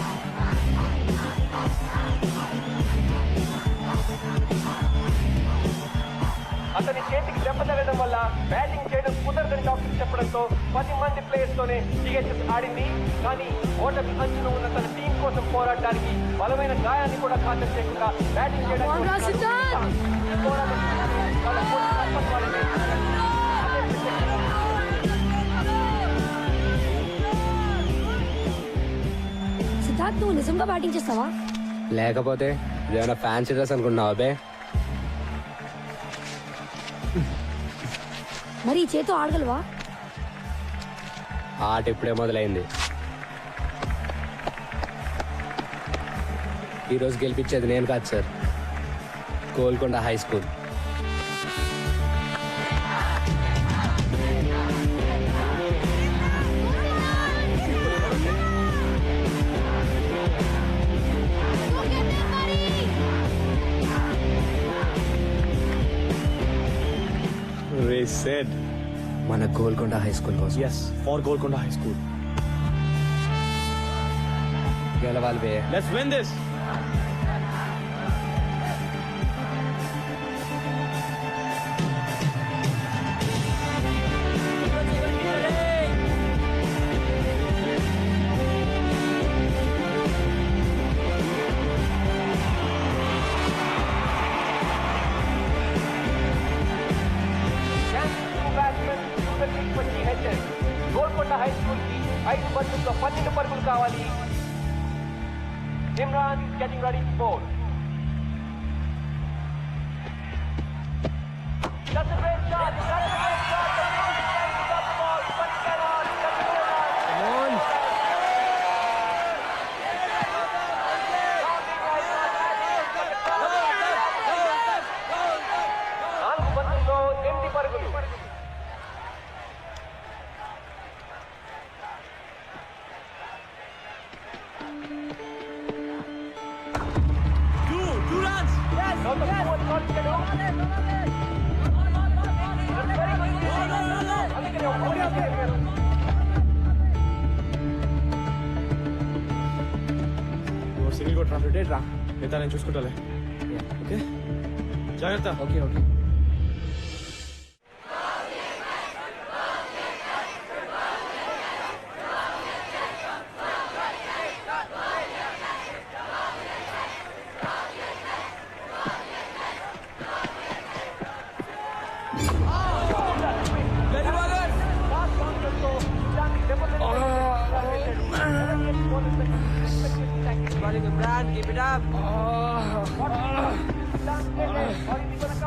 అతని చేతికి దెబ్బ తగలడం వల్ల బ్యాటింగ్ చేయడం కుదరదని డాక్టర్ చెప్పడంతో 10 మంది ప్లేయర్స్ తోనే జిహెచ్ఎస్ ఆడింది. కానీ ఓటమి అంచున ఉన్న తన టీం కోసం పోరాడడానికి బలమైన గాయాన్ని కూడా ఖాతరు చేయకుండా బ్యాటింగ్ చేయడానికి సిద్ధార్థ్, నువ్వు నిజంగా బ్యాటింగ్ చేస్తావా? లేకపోతే ఏమైనా ఫ్యాన్సీ డ్రెస్ అనుకుంటున్నావా అబ్బే? మరి ఈ చేతో ఆడగలవా? ఆట ఇప్పుడే మొదలైంది. ఈరోజు గెలిపించేది నేను కాదు సార్, గోల్కొండ హై స్కూల్. మన గోల్కొండ హై స్కూల్ కోసం. yes for Golconda High School. గెలవాలి బే. Let's win this. Golconda high school కి 5 బంతుల్లో 12 పరుగులు కావాలి. Imran getting ready to bowl. That's a great shot. That's a great shot. He got the ball, but he cannot. Come on. నాలుగు బంతుల్లో 8 పరుగులు. Two runs. Yes, now the forward shot can do. అందుకనే ఒక ఓడి ఆపేయారు. Single కూడా translate రా, మిగతా నేను చూసుకుంటాలే. ఓకే, జాగ్రత్త. Okay okay.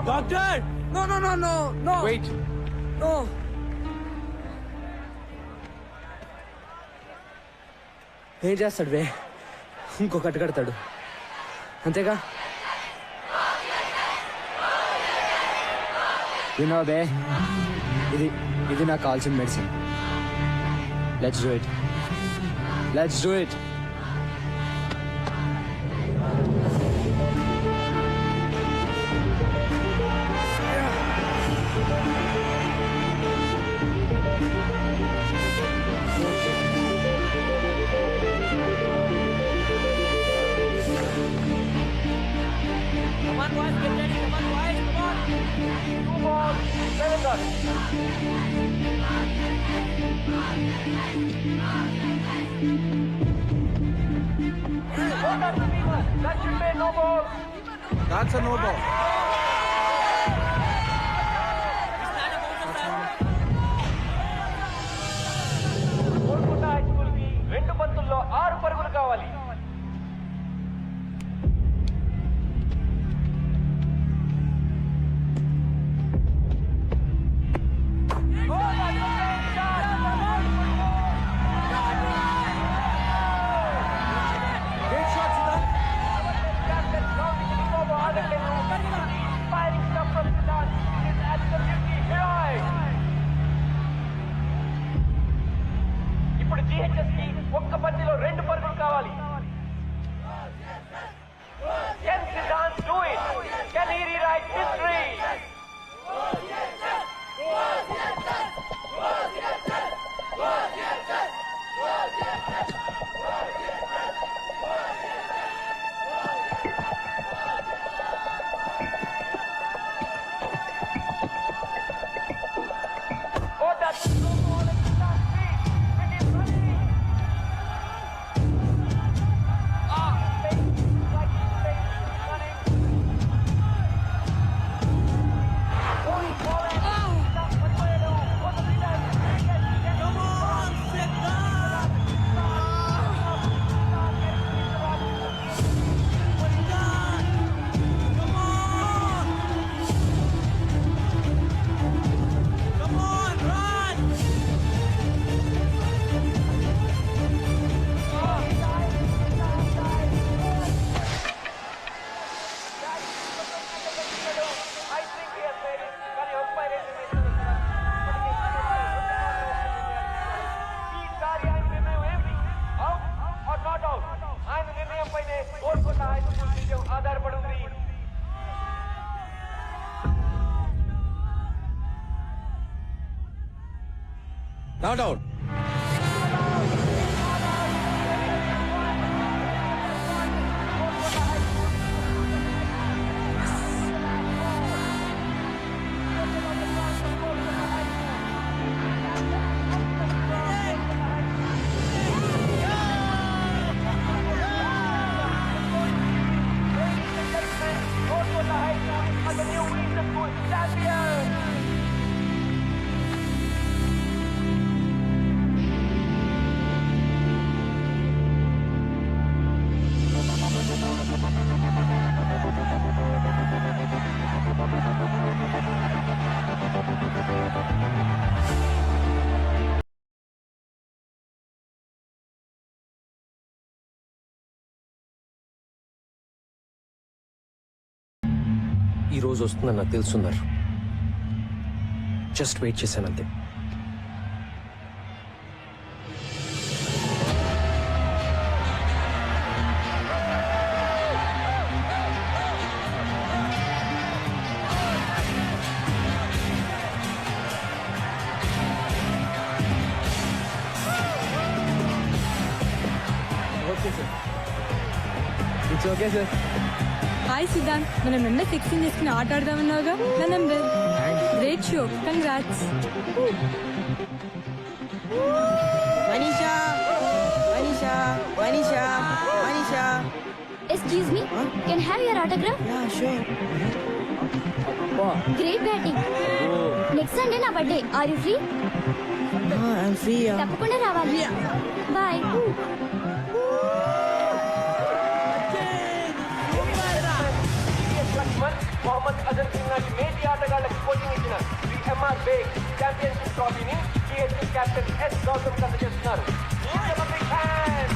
Doctor, No. Wait. ఏం చేస్తాడు బే? ఇంకో కట్టు కడతాడు అంతేగా. వినో బే, ఇది నాకు కావాల్సిన medicine. Let's do it, let's do it. That's a no ball. Golconda high school కి 2 బంతుల్లో 6 పరుగులు కావాలి. ఇప్పుడు GHS కి ఒక్క బంతిలో 2 పరుగులు కావాలి. Can Siddharth do it? Can he rewrite history? Oh, that's a no ball and Siddharth speed. It is running. I think he has made it. కానీ umpire ఏం నిర్ణయిస్తారో ఈసారి ఆయన నిర్ణయం ఏమిటి? Out or not out? ఆయన నిర్ణయం పైనే గోల్కొండ హై స్కూల్ విజయం ఆధారపడి ఉంది. Not out. Golconda high school as the new Eastern School champion. ఈ రోజు వస్తుందని నాకు తెలుసున్నారు. జస్ట్ వెయిట్ చేశాను అంతే. It's okay sir. Hi Siddhant, మనం నిన్న ఫిక్సింగ్ చేసుకుని ఆట ఆడదామన్నావుగా నా number. Great show, congrats. Manisha, Manisha, Manisha, Manisha. Excuse me, can I have your autograph? Yeah sure. Great batting. Next Sunday నా birthday. Are you free? I'm free. తప్పకుండా రావాలి. Bye. మొహమ్మద్ అజర్ సింగ్ లాంటి మేటి ఆటగాళ్లకు కోచింగ్ ఇచ్చిన శ్రీ ఎంఆర్ బేగ్ ట్రోఫీని GHS కెప్టెన్ ఎస్ గౌతమ్ అందజేస్తున్నారు. Give them a big hand.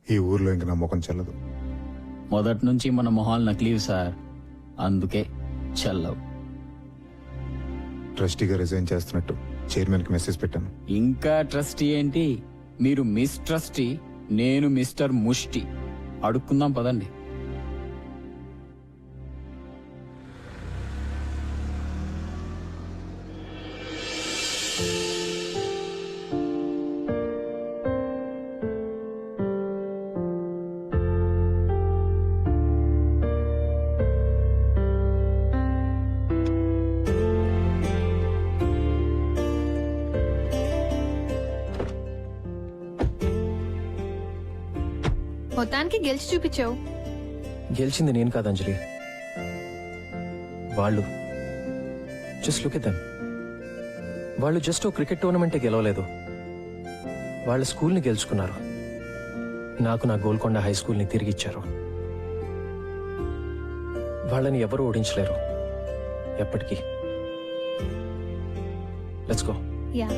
ఈ ఊర్లో ఇంక నా ముఖం చెల్లదు. మొదటి నుంచి మన మొహాలు నకిలీవి సార్, అందుకే చల్లవు. ట్రస్టీగా రిజైన్ చేస్తున్నట్టు చైర్మన్ కి మెసేజ్ పెట్టాను. ఇంకా ట్రస్టీ ఏంటి, మీరు మిస్ ట్రస్టీ, నేను మిస్టర్ ముష్టి. అడుక్కుందాం పదండి. మొత్తానికి గెలిచి చూపించావు. గెలిచింది నేను కాదు అంజలి, వాళ్ళు. Just look at them. వాళ్ళు జస్ట్ ఓ క్రికెట్ టోర్నమెంటే గెలవలేదు, వాళ్ళ స్కూల్ని గెలుచుకున్నారు. నాకు నా గోల్కొండ హై స్కూల్ని తిరిగిచ్చారు. వాళ్ళని ఎవరు ఓడించలేరు ఎప్పటికీ. Let's go. యా